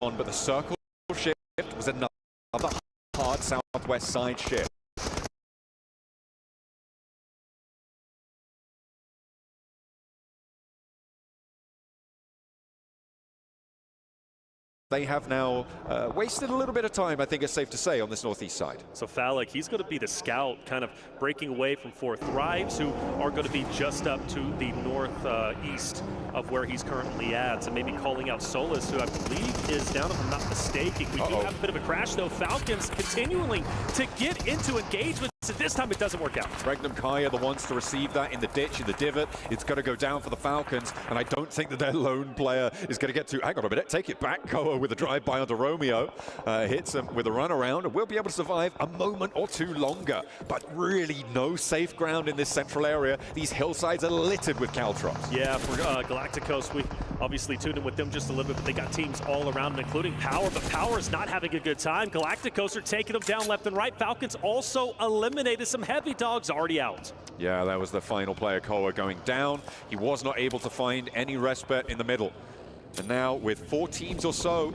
but the circle shift was another hard southwest side shift. They have now wasted a little bit of time, I think it's safe to say, on this northeast side. So Fallick, he's going to be the scout, kind of breaking away from 4 Thrives, who are going to be just up to the northeast of where he's currently at. So maybe calling out Solus, who I believe is down, if I'm not mistaken. We do have a bit of a crash, though. Falcons continuing to get into engagement. So this time it doesn't work out. Regnum Kaya, the ones to receive that in the ditch, in the divot. It's going to go down for the Falcons, and I don't think that their lone player is going to get to, hang on a minute, take it back. Koa with a drive-by onto Romeo, hits him with a runaround, and we'll be able to survive a moment or two longer. But really no safe ground in this central area. These hillsides are littered with caltrops. Yeah, for Galacticos, we obviously tuned in with them just a little bit, but they got teams all around them, including Power, but Power is not having a good time. Galacticos are taking them down left and right. Falcons also eliminated some heavy dogs already out. Yeah, that was the final player, Koa, going down. He was not able to find any respite in the middle. And now, with 4 teams or so,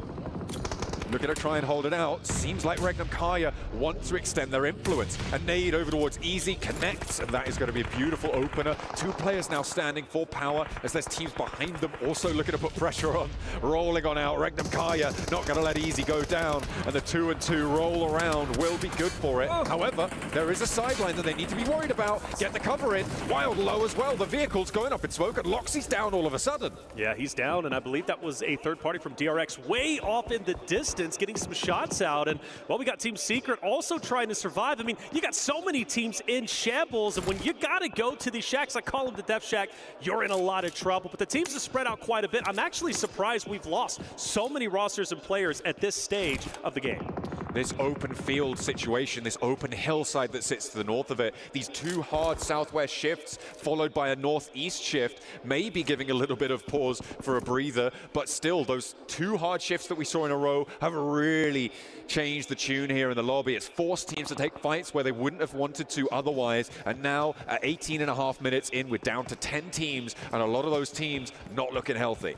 looking to try and hold it out, seems like Regnum Kaya want to extend their influence. A nade over towards Easy connects, and that is going to be a beautiful opener. 2 players now standing for Power as there's teams behind them also looking to put pressure on. Rolling on out, Regnum Kaya not going to let Easy go down, and the 2-2 roll around will be good for it. However, there is a sideline that they need to be worried about. Get the cover in. Wild low as well. The vehicle's going up in smoke, and Loxy's down all of a sudden. Yeah, he's down, and I believe that was a third party from DRX way off in the distance, getting some shots out. And well, we got Team Secret also trying to survive. I mean, you got so many teams in shambles, and when you gotta go to these shacks, I call them the Death Shack, you're in a lot of trouble. But the teams have spread out quite a bit. I'm actually surprised we've lost so many rosters and players at this stage of the game. This open field situation, this open hillside that sits to the north of it, these 2 hard southwest shifts followed by a northeast shift, maybe giving a little bit of pause for a breather, but still those 2 hard shifts that we saw in a row have really changed the tune here in the lobby. It's forced teams to take fights where they wouldn't have wanted to otherwise, and now at 18.5 minutes in, we're down to 10 teams, and a lot of those teams not looking healthy.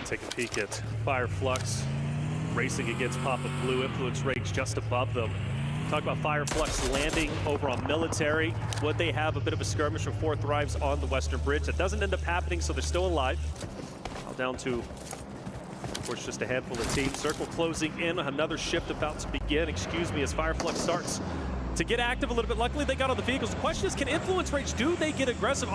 Take a peek at Fire Flux racing against Papa Blue. Influence Rage just above them. Talk about Fire Flux landing over on Military. Would they have a bit of a skirmish with 4 Thrives on the Western Bridge? That doesn't end up happening, so they're still alive. Now down to, of course, just a handful of teams. Circle closing in, another shift about to begin. Excuse me, as Fire Flux starts to get active a little bit. Luckily, they got on the vehicles. The question is, can Influence Rage, do they get aggressive?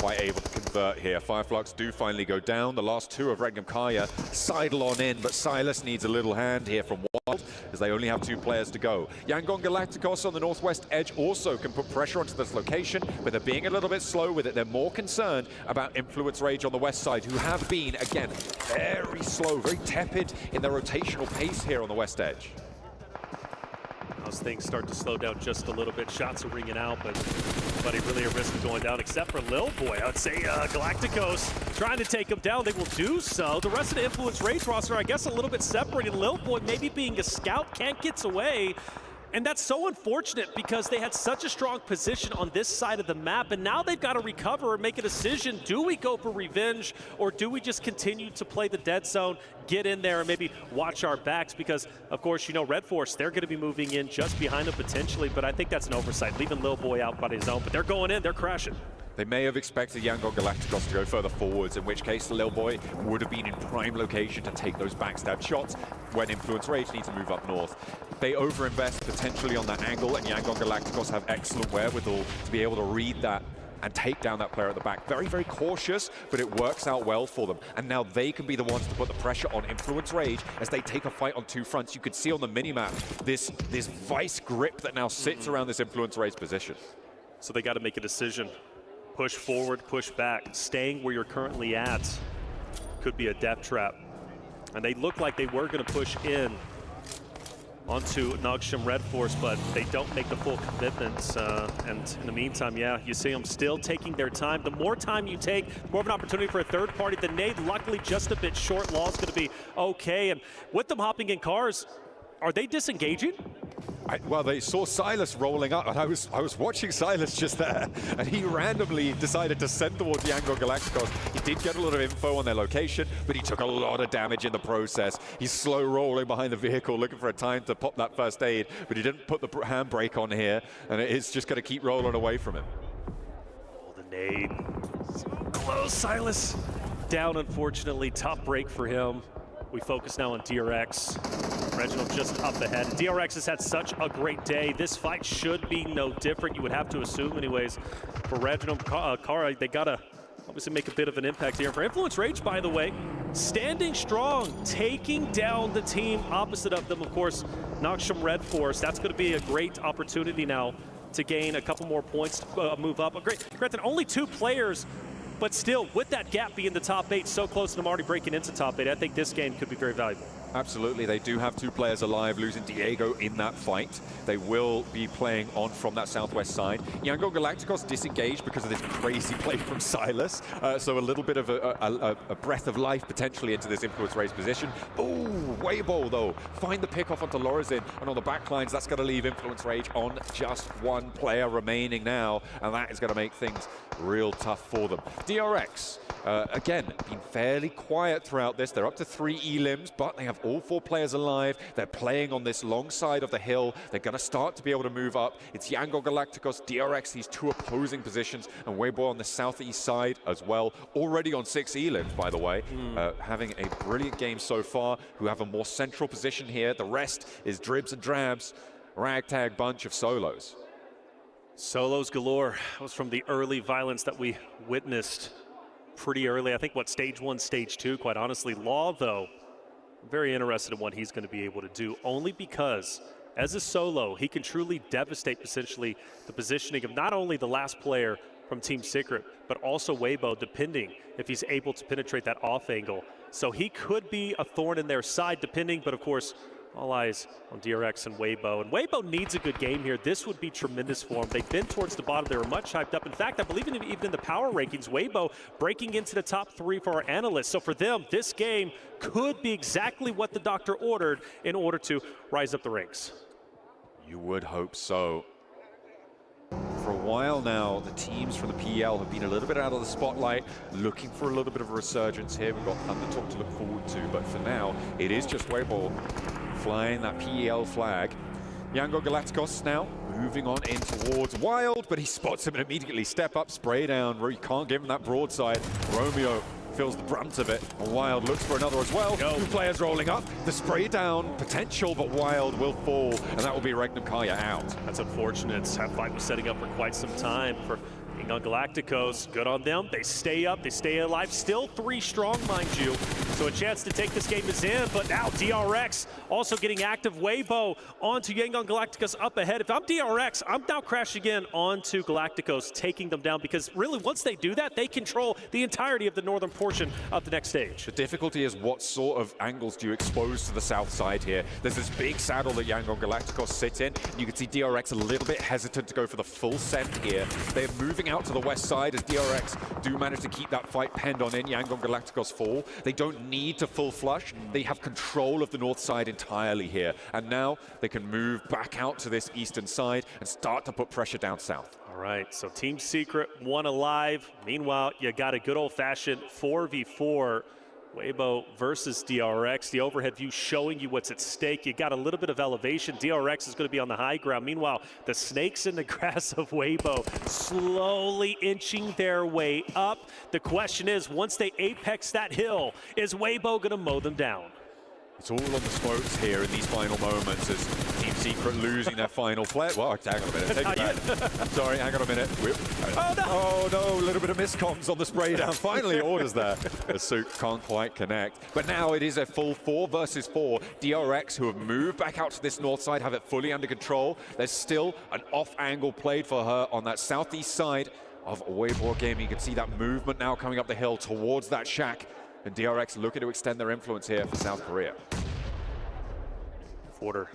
quite able to convert here. Fireflux do finally go down. The last two of Regnum Kaya sidle on in, but Silas needs a little hand here from Wild, as they only have 2 players to go. Yangon Galacticos on the northwest edge also can put pressure onto this location, but they're being a little bit slow with it. They're more concerned about Influence Rage on the west side, who have been, again, very slow, very tepid in their rotational pace here on the west edge. As things start to slow down just a little bit, shots are ringing out, but nobody really at risk of going down except for Lil Boy. I would say Galacticos trying to take him down. They will do so. The rest of the Influence Rage roster, I guess, a little bit separated. Lil Boy maybe being a scout, can't get away. And that's so unfortunate because they had such a strong position on this side of the map, and now they've got to recover and make a decision. Do we go for revenge, or do we just continue to play the dead zone, get in there, and maybe watch our backs? Because, of course, you know, Red Force, they're going to be moving in just behind them potentially, but I think that's an oversight, leaving Lil Boy out by his own. But they're going in, they're crashing. They may have expected Yangon Galacticos to go further forwards, in which case the Lil Boy would have been in prime location to take those backstab shots when Influence Rage needs to move up north. They overinvest potentially on that angle, and Yangon Galacticos have excellent wherewithal to be able to read that and take down that player at the back. Very, very cautious, but it works out well for them. And now they can be the ones to put the pressure on Influence Rage as they take a fight on 2 fronts. You could see on the minimap this vice grip that now sits around this Influence Rage position. So they got to make a decision. Push forward, push back. Staying where you're currently at could be a death trap. And they look like they were going to push in onto Nogsham Red Force, but they don't make the full commitments. And in the meantime, yeah, you see them still taking their time. The more time you take, the more of an opportunity for a third party. The nade, luckily, just a bit short. Law's going to be okay. And with them hopping in cars, are they disengaging? Well, they saw Silas rolling up, and I was watching Silas just there, and he randomly decided to send towards Yangon Galacticos. He did get a lot of info on their location, but he took a lot of damage in the process. He's slow rolling behind the vehicle, looking for a time to pop that first aid, but he didn't put the handbrake on here, and it's just going to keep rolling away from him. Oh, the nade. So close, Silas. Down, unfortunately. Top break for him. We focus now on DRX. Reginald just up ahead. DRX has had such a great day. This fight should be no different, you would have to assume anyways. For Reginald, Kara, they gotta obviously make a bit of an impact here. For Influence Rage, by the way, standing strong, taking down the team opposite of them, of course, Nogsham Red Force. That's gonna be a great opportunity now to gain a couple more points to move up. Granted, only 2 players, but still, with that gap being the top 8, so close to them already breaking into top 8, I think this game could be very valuable. Absolutely, they do have 2 players alive, losing Diego in that fight. They will be playing on from that southwest side. Yangon Galacticos disengaged because of this crazy play from Silas, so a little bit of a breath of life potentially into this Influence Rage position. Ooh, Weibo though, find the pick off onto Lorazin, and on the back lines, that's going to leave Influence Rage on just 1 player remaining now, and that is going to make things real tough for them. DRX, again, been fairly quiet throughout this. They're up to 3 elims, but they have all 4 players alive. They're playing on this long side of the hill. They're going to start to be able to move up. It's Yangon Galacticos, DRX, these 2 opposing positions, and Weibo on the southeast side as well. Already on 6 elims, by the way. Having a brilliant game so far, who have a more central position here. The rest is dribs and drabs, ragtag bunch of solos. Solos galore. That was from the early violence that we witnessed pretty early. I think, stage 1, stage 2, quite honestly. Law, though, I'm very interested in what he's going to be able to do, only because as a solo, he can truly devastate potentially the positioning of not only the last player from Team Secret, but also Weibo, depending if he's able to penetrate that off angle. So he could be a thorn in their side, depending, but of course, all eyes on DRX and Weibo. And Weibo needs a good game here. This would be tremendous for him. They've been towards the bottom. They were much hyped up. In fact, I believe even in the power rankings, Weibo breaking into the top 3 for our analysts. So for them, this game could be exactly what the doctor ordered in order to rise up the ranks. You would hope so. For a while now, the teams from the PEL have been a little bit out of the spotlight, looking for a little bit of a resurgence here. We've got Thundertalk to look forward to, but for now, it is just Weibo flying that PEL flag. Yangon Galacticos now moving on in towards Wild, but he spots him and immediately step up, spray down. You can't give him that broadside. Romeo feels the brunt of it, and Wild looks for another as well. 2 players rolling up. The spray down potential, but Wild will fall, and that will be Regnum Kaya out. That's unfortunate. That fight was setting up for quite some time for Young on Galacticos, good on them. They stay up, they stay alive. Still 3 strong, mind you. So a chance to take this game is in, but now DRX also getting active. Weibo onto Young on Galacticos up ahead. If I'm DRX, I'm now crashing in onto Galacticos, taking them down, because really once they do that, they control the entirety of the northern portion of the next stage. The difficulty is what sort of angles do you expose to the south side here. There's this big saddle that Young on Galacticos sit in. You can see DRX a little bit hesitant to go for the full send here. They're moving out to the west side as DRX do manage to keep that fight penned on in. Young on Galacticos fall. They don't need to full flush. They have control of the north side entirely here. And now they can move back out to this eastern side and start to put pressure down south. All right, so Team Secret, 1 alive. Meanwhile, you got a good old-fashioned 4v4. Weibo versus DRX. The overhead view showing you what's at stake. You got a little bit of elevation. DRX is going to be on the high ground. Meanwhile, the snakes in the grass of Weibo slowly inching their way up. The question is, once they apex that hill, is Weibo going to mow them down? It's all on the smokes here in these final moments as Team Secret losing their final player. Well, hang on a minute. Take it back. Sorry, hang on a minute. Oh, no. Oh, no. A little bit of miscomms on the spray down. Finally, orders there. The Souk can't quite connect. But now it is a full 4 versus 4. DRX, who have moved back out to this north side, have it fully under control. There's still an off angle played for her on that southeast side of Weibo Gaming. You can see that movement now coming up the hill towards that shack. And DRX looking to extend their influence here for South Korea. Forder.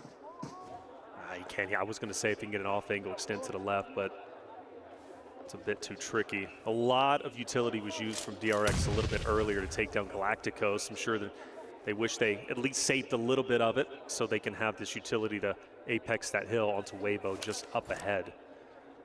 You can't. I was going to say if you can get an off angle extend to the left, but it's a bit too tricky. A lot of utility was used from DRX a little bit earlier to take down Galacticos. I'm sure that they wish they at least saved a little bit of it so they can have this utility to apex that hill onto Weibo just up ahead.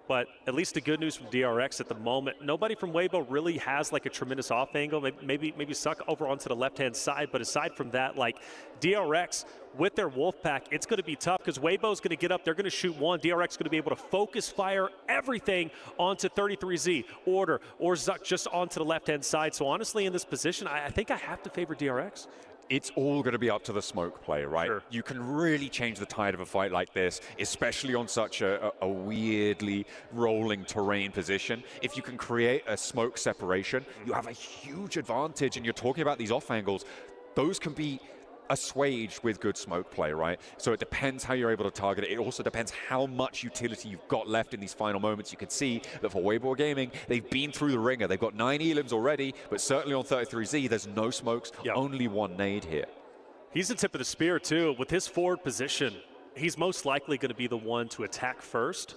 But at least the good news from DRX at the moment, nobody from Weibo really has like a tremendous off angle. Maybe suck over onto the left-hand side. But aside from that, like DRX with their wolf pack, it's going to be tough because Weibo's going to get up. They're going to shoot one. DRX is going to be able to focus fire everything onto 33Z, Order, or Zuck just onto the left-hand side. So honestly, in this position, I think I have to favor DRX. It's all going to be up to the smoke play, right? Sure. You can really change the tide of a fight like this, especially on such a weirdly rolling terrain position. If you can create a smoke separation, you have a huge advantage. And you're talking about these off angles. Those can be assuaged with good smoke play, right? So it depends how you're able to target it. It also depends how much utility you've got left in these final moments. You can see that for Weibo Gaming, they've been through the ringer. They've got 9 elims already, but certainly on 33Z, there's no smokes, only 1 nade here. He's the tip of the spear, too. With his forward position, he's most likely going to be the one to attack first.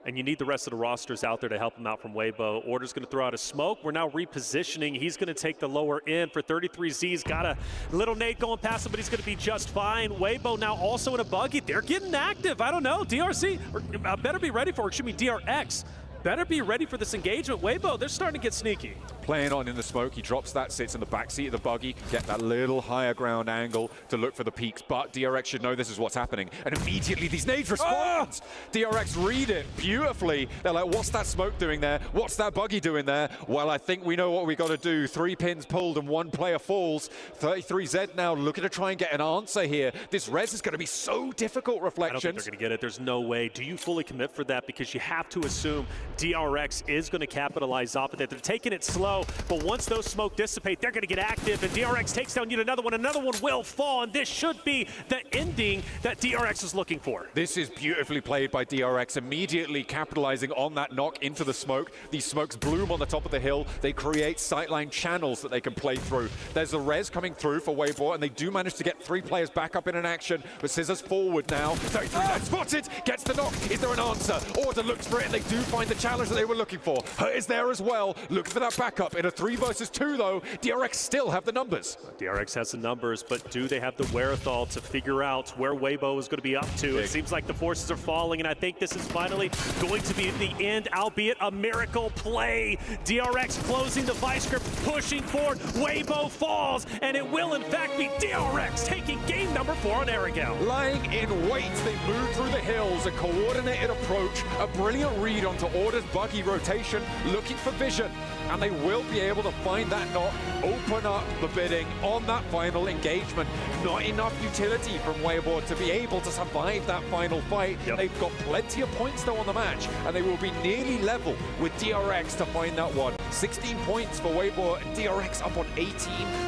And you need the rest of the rosters out there to help him out from Weibo. Order's going to throw out a smoke. We're now repositioning. He's going to take the lower end for 33Z's. Got a little nade going past him, but he's going to be just fine. Weibo now also in a buggy. They're getting active. I don't know. DRC better be ready for it. Excuse me, DRX. Better be ready for this engagement. Weibo, they're starting to get sneaky. Playing on in the smoke, he drops that, sits in the backseat of the buggy, can get that little higher ground angle to look for the peaks, but DRX should know this is what's happening. And immediately these nades respond! DRX read it beautifully. They're like, what's that smoke doing there? What's that buggy doing there? Well, I think we know what we got to do. 3 pins pulled and 1 player falls. 33Z now looking to try and get an answer here. This res is going to be so difficult, Reflections. I don't think they're going to get it. There's no way. Do you fully commit for that? Because you have to assume DRX is going to capitalize off of it. They're taking it slow, but once those smoke dissipate, they're going to get active, and DRX takes down yet another one. Another one will fall, and this should be the ending that DRX is looking for. This is beautifully played by DRX, immediately capitalizing on that knock into the smoke. These smokes bloom on the top of the hill. They create sightline channels that they can play through. There's a res coming through for Weibo, and they do manage to get 3 players back up in an action, but Scissors forward now. 33 spotted, gets the knock. Is there an answer? Order looks for it, and they do find the challenge that they were looking for. Hurt is there as well, looking for that backup. In a 3 versus 2 though, DRX still have the numbers. DRX has the numbers, but do they have the wherewithal to figure out where Weibo is going to be up to? It seems like the forces are falling, and I think this is finally going to be the end, albeit a miracle play. DRX closing the vice grip pushing forward. Weibo falls, and it will in fact be DRX taking game number 4 on Aragao. Lying in wait, they move through the hills, a coordinated approach, a brilliant read onto Order's buggy rotation, looking for vision, and they will be able to find that knot, open up the bidding on that final engagement. Not enough utility from Weibo to be able to survive that final fight. Yep. They've got plenty of points though on the match, and they will be nearly level with DRX to find that one. 16 points for Weibo, and DRX up on 18,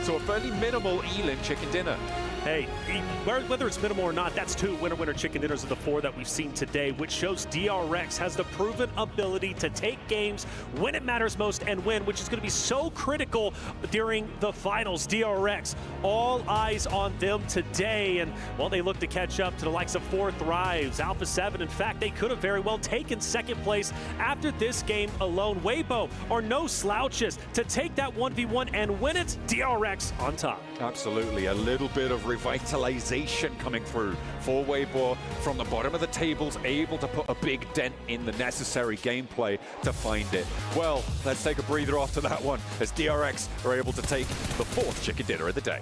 so a fairly minimal Elin chicken dinner. Hey, whether it's minimal or not, that's 2 winner-winner chicken dinners of the 4 that we've seen today, which shows DRX has the proven ability to take games when it matters most and win, which is going to be so critical during the finals. DRX, all eyes on them today, and well, they look to catch up to the likes of 4 Thrives, Alpha 7. In fact, they could have very well taken 2nd place after this game alone. Weibo are no slouches to take that 1v1 and win it. DRX on top. Absolutely, a little bit of revitalization coming through for Weibo from the bottom of the tables, able to put a big dent in the necessary gameplay to find it. Well, let's take a breather after that one as DRX are able to take the 4th chicken dinner of the day.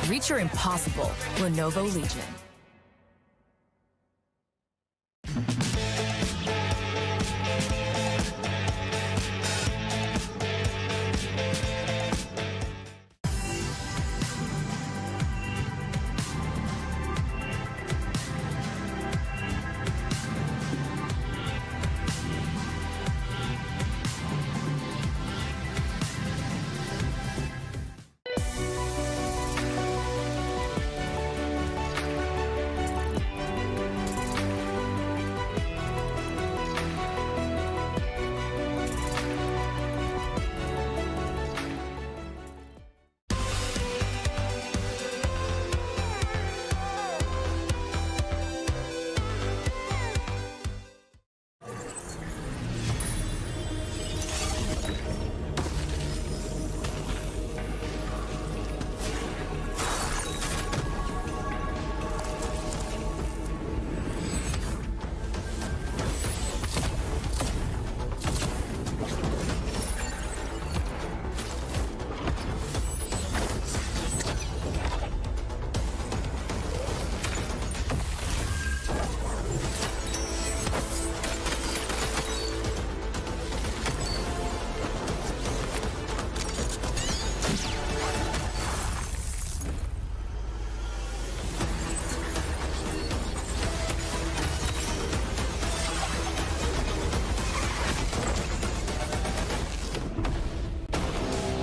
Reach your impossible, Lenovo Legion.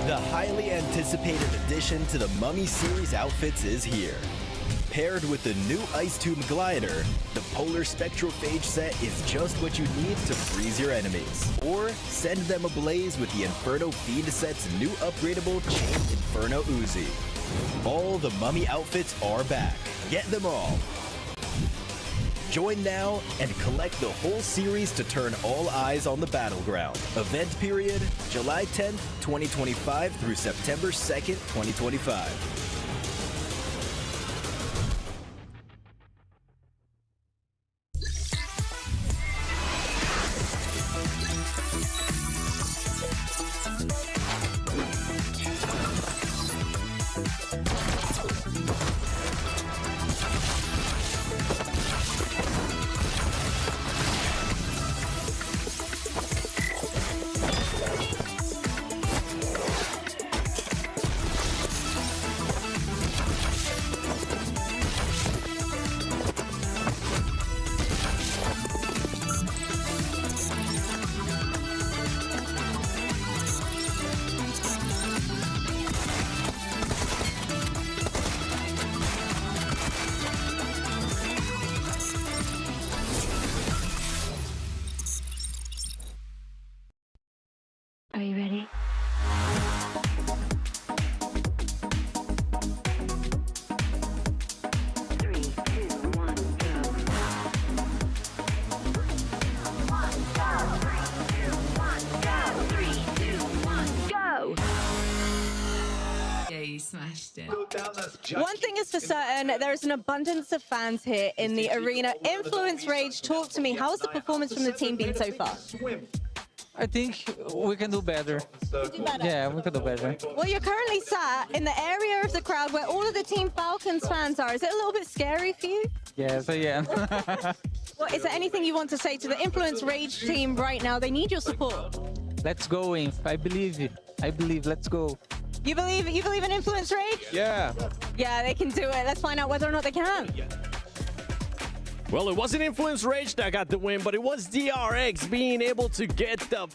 The highly anticipated addition to the Mummy series outfits is here. Paired with the new Ice Tomb Glider, the Polar Spectrophage set is just what you need to freeze your enemies. Or send them ablaze with the Inferno Feed set's new upgradable Chain Inferno Uzi. All the Mummy outfits are back. Get them all. Join now and collect the whole series to turn all eyes on the battleground. Event period, July 10th, 2025 through September 2nd, 2025. Are you ready? Smashed it. One thing is for certain, there is an abundance of fans here in the arena. Influence Rage, talk to me. How has the performance from the team been so far? I think we can do better. Yeah, we can do better. Well, you're currently sat in the area of the crowd where all of the Team Falcons fans are. Is it a little bit scary for you? Yes, I am. Well, is there anything you want to say to the Influence Rage team right now? They need your support. Let's go, Inf. I believe. Let's go. You believe in Influence Rage? Yeah. Yeah, they can do it. Let's find out whether or not they can. Well, it wasn't Influence Rage that got the win, but it was DRX being able to get the...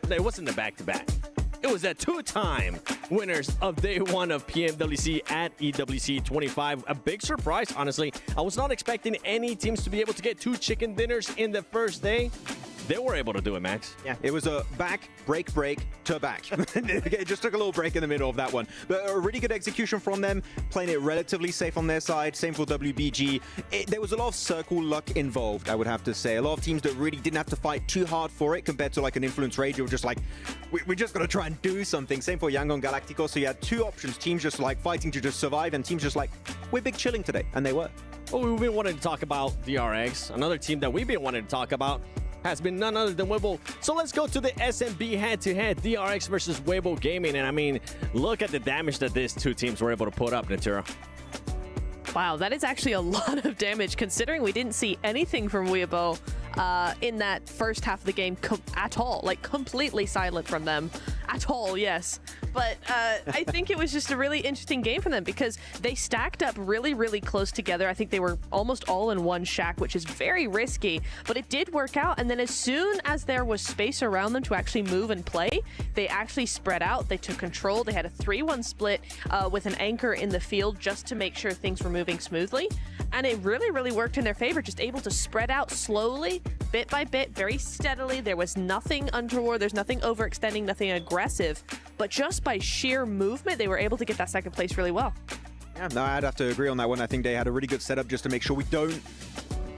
It wasn't the back-to-back. It was the two-time winners of day one of Pmwc at EWC 25. A big surprise, honestly. I was not expecting any teams to be able to get 2 chicken dinners in the first day. They were able to do it, Max. Yeah, it was a back, break, to back. It just took a little break in the middle of that one. But a really good execution from them, playing it relatively safe on their side. Same for WBG. There was a lot of circle luck involved, I would have to say. A lot of teams that really didn't have to fight too hard for it compared to like an Influence Rage. They were just like, we're just going to try and do something. Same for Yangon Galactico. So you had 2 options. Teams just like fighting to just survive, and teams just like, we're big chilling today. And they were. Well, we've been wanting to talk about DRX. Another team that we've been wanting to talk about has been none other than Weibo. So let's go to the SMB head-to-head, DRX versus Weibo Gaming. And I mean, look at the damage that these 2 teams were able to put up, Natura. Wow, that is actually a lot of damage, considering we didn't see anything from Weibo in that first half of the game at all. Like, completely silent from them. At all, yes. But I think it was just a really interesting game for them because they stacked up really, really close together. I think they were almost all in one shack, which is very risky, but it did work out. And then as soon as there was space around them to actually move and play, they actually spread out. They took control. They had a 3-1 split with an anchor in the field just to make sure things were moving smoothly. And it really, really worked in their favor, just able to spread out slowly, bit by bit, very steadily. There was nothing untoward. There's nothing overextending, nothing aggressive. But just by sheer movement, they were able to get that second place really well. Yeah, no, I'd have to agree on that one. I think they had a really good setup just to make sure we don't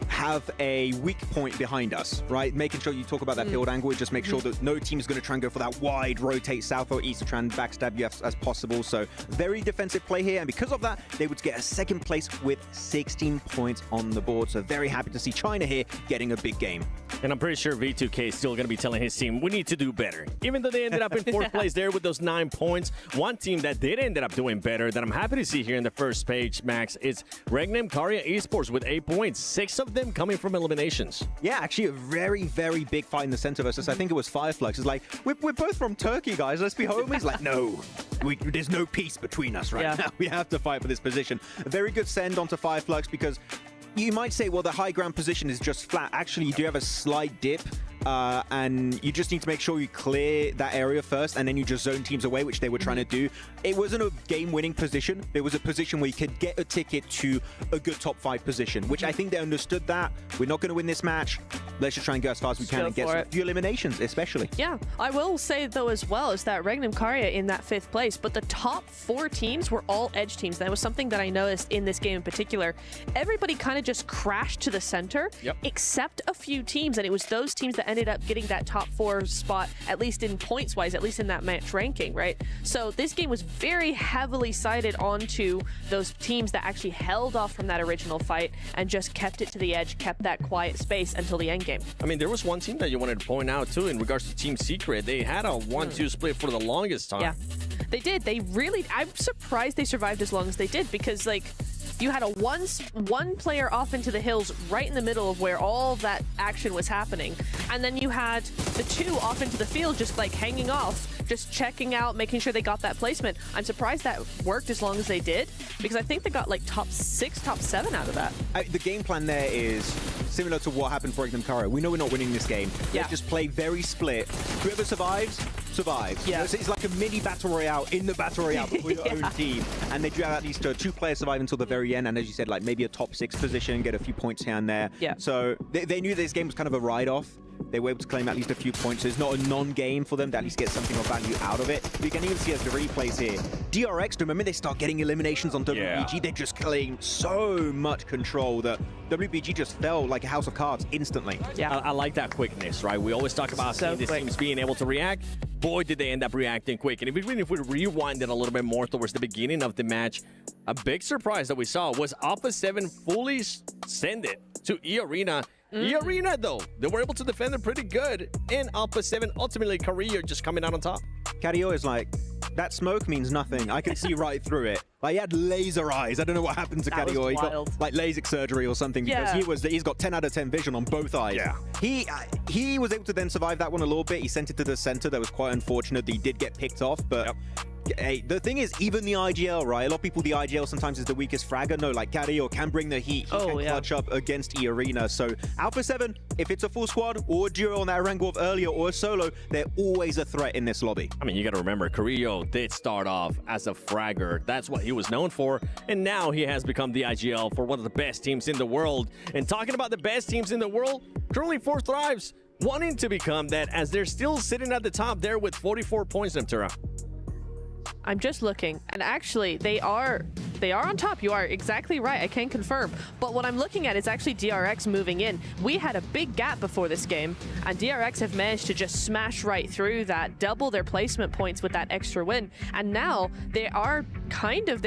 have a weak point behind us, right? Making sure you talk about that field angle, just make sure that no team is going to try and go for that wide rotate south or east to try and backstab you as possible. So very defensive play here, and because of that, they would get a second place with 16 points on the board. So very happy to see China here getting a big game. And I'm pretty sure V2K is still going to be telling his team, we need to do better. Even though they ended up in 4th place there with those 9 points, one team that did end up doing better that I'm happy to see here in the first page, Max, is PMwc Esports with 8 points, 6 of them coming from eliminations. Yeah, actually a very, very big fight in the center versus, I think it was Fireflux. It's like, we're both from Turkey, guys. Let's be homies. Like, no, there's no peace between us right now. We have to fight for this position. A very good send onto Fireflux because you might say, well, the high ground position is just flat. Actually, you do have a slight dip. And you just need to make sure you clear that area first, and then you just zone teams away, which they were trying to do. It wasn't a game-winning position. It was a position where you could get a ticket to a good top 5 position, which I think they understood that. We're not going to win this match. Let's just try and go as far as we can and get a few eliminations, especially. Yeah, I will say, though, as well, is that Regnum Karya in that 5th place, but the top 4 teams were all edge teams. That was something that I noticed in this game in particular. Everybody kind of just crashed to the center, except a few teams, and it was those teams that ended up getting that top 4 spot, at least in points wise, at least in that match ranking, right? So this game was very heavily sided onto those teams that actually held off from that original fight and just kept it to the edge, kept that quiet space until the end game. I mean, there was one team that you wanted to point out too in regards to Team Secret. They had a 1-2 split for the longest time. Yeah, they did. They really, I'm surprised they survived as long as they did, because like, you had a one player off into the hills right in the middle of where all that action was happening. And then you had the 2 off into the field just like hanging off, just checking out, making sure they got that placement. I'm surprised that worked as long as they did, because I think they got like top 6, top 7 out of that. The game plan there is similar to what happened for Regnum Karya. We know we're not winning this game. Let's just play very split. Whoever survives, survives. Yeah. So it's like a mini battle royale in the battle royale for your own team. And they do have at least 2 players survive until the very end. And as you said, like maybe a top 6 position, get a few points here and there. Yeah. So they knew this game was kind of a ride-off. They were able to claim at least a few points, so it's not a non-game for them to at least get something of value out of it. You can even see as the replays here, DRX, the moment they start getting eliminations on WBG, they just claim so much control that WBG just fell like a house of cards instantly. Yeah. I like that quickness, right? We always talk about seeing these teams being able to react. Boy, did they end up reacting quick. And if we rewind it a little bit more towards the beginning of the match, a big surprise that we saw was Alpha 7 fully send it to E-Arena. E-Arena, though, they were able to defend it pretty good. And Alpha 7, ultimately, Carrillo just coming out on top. Carrillo is like, that smoke means nothing. I can see right through it. Like, he had laser eyes. I don't know what happened to Carrillo. He got like LASIK surgery or something because he's got 10 out of 10 vision on both eyes. Yeah. He was able to then survive that one a little bit. He sent it to the center. That was quite unfortunate that he did get picked off, but hey, the thing is, even the IGL, right? A lot of people, the IGL sometimes is the weakest fragger. No, like Carrillo can bring the heat. He can clutch up against E-Arena. So Alpha 7, if it's a full squad or a duo on that Rangorv earlier or a solo, they're always a threat in this lobby. I mean, you got to remember, Carrillo did start off as a fragger. That's what he was known for. And now he has become the IGL for one of the best teams in the world. And talking about the best teams in the world, currently 4 Thrives wanting to become that as they're still sitting at the top there with 44 points, Neptura. I'm just looking, and actually they are on top. You are exactly right. I can confirm. But what I'm looking at is actually DRX moving in. We had a big gap before this game, and DRX have managed to just smash right through that, double their placement points with that extra win. And now they are kind of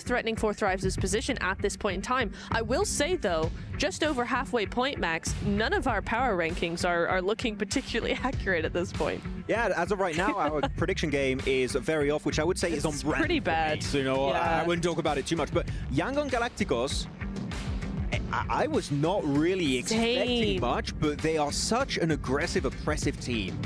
threatening 4 Thrives' position at this point in time. I will say though, just over halfway point, Max, none of our power rankings are looking particularly accurate at this point. Yeah, as of right now, our prediction game is very off, which I would say is on brand. Pretty bad. So, you know, I wouldn't talk about it too much, but Yangon Galacticos, I was not really expecting much, but they are such an aggressive, oppressive team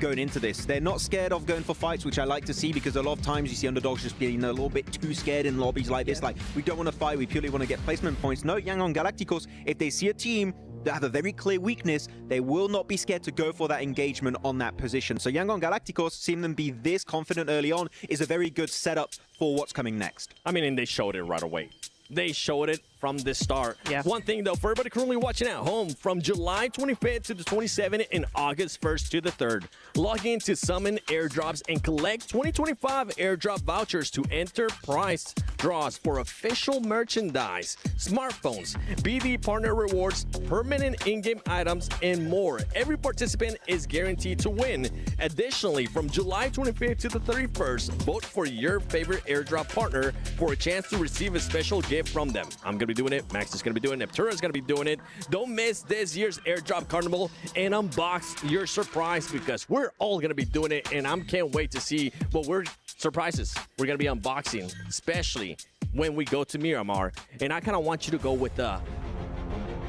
going into this. They're not scared of going for fights, which I like to see, because a lot of times you see underdogs just being a little bit too scared in lobbies like this. Like, we don't want to fight, we purely want to get placement points. No, Yangon Galacticos, if they see a team that have a very clear weakness, they will not be scared to go for that engagement on that position. So Yangon Galacticos, seeing them be this confident early on, is a very good setup for what's coming next. I mean, and they showed it right away. They showed it from the start. Yeah. One thing, though, for everybody currently watching at home, from July 25th to the 27th and August 1st to the 3rd, log in to Summon Airdrops and collect 2025 airdrop vouchers to enter prize draws for official merchandise, smartphones, BD partner rewards, permanent in-game items, and more. Every participant is guaranteed to win. Additionally, from July 25th to the 31st, vote for your favorite airdrop partner for a chance to receive a special gift from them. I'm going to be doing it. Max is going to be doing it. Neptura is going to be doing it. Don't miss this year's airdrop carnival and unbox your surprise, because we're all going to be doing it, and I can't wait to see what surprises we're going to be unboxing, especially when we go to Miramar. And I kind of want you to go with the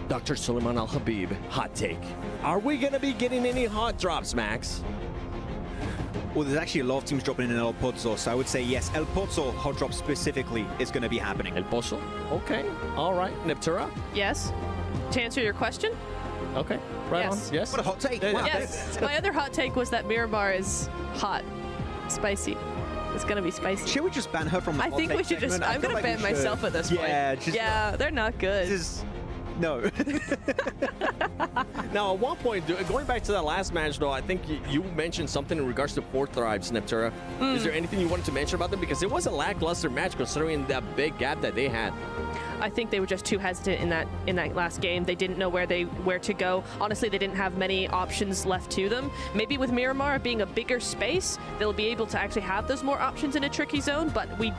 Dr. Suleiman Al-Habib hot take. Are we going to be getting any hot drops, Max? Well, there's actually a lot of teams dropping in El Pozo, so I would say yes. El Pozo hot drop specifically is going to be happening. El Pozo? Okay. All right. Neptura? Yes. To answer your question? Okay. Right on. Yes. What a hot take. Wow. Yes. My other hot take was that Miramar is hot. Spicy. It's going to be spicy. Should we just ban her from the I think we should just... I'm going to ban myself at this point. Yeah, they're not good. This is... No. Now, at one point, going back to that last match, though, I think you mentioned something in regards to 4 Thrives, Neptura. Is there anything you wanted to mention about them? Because it was a lackluster match considering that big gap that they had. I think they were just too hesitant in that last game. They didn't know where to go. Honestly, they didn't have many options left to them. Maybe with Miramar being a bigger space, they'll be able to actually have those more options in a tricky zone, but we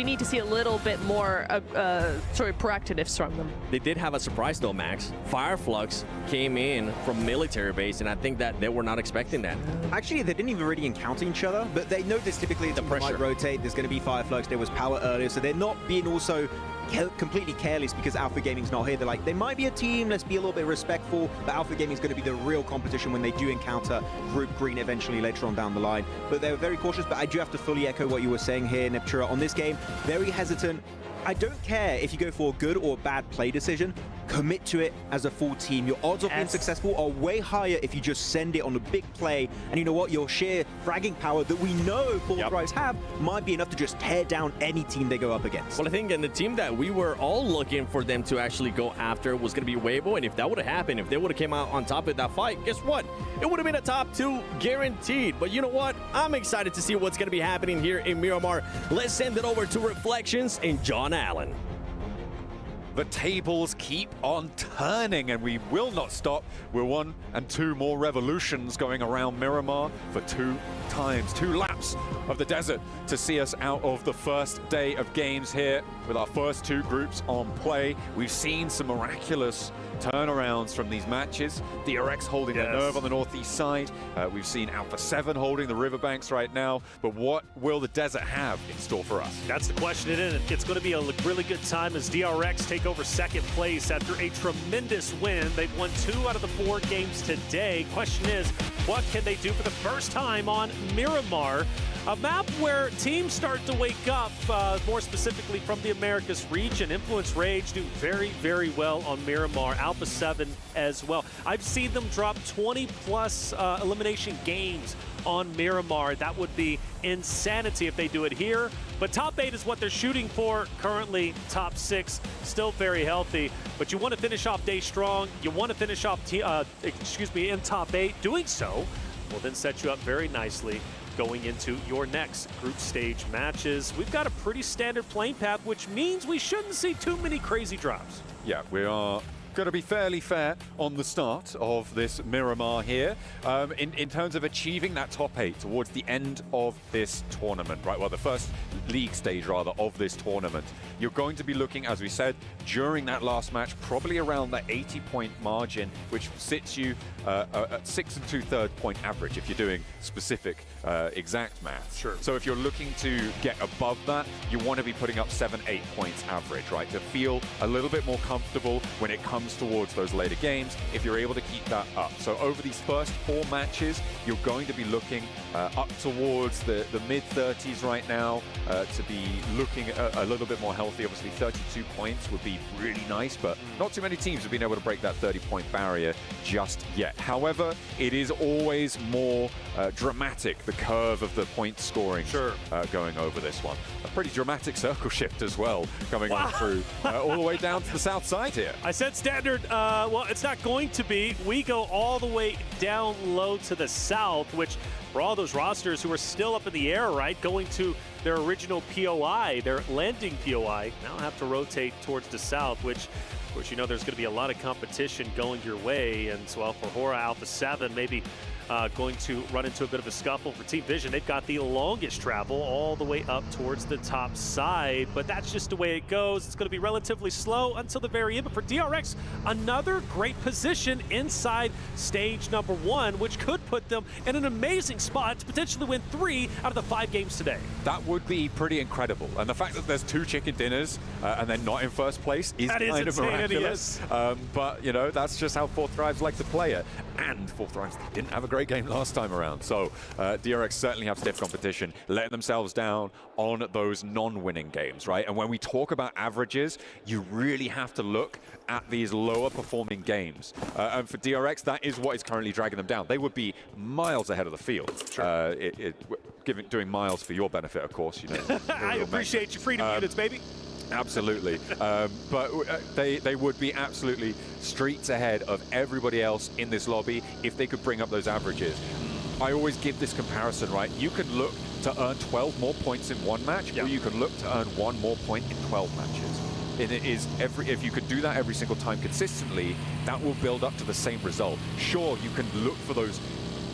need to see a little bit more proactiveness from them. They did have a surprise though, Max. Fireflux came in from military base, and I think that they were not expecting that. Actually, they didn't even really encounter each other, but they know this typically the pressure might rotate. There's going to be Fireflux. There was power earlier, so they're not being also completely careless because Alpha Gaming's not here. They're like, they might be a team, let's be a little bit respectful, but Alpha Gaming's going to be the real competition when they do encounter Group Green eventually later on down the line. But they were very cautious, but I do have to fully echo what you were saying here, Neptura, on this game. Very hesitant. I don't care if you go for a good or bad play decision. commit to it as a full team. Your odds of being successful are way higher if you just send it on a big play. And you know what? Your sheer fragging power that we know Fourth Rise have might be enough to just tear down any team they go up against. Well, I think, and the team that we were all looking for them to actually go after was going to be Weibo, and if that would have happened, if they would have came out on top of that fight, guess what? It would have been a top 2 guaranteed. But you know what? I'm excited to see what's going to be happening here in Miramar. Let's send it over to Reflections and John Allen. The tables keep on turning, and we will not stop. We're 1 and 2 more revolutions going around Miramar for 2 laps of the desert to see us out of the first day of games here with our first 2 groups on play. We've seen some miraculous turnarounds from these matches. DRX holding their nerve on the northeast side. We've seen Alpha 7 holding the riverbanks right now. But what will the desert have in store for us? That's the question, and it's going to be a really good time as DRX take over second place after a tremendous win. They've won 2 out of the 4 games today. Question is, what can they do for the first time on Miramar? A map where teams start to wake up, more specifically from the Americas region. Influence Rage do very, very well on Miramar. Alpha 7 as well. I've seen them drop 20-plus elimination games on Miramar. That would be insanity if they do it here. But top 8 is what they're shooting for. Currently, top 6, still very healthy. But you want to finish off day strong. You want to finish off, in top 8. Doing so will then set you up very nicely going into your next group stage matches. We've got a pretty standard playing path, which means we shouldn't see too many crazy drops. Yeah, we are going to be fairly fair on the start of this Miramar here in terms of achieving that top 8 towards the end of this tournament, right? Well, the first league stage, rather, of this tournament. You're going to be looking, as we said, during that last match, probably around that 80-point margin, which sits you at 6 2/3 point average if you're doing specific exact math. Sure. So if you're looking to get above that, you want to be putting up 7-8 points average, right? To feel a little bit more comfortable when it comes towards those later games, if you're able to keep that up. So over these first 4 matches, you're going to be looking up towards the mid-30s right now to be looking a little bit more healthy. Obviously, 32 points would be really nice, but not too many teams have been able to break that 30-point barrier just yet. However, it is always more dramatic, the curve of the point scoring going over this one. A pretty dramatic circle shift as well, coming on through all the way down to the south side here. I said standard. Well, it's not going to be. We go all the way down low to the south, which for all those rosters who are still up in the air, right, going to their original POI, their landing POI, now have to rotate towards the south, which, of course, you know there's going to be a lot of competition going your way. And so, well, for Hora Alpha 7, maybe going to run into a bit of a scuffle for Team Vision. They've got the longest travel all the way up towards the top side, but that's just the way it goes. It's going to be relatively slow until the very end. But for DRX, another great position inside stage number 1, which could put them in an amazing spot to potentially win 3 out of the 5 games today. That would be pretty incredible. And the fact that there's 2 chicken dinners and they're not in first place is kind of miraculous. But, you know, that's just how Fourth Thrives like to play it. And Fourth Thrives didn't have a great game last time around. So DRX certainly have stiff competition, letting themselves down on those non-winning games, right? And when we talk about averages, you really have to look at these lower performing games. And for DRX, that is what is currently dragging them down. They would be miles ahead of the field. Doing miles for your benefit, of course. You know, I appreciate your freedom units, baby. Absolutely. But they would be absolutely streets ahead of everybody else in this lobby if they could bring up those averages. I always give this comparison, right? You can look to earn 12 more points in 1 match, or you can look to earn 1 more point in 12 matches. And it is if you could do that every single time consistently, that will build up to the same result. Sure, you can look for those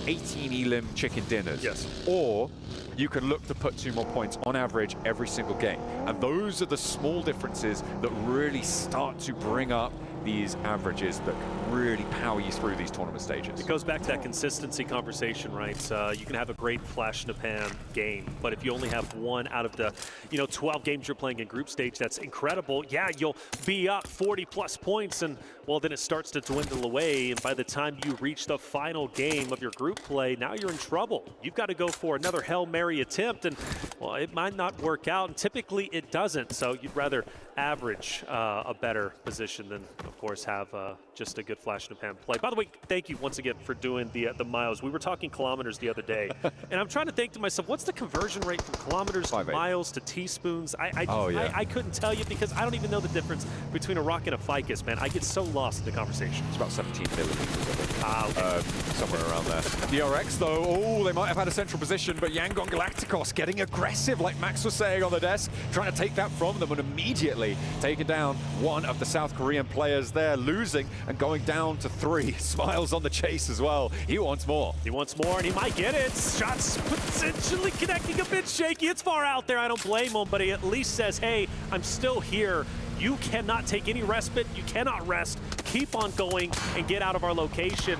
18 elim chicken dinners. Yes. Or you can look to put 2 more points on average every single game. And those are the small differences that really start to bring up these averages that can really power you through these tournament stages. It goes back to that consistency conversation, right? You can have a great flash in the pan game, but if you only have 1 out of the 12 games you're playing in group stage, that's incredible. Yeah, you'll be up 40+ points, and well, then it starts to dwindle away, and by the time you reach the final game of your group play, now you're in trouble. You've got to go for another Hail Mary attempt, and well, it might not work out, and typically it doesn't, so you'd rather average a better position than of course, have just a good flash in the pan play. By the way, thank you once again for doing the miles. We were talking kilometers the other day, and I'm trying to think to myself, what's the conversion rate from kilometers to miles to teaspoons? I couldn't tell you because I don't even know the difference between a rock and a ficus, man. I get so lost in the conversation. It's about 17 millimeters, I think. Okay. Somewhere around there. DRX, though, oh, they might have had a central position, but Yangon Galacticos getting aggressive, like Max was saying on the desk, trying to take that from them and immediately taking down one of the South Korean players there, losing and going down to 3. Smiles on the chase as well. He wants more. He wants more, and he might get it. Shots potentially connecting a bit shaky. It's far out there. I don't blame him, but he at least says, hey, I'm still here. You cannot take any respite. You cannot rest. Keep on going and get out of our location.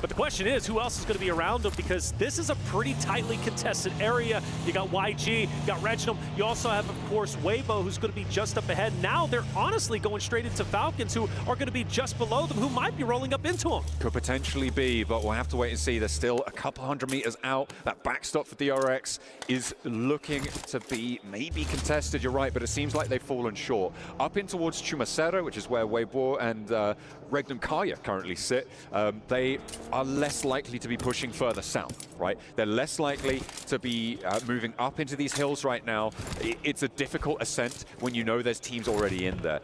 But the question is, who else is going to be around him? Because this is a pretty tightly contested area. You got YG, you got Reginald. You also have, of course, Weibo, who's going to be just up ahead. Now they're honestly going straight into Falcons, who are going to be just below them, who might be rolling up into them. Could potentially be, but we'll have to wait and see. They're still a couple hundred meters out. That backstop for DRX is looking to be maybe contested, you're right, but it seems like they've fallen short. Up in towards Chumacero, which is where Weibo and Regnum Kaya currently sit, they are less likely to be pushing further south, right? They're less likely to be moving up into these hills right now. It's a difficult ascent when you know there's teams already in there.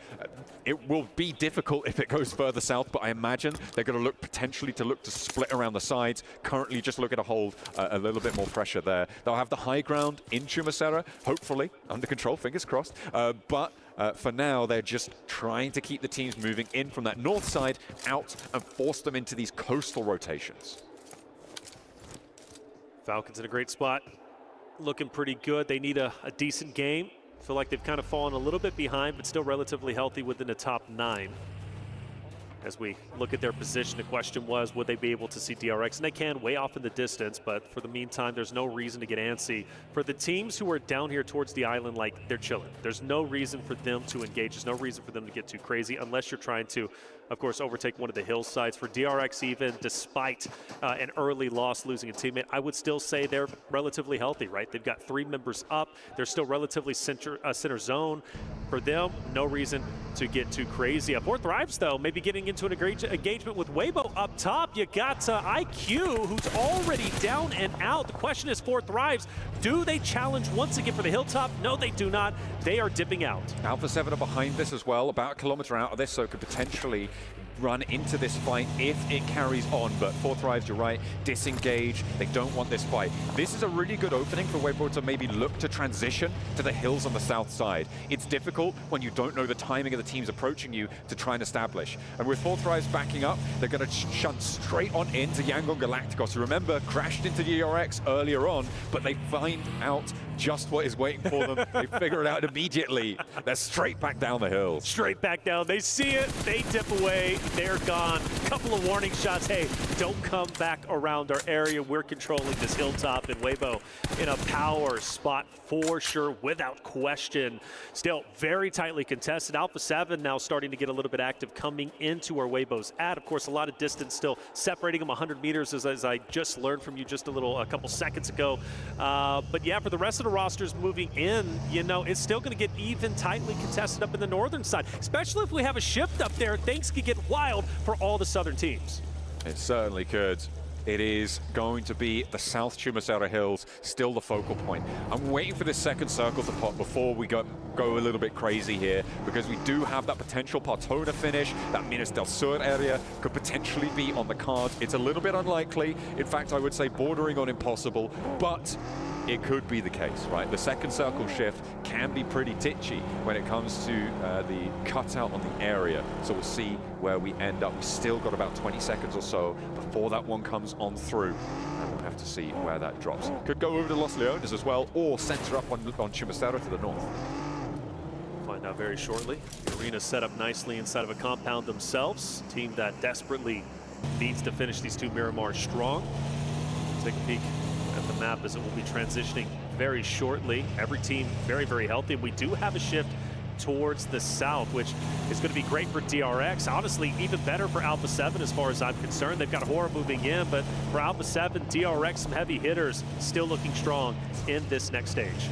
It will be difficult if it goes further south, but I imagine they're going to look potentially to split around the sides. Currently just looking to hold a little bit more pressure there. They'll have the high ground in Chumacero, hopefully under control, fingers crossed. But for now, they're just trying to keep the teams moving in from that north side out and force them into these coastal rotations. Falcons in a great spot, looking pretty good. They need a decent game. Feel like they've kind of fallen a little bit behind, but still relatively healthy within the top 9. As we look at their position, the question was, would they be able to see DRX? And they can, way off in the distance, but for the meantime, there's no reason to get antsy. For the teams who are down here towards the island, like, they're chilling. There's no reason for them to engage. There's no reason for them to get too crazy, unless you're trying to, of course, overtake one of the hillsides. For DRX even, despite an early loss, losing a teammate, I would still say they're relatively healthy, right? They've got 3 members up. They're still relatively center zone. For them, no reason to get too crazy. Fourth Thrives, though, maybe getting into an engagement with Weibo up top. You got IQ, who's already down and out. The question is, Fourth Thrives, do they challenge once again for the hilltop? No, they do not. They are dipping out. Alpha 7 are behind this as well, about a kilometer out of this, so could potentially run into this fight if it carries on. But Fourth Thrives, you're right, disengage. They don't want this fight. This is a really good opening for Weibo to maybe look to transition to the hills on the south side. It's difficult when you don't know the timing of the teams approaching you to try and establish. And with Fourth Thrives backing up, they're going to shunt straight on into Yangon Galacticos, who, remember, crashed into DRX earlier on, but they find out just what is waiting for them. They figure it out immediately. They're straight back down the hill. Straight back down. They see it. They dip away. They're gone. Couple of warning shots. Hey, don't come back around our area. We're controlling this hilltop, and Weibo in a power spot for sure, without question. Still very tightly contested. Alpha 7 now starting to get a little bit active coming into where Weibo's at. Of course, a lot of distance still separating them 100 meters, as I just learned from you just a couple seconds ago. But yeah, for the rest of the rosters moving in, you know, it's still going to get even tightly contested up in the northern side, especially if we have a shift up there. Things could get wild for all the southern teams. It certainly could. It is going to be the South Chumacero Hills, still the focal point. I'm waiting for this second circle to pop before we go a little bit crazy here, because we do have that potential Partona finish. That Minas del Sur area could potentially be on the cards. It's a little bit unlikely. In fact, I would say bordering on impossible, but it could be the case, right? The second circle shift can be pretty titchy when it comes to the cutout on the area. So we'll see where we end up. We've still got about 20 seconds or so before that one comes on through, and we'll have to see where that drops. Could go over to Los Leones as well, or center up on Chumacero to the north. Find out very shortly. The arena's set up nicely inside of a compound themselves. Team that desperately needs to finish these two Miramars strong. Take a peek at the map as it will be transitioning very shortly. Every team very, very healthy. We do have a shift towards the south, which is going to be great for DRX. Honestly, even better for Alpha 7 as far as I'm concerned. They've got Horror moving in, but for Alpha 7, DRX, some heavy hitters still looking strong in this next stage.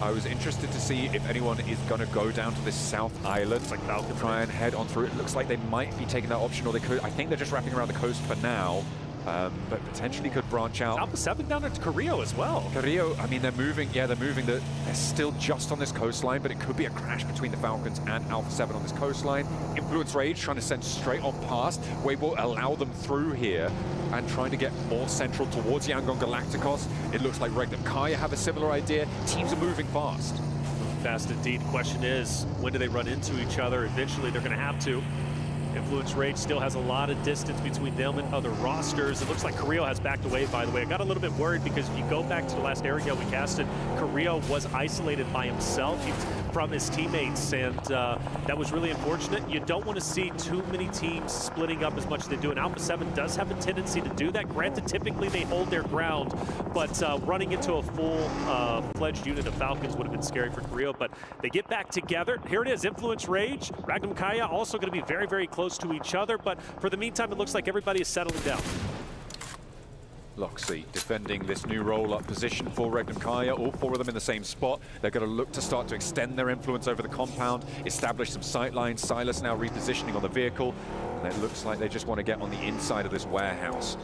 I was interested to see if anyone is going to go down to this south island, like Falcon, try and head on through. It looks like they might be taking that option, or they could. I think they're just wrapping around the coast for now. But potentially could branch out. Alpha 7 down into Carrillo as well. Carrillo, I mean, they're moving. Yeah, they're moving. They're still just on this coastline, but it could be a crash between the Falcons and Alpha 7 on this coastline. Influence Rage trying to send straight on past. Wave will allow them through here and trying to get more central towards Yangon Galacticos. It looks like Regnum Kaya have a similar idea. Teams are moving fast. Fast indeed. Question is, when do they run into each other? Eventually, they're going to have to. Influence Rage still has a lot of distance between them and other rosters. It looks like Carrillo has backed away, by the way. I got a little bit worried because if you go back to the last area we casted, Carrillo was isolated by himself. He was from his teammates, and that was really unfortunate. You don't want to see too many teams splitting up as much as they do, and Alpha 7 does have a tendency to do that. Granted, typically they hold their ground, but running into a full-fledged unit of Falcons would have been scary for Carrillo, but they get back together. Here it is, Influence Rage. Regnum Kaya also going to be very, very close to each other, but for the meantime, it looks like everybody is settling down. Loxy defending this new roll-up position for Regnum Kaya, all four of them in the same spot. They're going to look to start to extend their influence over the compound, establish some sight lines. Silas now repositioning on the vehicle, and it looks like they just want to get on the inside of this warehouse.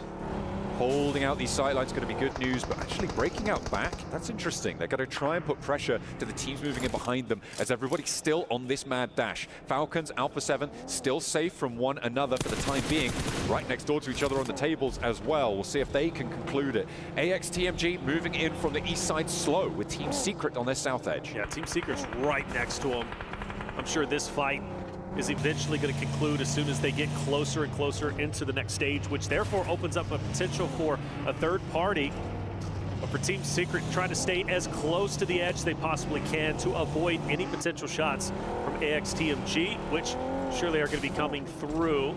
Holding out these sight lines is going to be good news, but actually breaking out back, that's interesting. They're going to try and put pressure to the teams moving in behind them as everybody's still on this mad dash. Falcons, Alpha 7, still safe from one another for the time being, right next door to each other on the tables as well. We'll see if they can conclude it. AXTMG moving in from the east side slow with Team Secret on their south edge. Yeah, Team Secret's right next to them. I'm sure this fight is eventually going to conclude as soon as they get closer and closer into the next stage, which therefore opens up a potential for a third party. But for Team Secret, trying to stay as close to the edge they possibly can to avoid any potential shots from AXTMG, which surely are going to be coming through.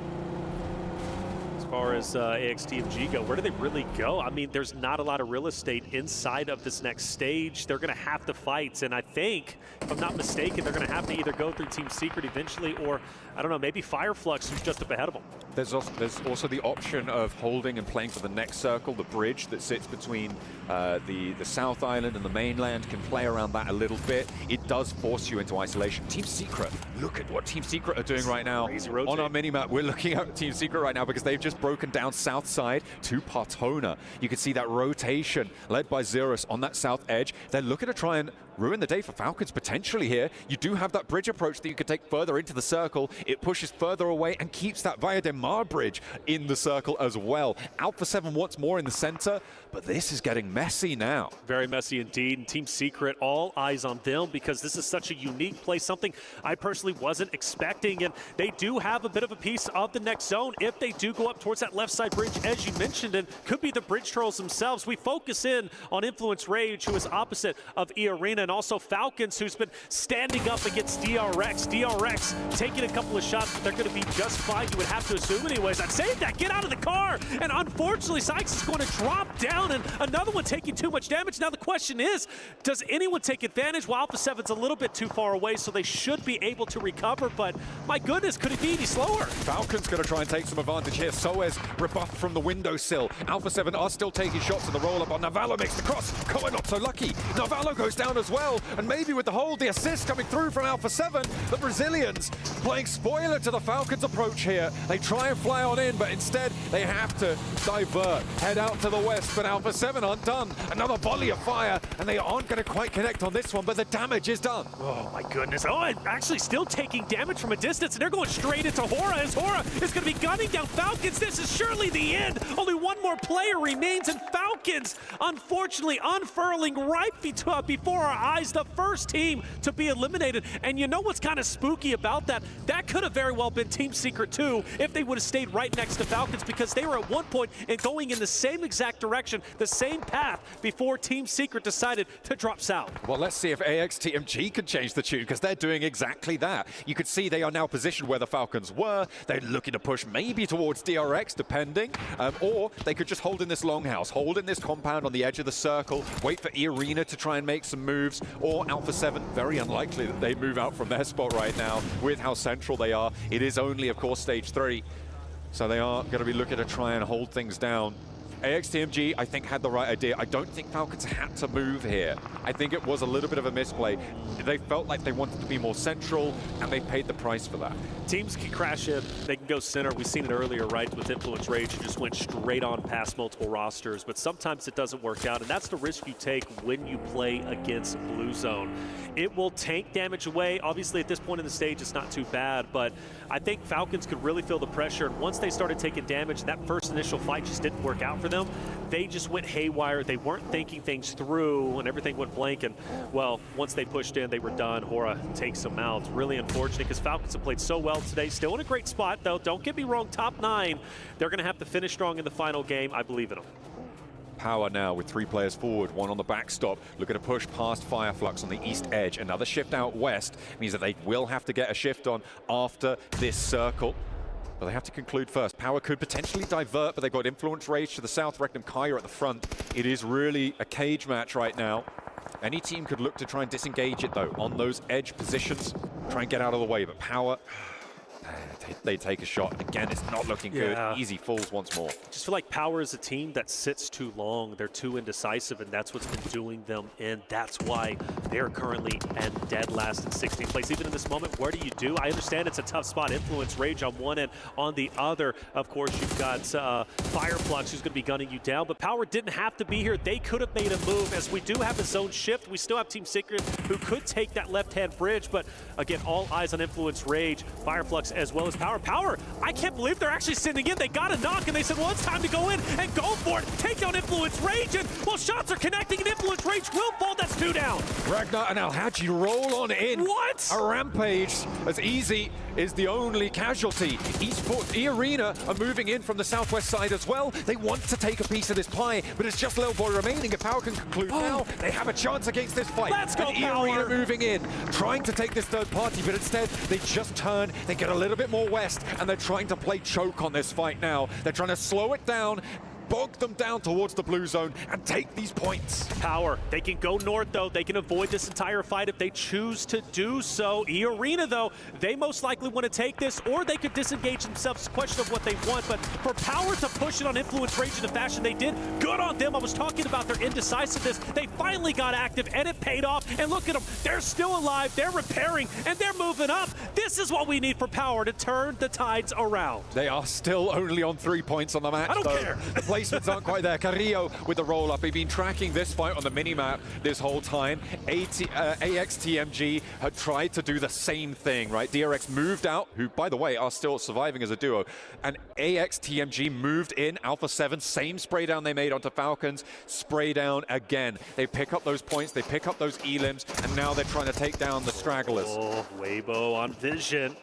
As far as AXTMG go, where do they really go? I mean, there's not a lot of real estate inside of this next stage. They're going to have to fight, and I think, if I'm not mistaken, they're going to have to either go through Team Secret eventually, or, I don't know, maybe Fireflux, who's just up ahead of them. There's also the option of holding and playing for the next circle. The bridge that sits between the South Island and the mainland can play around that a little bit. It does force you into isolation. Team Secret, look at what Team Secret are doing right now. On our minimap, we're looking at Team Secret right now because they've just broken down south side to Partona. You can see that rotation led by Zerus on that south edge. They're looking to try and ruin the day for Falcons potentially here. You do have that bridge approach that you can take further into the circle. It pushes further away and keeps that Via de Mar bridge in the circle as well. Alpha 7 wants more in the center, but this is getting messy now. Very messy indeed, and Team Secret, all eyes on them because this is such a unique play, something I personally wasn't expecting, and they do have a bit of a piece of the next zone if they do go up towards that left side bridge, as you mentioned, and could be the bridge trolls themselves. We focus in on Influence Rage, who is opposite of E-Arena, and also Falcons, who's been standing up against DRX. DRX taking a couple of shots, but they're going to be just fine, you would have to assume anyways. I'd say that, get out of the car, and unfortunately Sykes is going to drop down, and another one taking too much damage. Now the question is, does anyone take advantage? Well, Alpha 7's a little bit too far away, so they should be able to recover, but my goodness, could it be any slower? Falcon's going to try and take some advantage here. Soez rebuffed from the windowsill. Alpha 7 are still taking shots in the roll-up on Navallo. Makes the cross. Koa not so lucky. Navallo goes down as well, and maybe with the hold, the assist coming through from Alpha 7, the Brazilians playing spoiler to the Falcons' approach here. They try and fly on in, but instead they have to divert, head out to the west, but Alpha 7 aren't done. Another volley of fire, and they aren't going to quite connect on this one, but the damage is done. Oh my goodness. Oh, and actually still taking damage from a distance, and they're going straight into Hora, as Hora is going to be gunning down Falcons. This is surely the end. Only one more player remains, and Falcons, unfortunately, unfurling right before our eyes, the first team to be eliminated. And you know what's kind of spooky about that? That could have very well been Team Secret 2 if they would have stayed right next to Falcons, because they were at one point and going in the same exact direction, the same path, before Team Secret decided to drop south. Well, let's see if AXTMG can change the tune, because they're doing exactly that. You can see they are now positioned where the Falcons were. They're looking to push maybe towards DRX, depending, or they could just hold in this longhouse, hold in this compound on the edge of the circle, wait for E-Arena to try and make some moves, or Alpha 7, very unlikely that they move out from their spot right now with how central they are. It is only, of course, stage 3, so they are going to be looking to try and hold things down. AXTMG, I think, had the right idea. I don't think Falcons had to move here. I think it was a little bit of a misplay. They felt like they wanted to be more central, and they paid the price for that. Teams can crash in, they can go center. We've seen it earlier, right, with Influence Rage, who just went straight on past multiple rosters, but sometimes it doesn't work out, and that's the risk you take when you play against Blue Zone. It will tank damage away. Obviously, at this point in the stage, it's not too bad, but I think Falcons could really feel the pressure, and once they started taking damage, that first initial fight just didn't work out for them. They just went haywire. They weren't thinking things through, and everything went blank, and, well, once they pushed in, they were done. Hora takes them out. Really unfortunate, because Falcons have played so well today. Still in a great spot, though. Don't get me wrong, top 9. They're going to have to finish strong in the final game. I believe in them. Power now with 3 players forward, 1 on the backstop, looking to push past Fireflux on the east edge. Another shift out west means that they will have to get a shift on after this circle. But they have to conclude first. Power could potentially divert, but they've got Influence Rage to the south, Regnum Kaya at the front. It is really a cage match right now. Any team could look to try and disengage it, though, on those edge positions, try and get out of the way. But Power, they take a shot. Again, it's not looking good. Easy falls once more. Just feel like Power is a team that sits too long. They're too indecisive, and that's what's been doing them in. That's why they're currently dead last in 16th place. Even in this moment, what do you do? I understand it's a tough spot. Influence Rage on one end. On the other, of course, you've got Fireflux, who's going to be gunning you down. But Power didn't have to be here. They could have made a move. As we do have a zone shift, we still have Team Secret, who could take that left-hand bridge. But again, all eyes on Influence Rage, Fireflux, as well as Power. Power, I can't believe they're actually sending in. They got a knock, and they said, well, it's time to go in and go for it. Take down Influence Rage, and, well, shots are connecting, and Influence Rage will fall. That's 2 down. Ragnar and Alhaji roll on in. What? A rampage as easy is the only casualty. Esports E-Arena are moving in from the southwest side as well. They want to take a piece of this pie, but it's just Little Boy remaining. If Power can conclude now, they have a chance against this fight. Let's go, E-Arena Power. moving in, trying to take this third party, but instead they just turn, they get a little bit more west, and they're trying to play choke on this fight now. They're trying to slow it down, bog them down towards the blue zone, and take these points. Power, they can go north, though. They can avoid this entire fight if they choose to do so. E-Arena, though, they most likely want to take this, or they could disengage themselves. It's a question of what they want, but for Power to push it on Influence Rage in the fashion they did, good on them. I was talking about their indecisiveness. They finally got active, and it paid off. And look at them. They're still alive. They're repairing, and they're moving up. This is what we need for Power to turn the tides around. They are still only on 3 points on the match, I don't care. The placements aren't quite there. Carrillo with the roll-up. They've been tracking this fight on the mini-map this whole time. AXTMG had tried to do the same thing, right? DRX moved out, who, by the way, are still surviving as a duo. And AXTMG moved in. Alpha 7, same spray down they made onto Falcons. Spray down again. They pick up those points. They pick up those elims. And now they're trying to take down the stragglers. Oh, Weibo on Vision.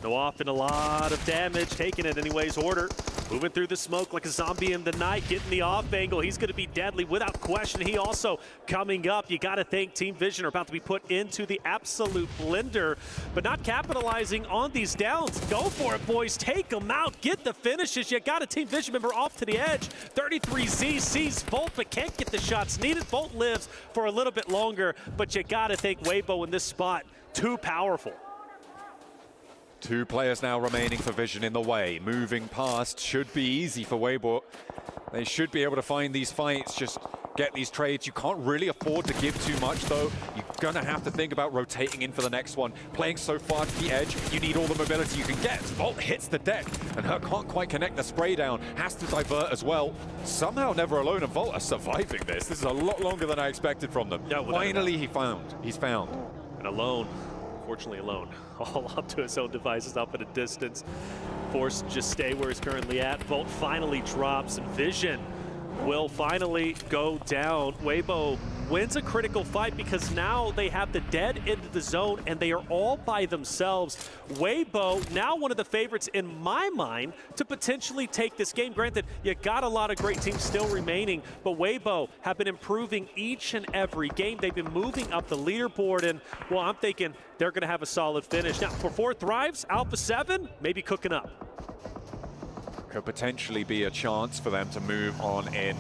No off and a lot of damage. Taking it anyways. Order moving through the smoke like a zombie in the night. Getting the off angle. He's going to be deadly without question. He also coming up. You got to think Team Vision are about to be put into the absolute blender, but not capitalizing on these downs. Go for it, boys. Take them out. Get the finishes. You got a Team Vision member off to the edge. 33Z sees Volt, but can't get the shots needed. Volt lives for a little bit longer, but you got to think Weibo in this spot. Too powerful. 2 players now remaining for Vision in the way. Moving past should be easy for Weibo. They should be able to find these fights, just get these trades. You can't really afford to give too much, though. You're going to have to think about rotating in for the next one. Playing so far to the edge, you need all the mobility you can get. Volt hits the deck, and her can't quite connect the spray down. Has to divert as well. Somehow Never Alone and Volt are surviving this. This is a lot longer than I expected from them. Yeah, finally, he's found. And alone. Fortunately alone, all up to his own devices, up at a distance. Forced to just stay where he's currently at. Volt finally drops, and Vision will finally go down. Weibo wins a critical fight because now they have the dead into the zone and they are all by themselves. Weibo, now one of the favorites in my mind to potentially take this game. Granted, you got a lot of great teams still remaining, but Weibo have been improving each and every game. They've been moving up the leaderboard, and, well, I'm thinking they're going to have a solid finish. Now, for 4 Thrives, Alpha 7, maybe cooking up. Could potentially be a chance for them to move on in.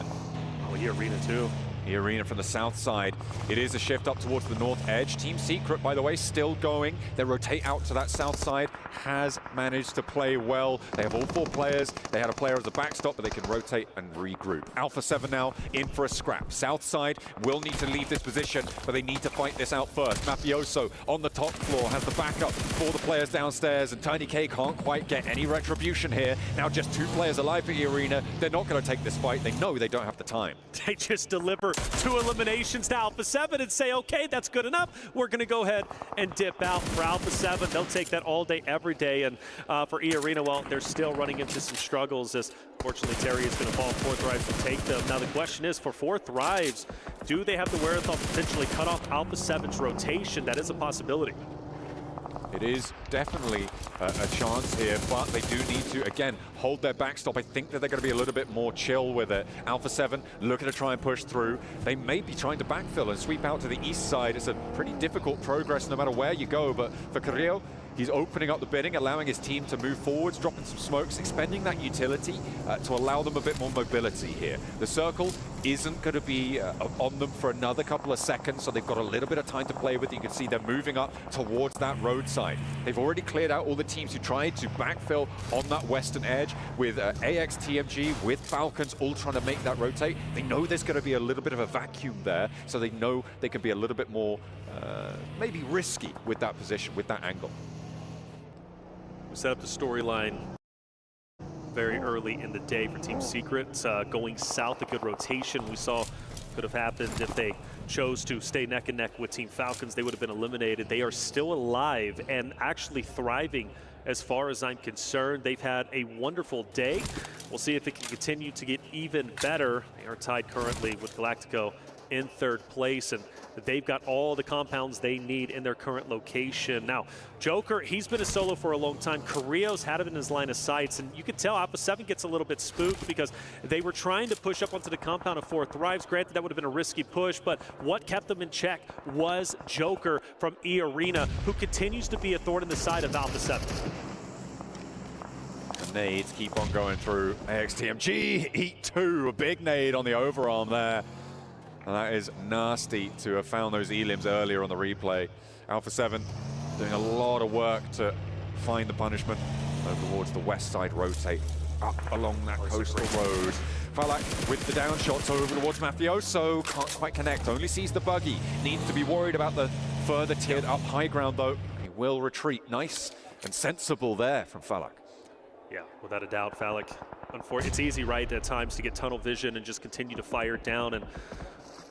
Oh, E-Arena too. The arena from the south side. It is a shift up towards the north edge. Team Secret, by the way, still going. They rotate out to that south side. Has managed to play well. They have all 4 players. They had a player as a backstop, but they can rotate and regroup. Alpha 7 now in for a scrap. South side will need to leave this position, but they need to fight this out first. Mafioso on the top floor has the backup for the players downstairs, and Tiny K can't quite get any retribution here. Now just 2 players alive for the arena. They're not going to take this fight. They know they don't have the time. They just deliver 2 eliminations to Alpha 7 and say, okay, that's good enough. We're going to go ahead and dip out for Alpha 7. They'll take that all day, every day. And for E-Arena, well, they're still running into some struggles as, fortunately, Terry is going to fall. 4 Thrives will take them. Now, the question is, for 4 Thrives, do they have the wherewithal to potentially cut off Alpha 7's rotation? That is a possibility. It is definitely a chance here, but they do need to, again, hold their backstop. I think that they're going to be a little bit more chill with it. Alpha 7 looking to try and push through. They may be trying to backfill and sweep out to the east side. It's a pretty difficult progress no matter where you go, but for Carrillo, he's opening up the bidding, allowing his team to move forwards, dropping some smokes, expending that utility to allow them a bit more mobility here. The circle isn't going to be on them for another couple of seconds, so they've got a little bit of time to play with. You can see they're moving up towards that roadside. They've already cleared out all the teams who tried to backfill on that western edge with AX, TMG, with Falcons all trying to make that rotate. They know there's going to be a little bit of a vacuum there, so they know they can be a little bit more maybe risky with that position, with that angle. We set up the storyline very early in the day for Team Secret. Going south, a good rotation we saw could have happened if they chose to stay neck and neck with Team Falcons. They would have been eliminated. They are still alive and actually thriving as far as I'm concerned. They've had a wonderful day. We'll see if it can continue to get even better. They are tied currently with Galactico in 3rd place, and they've got all the compounds they need in their current location. Now, Joker, he's been a solo for a long time. Carrillo's had him in his line of sights, and you can tell Alpha 7 gets a little bit spooked because they were trying to push up onto the compound of 4 Thrives. Granted, that would have been a risky push, but what kept them in check was Joker from E-Arena, who continues to be a thorn in the side of Alpha 7. The nades keep on going through. AXTMG, eat 2, a big nade on the overarm there. And that is nasty to have found those elims earlier on the replay. Alpha 7 doing a lot of work to find the punishment. Over towards the west side, rotate up along that coastal road. Falak with the down shots over towards Mafioso. Can't quite connect, only sees the buggy. Needs to be worried about the further tiered up high ground though. He will retreat. Nice and sensible there from Falak. Yeah, without a doubt, Falak. Unfortunately, it's easy, right, at times to get tunnel vision and just continue to fire down and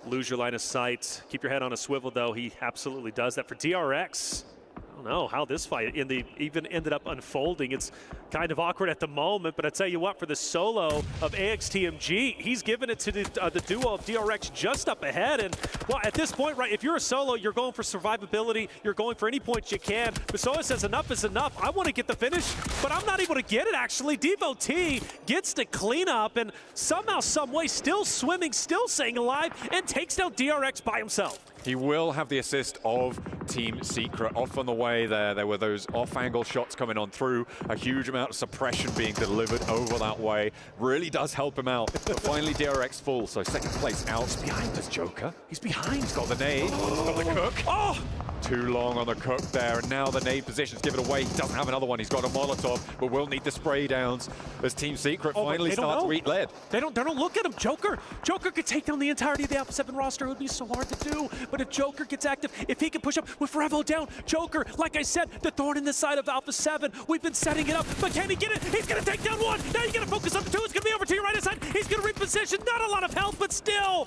lose your line of sight. Keep your head on a swivel, though. He absolutely does that. For DRX, I don't know how this fight even ended up unfolding. It's kind of awkward at the moment, but I tell you what, for the solo of AXTMG, he's given it to the duo of DRX just up ahead. And well, at this point, right, if you're a solo, you're going for survivability, you're going for any points you can. Basoa says enough is enough. I want to get the finish, but I'm not able to get it, actually. Devo T gets to clean up and somehow, some way, still swimming, still staying alive, and takes down DRX by himself. He will have the assist of Team Secret. Off on the way there were those off-angle shots coming on through. A huge amount of suppression being delivered over that way. Really does help him out. But finally DRX full, so 2nd place out. He's behind us, Joker. He's behind. He's got the nade. Got the cook. Oh! Too long on the cook there, and now the nade position's given away. He doesn't have another one. He's got a Molotov, but will need the spray downs as Team Secret finally starts to eat lead. They don't look at him. Joker could take down the entirety of the Alpha 7 roster. It would be so hard to do. But if Joker gets active, if he can push up with Revo down, Joker, like I said, the thorn in the side of Alpha 7. We've been setting it up, but can he get it? He's gonna take down 1. Now you gotta focus on the 2. It's gonna be over to your right side. He's gonna reposition. Not a lot of health, but still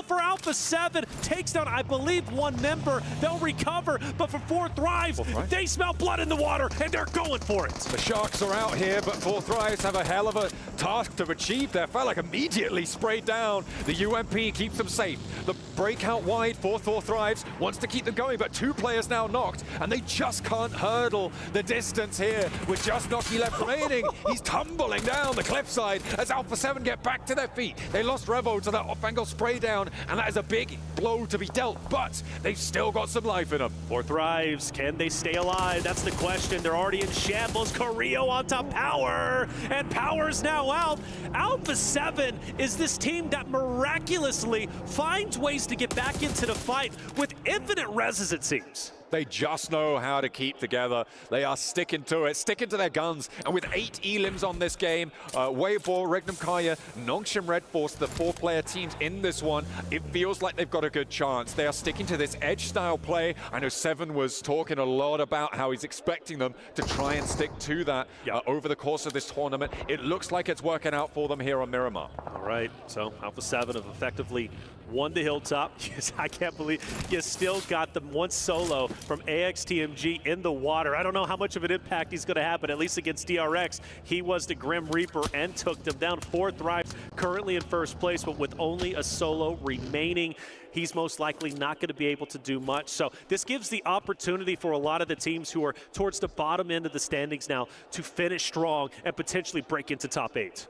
for Alpha 7 takes down, I believe, 1 member. They'll recover, but for 4 Thrives, they smell blood in the water, and they're going for it. The Sharks are out here, but 4 Thrives have a hell of a task to achieve there. Falak immediately sprayed down. The UMP keeps them safe. The breakout wide for 4 Thrives wants to keep them going, but got 2 players now knocked, and they just can't hurdle the distance here with just Noki left remaining. He's tumbling down the cliffside as Alpha 7 get back to their feet. They lost Revo to that off-angle spray down, and that is a big blow to be dealt, but they've still got some life in them. 4 Thrives, can they stay alive? That's the question. They're already in shambles. Carrillo onto Power, and Power's now out. Alpha 7 is this team that miraculously finds ways to get back into the fight with infinite reses, it seems. They just know how to keep together. They are sticking to it, sticking to their guns. And with 8 elims on this game, Weibo, Regnum Kaya, Nongshim Red Force, the 4-player teams in this one, it feels like they've got a good chance. They are sticking to this edge-style play. I know Seven was talking a lot about how he's expecting them to try and stick to that over the course of this tournament. It looks like it's working out for them here on Miramar. All right, so Alpha 7 have effectively won the Hilltop. Yes, I can't believe you still got them one solo from AXTMG in the water. I don't know how much of an impact he's going to have, but at least against DRX, he was the Grim Reaper and took them down. 4 Thrives currently in first place, but with only a solo remaining, he's most likely not going to be able to do much. So this gives the opportunity for a lot of the teams who are towards the bottom end of the standings now to finish strong and potentially break into top 8.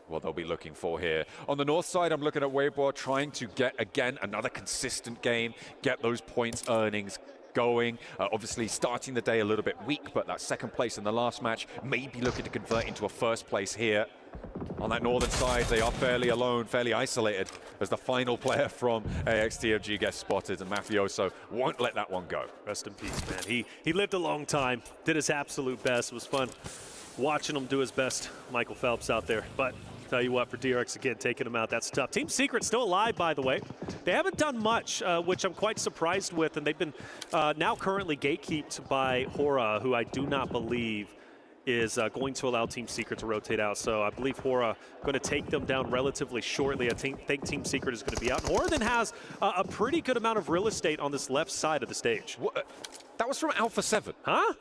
What they'll be looking for here. On the north side, I'm looking at Weibo trying to get, again, another consistent game, get those points earnings going. Obviously, starting the day a little bit weak, but that second place in the last match may be looking to convert into a first place here. On that northern side, they are fairly alone, fairly isolated, as the final player from AXTMG gets spotted, and Mafioso won't let that one go. Rest in peace, man. He lived a long time, did his absolute best. It was fun watching him do his best. Michael Phelps out there, but tell you what, for DRX again, taking him out, that's tough. Team Secret still alive, by the way. They haven't done much, which I'm quite surprised with, and they've been now currently gatekeeped by Hora, who I do not believe is going to allow Team Secret to rotate out. So I believe Hora going to take them down relatively shortly. I think Team Secret is going to be out. And Hora then has a pretty good amount of real estate on this left side of the stage. What? That was from Alpha 7. Huh?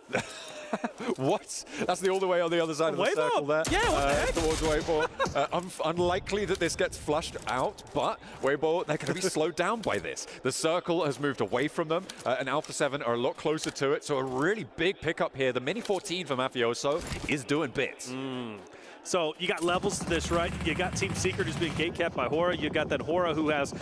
What? That's the all the way on the other side of the circle there. Yeah, what the heck? Towards Weibo. Unlikely that this gets flushed out, but Weibo, they're going to be slowed down by this. The circle has moved away from them, and Alpha 7 are a lot closer to it, so a really big pickup here. The Mini 14 for Mafioso is doing bits. So you got levels to this, right? You got Team Secret who's being gatekept by Hora. You got that Hora who has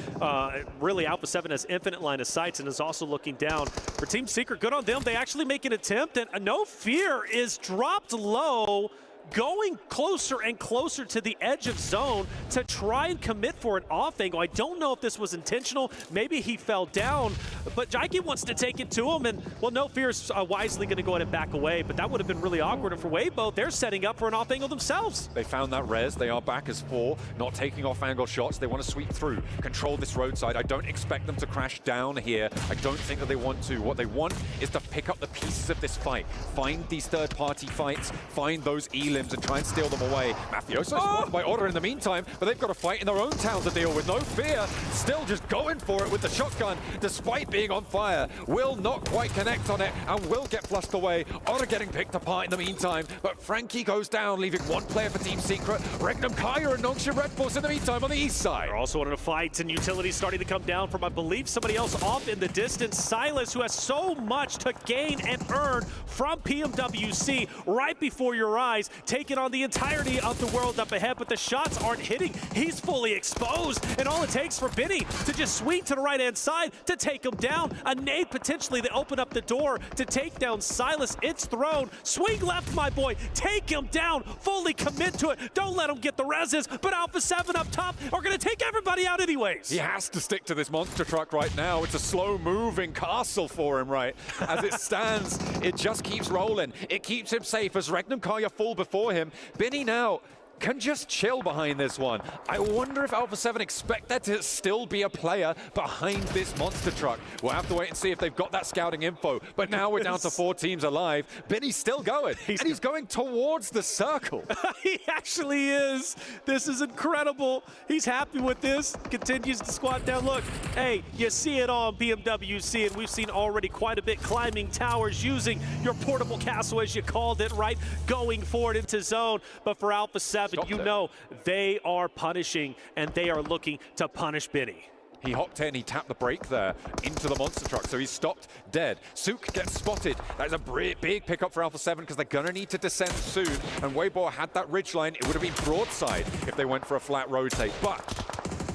really Alpha 7 has infinite line of sights and is also looking down. For Team Secret, good on them. They actually make an attempt, and No Fear is dropped low, going closer and closer to the edge of zone to try and commit for an off angle. I don't know if this was intentional. Maybe he fell down, but Jaiki wants to take it to him, and well, No Fear's wisely going to go ahead and back away, but that would have been really awkward. And for Weibo, they're setting up for an off angle themselves. They found that res. They are back as 4, not taking off angle shots. They want to sweep through, control this roadside. I don't expect them to crash down here. I don't think that they want to. What they want is to pick up the pieces of this fight, find these third-party fights, find those elims and try and steal them away. Mafioso's spotted by Order in the meantime, but they've got a fight in their own town to deal with. No Fear, still just going for it with the shotgun, despite being on fire. Will not quite connect on it and will get flushed away. Order getting picked apart in the meantime, but Frankie goes down, leaving 1 player for Team Secret. Regnum Kaya and Nongshim Red Force in the meantime on the east side. They're also in a fight, and Utility starting to come down from, I believe, somebody else off in the distance. Silas, who has so much to gain and earn from PMWC right before your eyes, taking on the entirety of the world up ahead, but the shots aren't hitting. He's fully exposed, and all it takes for Benny to just swing to the right-hand side to take him down. A nade potentially that opened up the door to take down Silas. It's thrown. Swing left, my boy. Take him down. Fully commit to it. Don't let him get the reses, but Alpha 7 up top are going to take everybody out anyways. He has to stick to this monster truck right now. It's a slow-moving castle for him, right? As it stands, it just keeps rolling. It keeps him safe as Regnum Kaya fall before him. Benny now can just chill behind this one. I wonder if Alpha 7 expect there to still be a player behind this monster truck. We'll have to wait and see if they've got that scouting info. But now we're down to 4 teams alive. Benny's still going, and he's going towards the circle. He actually is. This is incredible. He's happy with this. Continues to squat down. Look, hey, you see it on PMWC, and we've seen already quite a bit climbing towers, using your portable castle, as you called it, right? Going forward into zone. But for Alpha 7, you know they are punishing, and they are looking to punish Benny. He hopped in, he tapped the brake there into the monster truck, so he's stopped dead. Sook gets spotted. That is a big pickup for Alpha 7 because they're going to need to descend soon. And Weibo had that ridgeline. It would have been broadside if they went for a flat rotate, but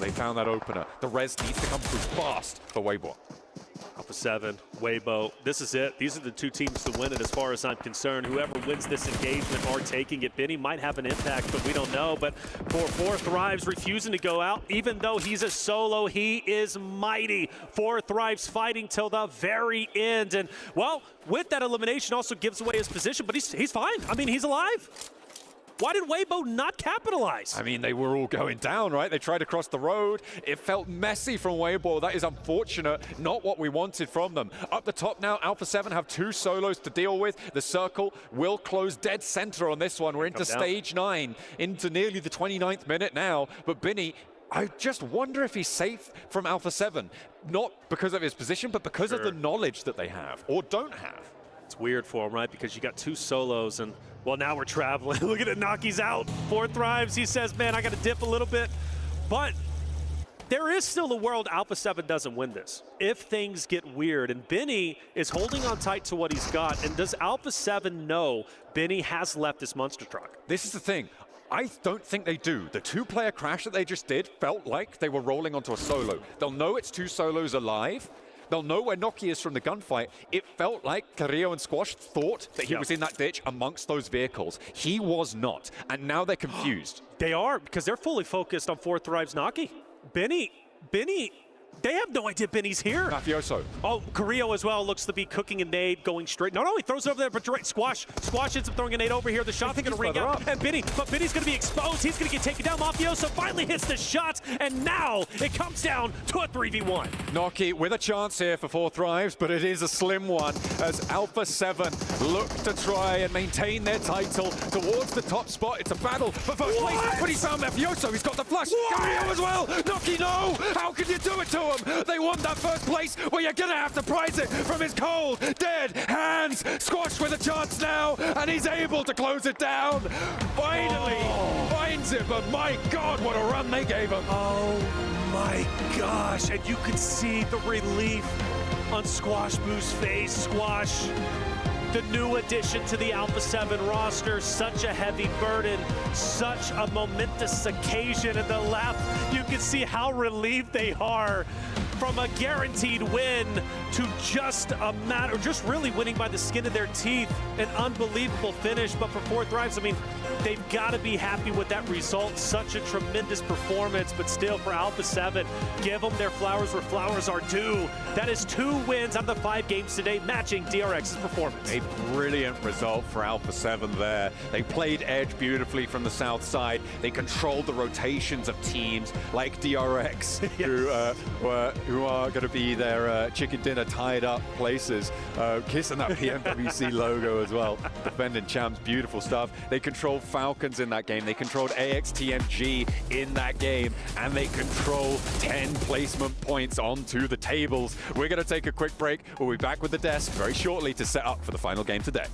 they found that opener. The res needs to come through fast for Weibo. Alpha 7, Weibo, this is it. These are the two teams to win it as far as I'm concerned. Whoever wins this engagement are taking it. Benny might have an impact, but we don't know. But for Thrives refusing to go out, even though he's a solo, he is mighty. Thrives fighting till the very end. And, well, with that elimination also gives away his position, but he's fine. I mean, he's alive. Why did Weibo not capitalize? I mean, they were all going down, right? They tried to cross the road. It felt messy from Weibo. That is unfortunate. Not what we wanted from them. Up the top now, Alpha 7 have 2 solos to deal with. The circle will close dead center on this one. We're into stage 9, into nearly the 29th minute now. But Binny, I just wonder if he's safe from Alpha 7. Not because of his position, but because of the knowledge that they have or don't have. It's weird for him, right? Because you got 2 solos and, well, now we're traveling. Look at it, Naki's out. Thrives, he says, man, I got to dip a little bit. But there is still a world Alpha 7 doesn't win this if things get weird. And Benny is holding on tight to what he's got. And does Alpha 7 know Benny has left this monster truck? This is the thing. I don't think they do. The 2-player crash that they just did felt like they were rolling onto a solo. They'll know it's 2 solos alive. They'll know where Noki is from the gunfight. It felt like Carrillo and Squash thought that he was in that ditch amongst those vehicles. He was not, and now they're confused. They are, because they're fully focused on Thrives Naki. Benny, they have no idea Benny's here. Mafioso. Oh, Carrillo as well looks to be cooking a nade, going straight. No, he throws it over there, but direct. Squash ends up throwing a nade over here. The shot's going to ring out. And Benny's going to be exposed. He's going to get taken down. Mafioso finally hits the shots, and now it comes down to a 3v1. Noki with a chance here for Thrives, but it is a slim one as Alpha 7 look to try and maintain their title towards the top spot. It's a battle for first place, but he's found Mafioso. He's got the flush. Carrillo as well. Noki, no! How can you do it to him? They want that first place. Well, you're gonna have to prize it from his cold, dead hands. Squash with a chance now, and he's able to close it down. Finally finds it, but my God, what a run they gave him. Oh my gosh, and you could see the relief on Squash Boo's face. Squash, the new addition to the Alpha 7 roster, such a heavy burden, such a momentous occasion in the left. You can see how relieved they are from a guaranteed win to just really winning by the skin of their teeth. An unbelievable finish, but for Thrives, I mean, they've got to be happy with that result. Such a tremendous performance, but still for Alpha 7, give them their flowers where flowers are due. That is 2 wins out of the 5 games today, matching DRX's performance. A brilliant result for Alpha 7 there. They played edge beautifully from the south side. They controlled the rotations of teams like DRX, who are going to be their chicken dinner tied up places, kissing that Pmwc logo as well. Defending champs, beautiful stuff. They controlled Falcons in that game. They controlled AXTMG in that game, and they control 10 placement points onto the tables. We're going to take a quick break. We'll be back with the desk very shortly to set up for the final game today.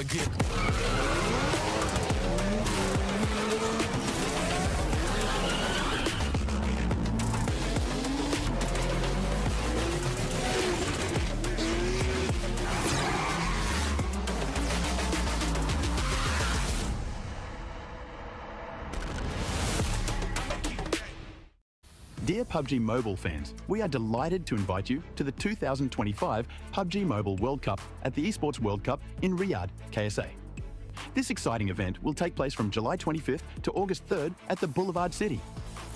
never get. Dear PUBG Mobile fans, we are delighted to invite you to the 2025 PUBG Mobile World Cup at the Esports World Cup in Riyadh, KSA. This exciting event will take place from July 25th to August 3rd at the Boulevard City.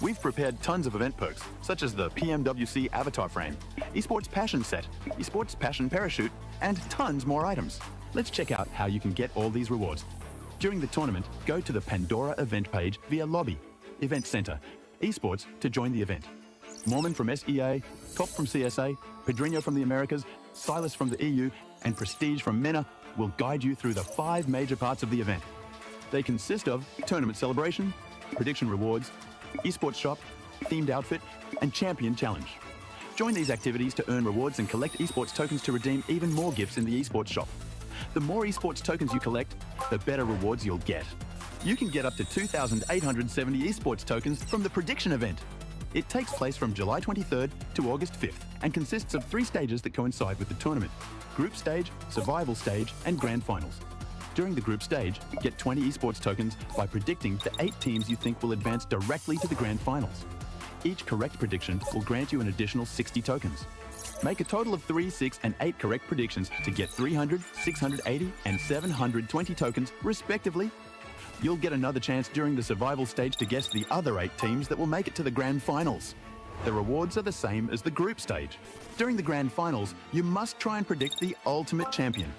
We've prepared tons of event perks, such as the Pmwc avatar frame, Esports Passion set, Esports Passion parachute, and tons more items. Let's check out how you can get all these rewards. During the tournament, go to the Pandora event page via Lobby, Event Center, Esports to join the event. Mormon from SEA, Top from CSA, Pedrinho from the Americas, Silas from the EU, and Prestige from MENA will guide you through the 5 major parts of the event. They consist of tournament celebration, prediction rewards, esports shop, themed outfit, and champion challenge. Join these activities to earn rewards and collect esports tokens to redeem even more gifts in the esports shop. The more esports tokens you collect, the better rewards you'll get. You can get up to 2,870 esports tokens from the prediction event. It takes place from July 23rd to August 5th and consists of 3 stages that coincide with the tournament: group stage, survival stage, and grand finals. During the group stage, get 20 esports tokens by predicting the 8 teams you think will advance directly to the grand finals. Each correct prediction will grant you an additional 60 tokens. Make a total of 3, 6, and 8 correct predictions to get 300, 680, and 720 tokens, respectively. You'll get another chance during the survival stage to guess the other 8 teams that will make it to the grand finals. The rewards are the same as the group stage. During the grand finals, you must try and predict the ultimate champion.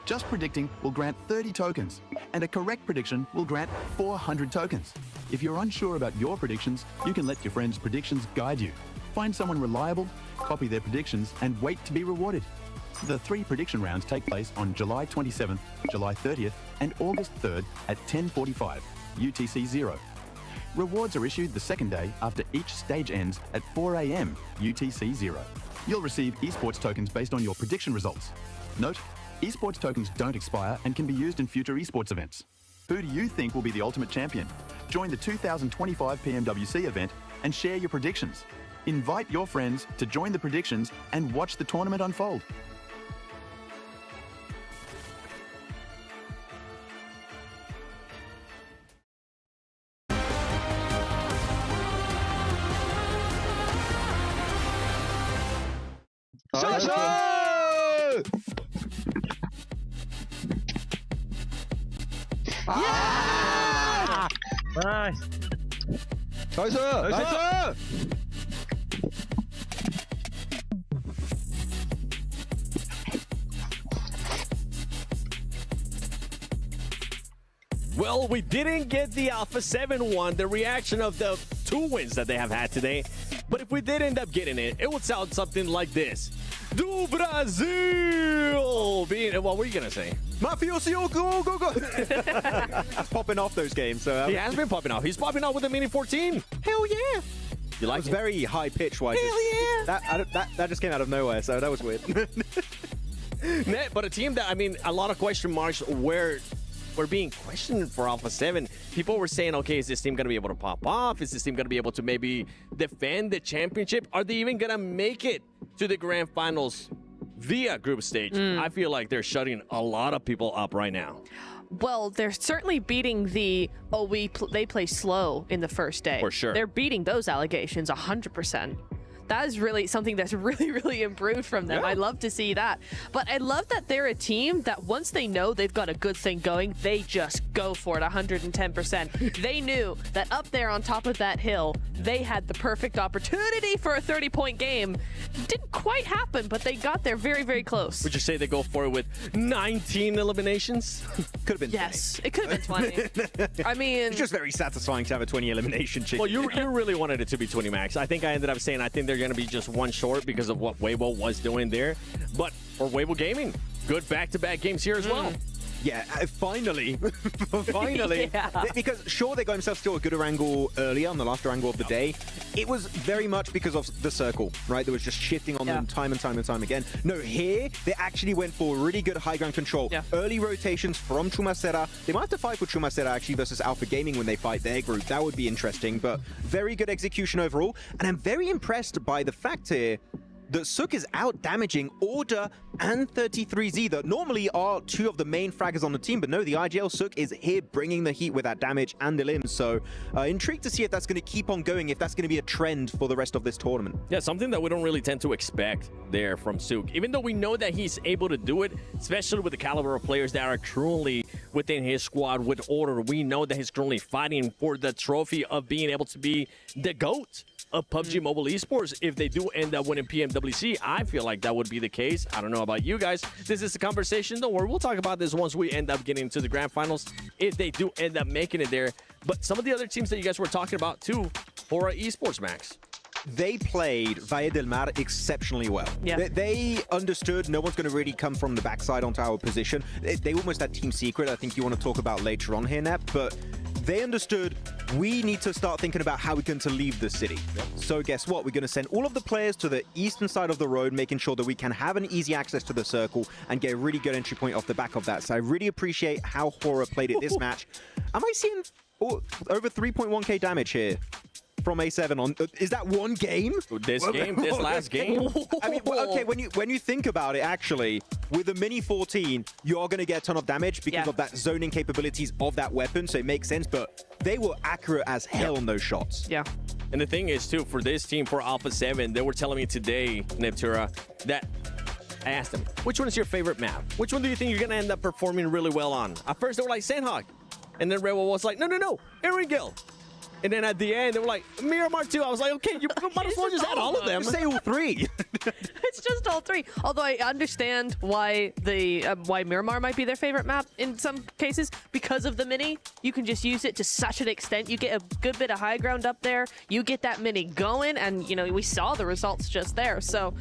Just predicting will grant 30 tokens, and a correct prediction will grant 400 tokens. If you're unsure about your predictions, you can let your friends' predictions guide you. Find someone reliable, copy their predictions, and wait to be rewarded. The 3 prediction rounds take place on July 27th, July 30th, and August 3rd at 10:45 UTC 0. Rewards are issued the second day after each stage ends at 4 AM UTC 0. You'll receive esports tokens based on your prediction results. Note, esports tokens don't expire and can be used in future esports events. Who do you think will be the ultimate champion? Join the 2025 PMWC event and share your predictions. Invite your friends to join the predictions and watch the tournament unfold. Yeah! Nice. Nice. Well, we didn't get the Alpha 7 one, the reaction of the 2 wins that they have had today. But if we did end up getting it, it would sound something like this. Do Brasil! What were you going to say? Mafiosi, go, go, go! He's popping off those games. So he has been popping off. He's popping off with a Mini 14. Hell yeah! You like it? Was very high pitch wise. Hell yeah! That just came out of nowhere, so that was weird. But a team that, I mean, a lot of question marks were being questioned for Alpha 7. People were saying, okay, is this team going to be able to pop off? Is this team going to be able to maybe defend the championship? Are they even going to make it to the grand finals via group stage? I feel like they're shutting a lot of people up right now. Well, they're certainly beating the, they play slow in the first day. For sure. They're beating those allegations 100%. That is really something that's really improved from them. Yeah. I love to see that. But I love that they're a team that once they know they've got a good thing going, they just go for it 110%. They knew that up there on top of that hill, they had the perfect opportunity for a 30-point game. Didn't quite happen, but they got there very close. Would you say they go for it with 19 eliminations? Could have been 20. Yes, it could have been 20. I mean... It's just very satisfying to have a 20 elimination chicken. Well, you really wanted it to be 20 max. I think I ended up saying I think they're going to be just 1 short because of what Weibo was doing there. But for Weibo Gaming, good back-to-back games here as well. Yeah, finally. Finally. Yeah. Because sure, they got themselves still a good angle earlier on the last angle of the day. It was very much because of the circle, right? There was just shifting on them time and time and time again. No, here, they actually went for really good high ground control. Early rotations from Chumacera. They might have to fight with Chumacera actually versus Alpha Gaming when they fight their group. That would be interesting, but very good execution overall. And I'm very impressed by the fact here that Sook is out damaging Order and 33Z that normally are two of the main fraggers on the team, but no, the IGL Sook is here bringing the heat with that damage and the limbs. So intrigued to see if that's going to keep on going, if that's going to be a trend for the rest of this tournament. Yeah, something that we don't really tend to expect there from Sook, even though we know that he's able to do it, especially with the caliber of players that are truly within his squad with Order. We know that he's currently fighting for the trophy of being able to be the GOAT of PUBG Mobile Esports. If they do end up winning PMWC, I feel like that would be the case. I don't know about you guys. This is the conversation. Don't worry, we'll talk about this once we end up getting into the grand finals, if they do end up making it there. But some of the other teams that you guys were talking about too, for Esports, Max. They played Valle del Mar exceptionally well. Yeah. They understood no one's going to really come from the backside onto our position. They almost had team secret, I think you want to talk about later on here, Nep, but they understood we need to start thinking about how we're going to leave the city. So guess what? We're going to send all of the players to the eastern side of the road, making sure that we can have an easy access to the circle and get a really good entry point off the back of that. So I really appreciate how Horror played it this match. Am I seeing over 3.1k damage here from A7 on? Is that one game? This last game? I mean, okay, when you think about it, actually, with the Mini 14, you are going to get a ton of damage because of that zoning capabilities of that weapon, so it makes sense, but they were accurate as hell on those shots. Yeah. And the thing is, too, for this team, for Alpha 7, they were telling me today, Neptura, that I asked them, which one is your favorite map? Which one do you think you're going to end up performing really well on? At first, they were like, Sandhawk. And then Rebel was like, no, Erangel. And then at the end, they were like, Miramar 2. I was like, okay, you might as well just add all of them. Say all three. It's just all three. Although I understand why why Miramar might be their favorite map in some cases. Because of the Mini, you can just use it to such an extent. You get a good bit of high ground up there. You get that Mini going, and, you know, we saw the results just there. So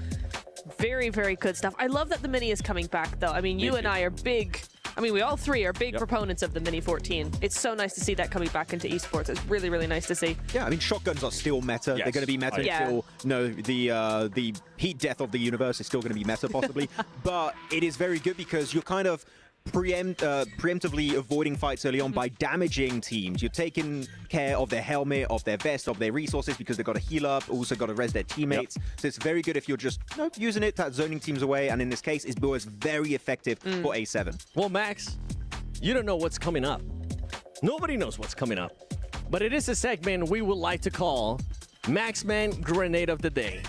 very, very good stuff. I love that the Mini is coming back, though. I mean, you and I are big... I mean, we all three are big proponents of the Mini 14. It's so nice to see that coming back into esports. It's really, really nice to see. Yeah, I mean, shotguns are still meta. They're going to be meta until, the heat death of the universe is still going to be meta, possibly. But it is very good because you're kind of preemptively avoiding fights early on by damaging teams. You're taking care of their helmet, of their vest, of their resources because they've got to heal up, also got to res their teammates. So it's very good if you're just using it, zoning teams away, and in this case, it was very effective for A7. Well, Max, you don't know what's coming up. Nobody knows what's coming up. But it is a segment we would like to call Maxman Grenade of the Day.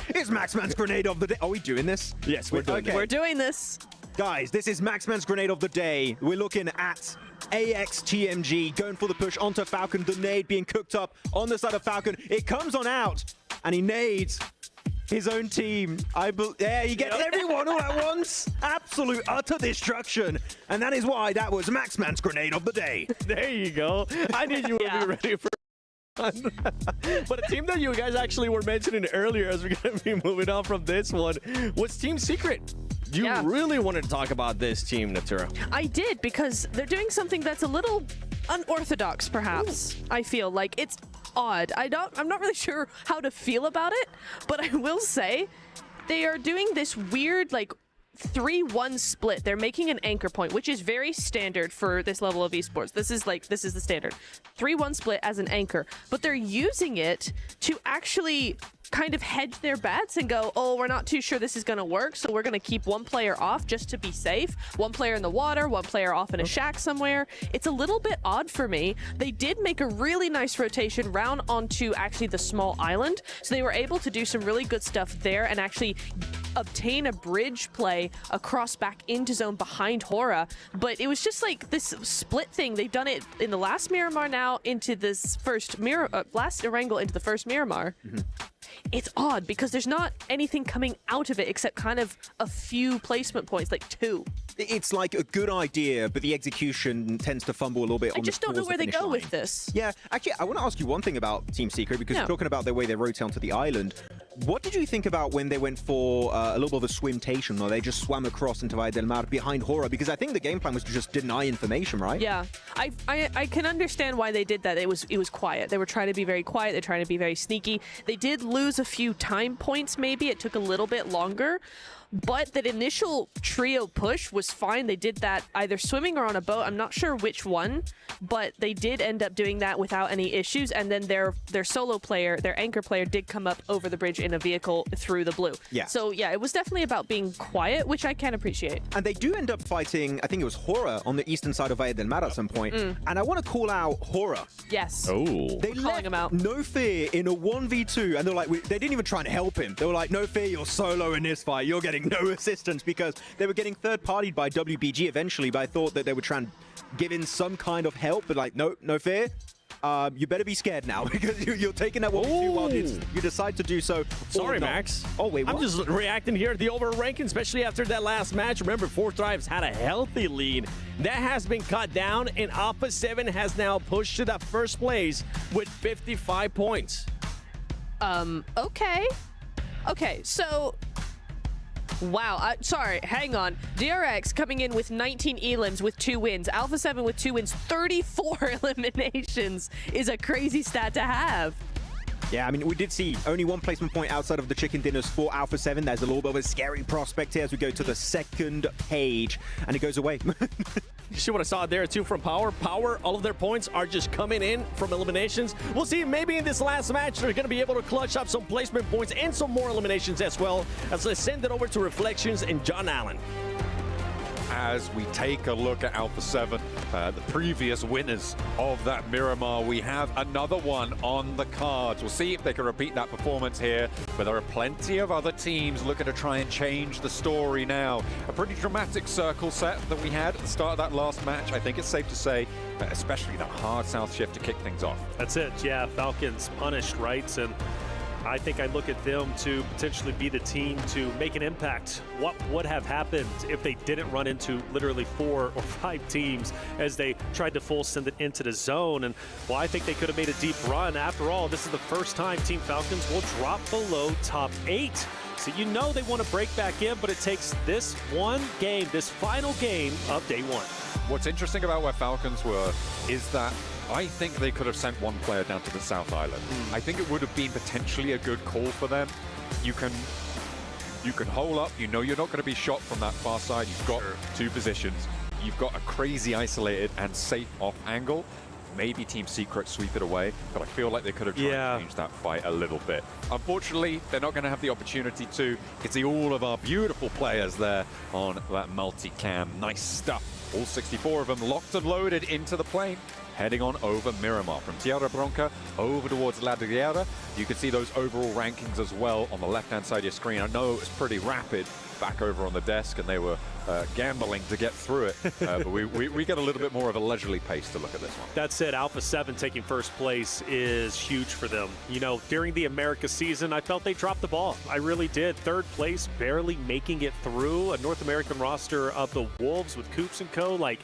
It's Maxman's Grenade of the Day. Are we doing this? Yes, we're doing We're doing this. Guys, this is Maxman's Grenade of the Day. We're looking at AXTMG going for the push onto Falcon. The nade being cooked up on the side of Falcon. It comes on out, and he nades his own team. Yeah, he gets everyone all at once. Absolute utter destruction. And that is why that was Maxman's Grenade of the Day. There you go. I knew you would be ready for but a team that you guys actually were mentioning earlier as we're going to be moving on from this one was Team Secret. You really wanted to talk about this team, Natura. I did, because they're doing something that's a little unorthodox, perhaps. Ooh. I feel like it's odd. I'm not really sure how to feel about it, but I will say they are doing this weird, like, 3-1 split. They're making an anchor point, which is very standard for this level of esports. This is the standard. 3-1 split as an anchor, but they're using it to actually kind of hedge their bets and go, oh, we're not too sure this is going to work, so we're going to keep one player off just to be safe. One player in the water, one player off in a shack somewhere. It's a little bit odd for me. They did make a really nice rotation round onto actually the small island, so they were able to do some really good stuff there and actually obtain a bridge play across back into zone behind Hora. But it was just like this split thing. They've done it in the last Miramar now into this first last Erangel into the first Miramar. It's odd because there's not anything coming out of it except kind of a few placement points, like 2. It's like a good idea, but the execution tends to fumble a little bit. I just don't know where they go with this. Yeah, actually, I want to ask you one thing about Team Secret because you're talking about the way they rotate onto the island. What did you think about when they went for a little bit of a swimtation, or they just swam across into Valle del Mar behind Hora? Because I think the game plan was to just deny information, right? Yeah, I can understand why they did that. It was quiet. They were trying to be very quiet. They're trying to be very sneaky. They did lose a few time points, maybe. It took a little bit longer. But that initial trio push was fine. They did that either swimming or on a boat. I'm not sure which one, but they did end up doing that without any issues. And then their solo player, their anchor player, did come up over the bridge in a vehicle through the blue. Yeah. So yeah, it was definitely about being quiet, which I can appreciate. And they do end up fighting, I think it was Hora on the eastern side of Valle del Mar at some point. And I want to call out Hora. Yes. Oh. They calling him out. No Fear in a 1v2, and they're like, they didn't even try to help him. They were like, No Fear, you're solo in this fight. You're getting no assistance, because they were getting third-partied by WBG eventually, but I thought that they would try and give in some kind of help, but like, no Fear. You better be scared now, because you're taking that 1v2 while you decide to do so. Sorry, Max. Oh, wait, what? I'm just reacting here to the overall ranking, especially after that last match. Remember, Fourth Drives had a healthy lead. That has been cut down, and Alpha 7 has now pushed to that first place with 55 points. Okay. Okay, so... Wow, sorry, hang on. DRX coming in with 19 elims with 2 wins. Alpha 7 with 2 wins, 34 eliminations is a crazy stat to have. Yeah, I mean, we did see only 1 placement point outside of the chicken dinners for Alpha 7. There's a little bit of a scary prospect here as we go to the second page, and it goes away. You see what I saw there, too, from Power? Power, all of their points are just coming in from eliminations. We'll see, maybe in this last match, they're going to be able to clutch up some placement points and some more eliminations as well, as they send it over to Reflections and John Allen. As we take a look at Alpha 7, the previous winners of that Miramar, we have another one on the cards. We'll see if they can repeat that performance here, but there are plenty of other teams looking to try and change the story now. A pretty dramatic circle set that we had at the start of that last match. I think it's safe to say, especially that hard south shift to kick things off. That's it, yeah. Falcons punished, right? And I think I look at them to potentially be the team to make an impact. What would have happened if they didn't run into literally 4 or 5 teams as they tried to full send it into the zone? And well, I think they could have made a deep run. After all, this is the first time Team Falcons will drop below top 8. So you know they want to break back in, but it takes this one game, this final game of day 1. What's interesting about where Falcons were is that I think they could have sent one player down to the South Island. I think it would have been potentially a good call for them. You can hole up, you know you're not going to be shot from that far side. You've got 2 positions. You've got a crazy isolated and safe off angle. Maybe Team Secret sweep it away, but I feel like they could have tried to change that fight a little bit. Unfortunately, they're not going to have the opportunity to. You can see all of our beautiful players there on that multi-cam. Nice stuff. All 64 of them locked and loaded into the plane, heading on over Miramar. From Tierra Bronca over towards La Riera. You can see those overall rankings as well on the left-hand side of your screen. I know it was pretty rapid back over on the desk, and they were gambling to get through it. But we get a little bit more of a leisurely pace to look at this one. That said, Alpha 7 taking first place is huge for them. You know, during the America season, I felt they dropped the ball. I really did. 3rd place, barely making it through. A North American roster of the Wolves with Coops and Co. like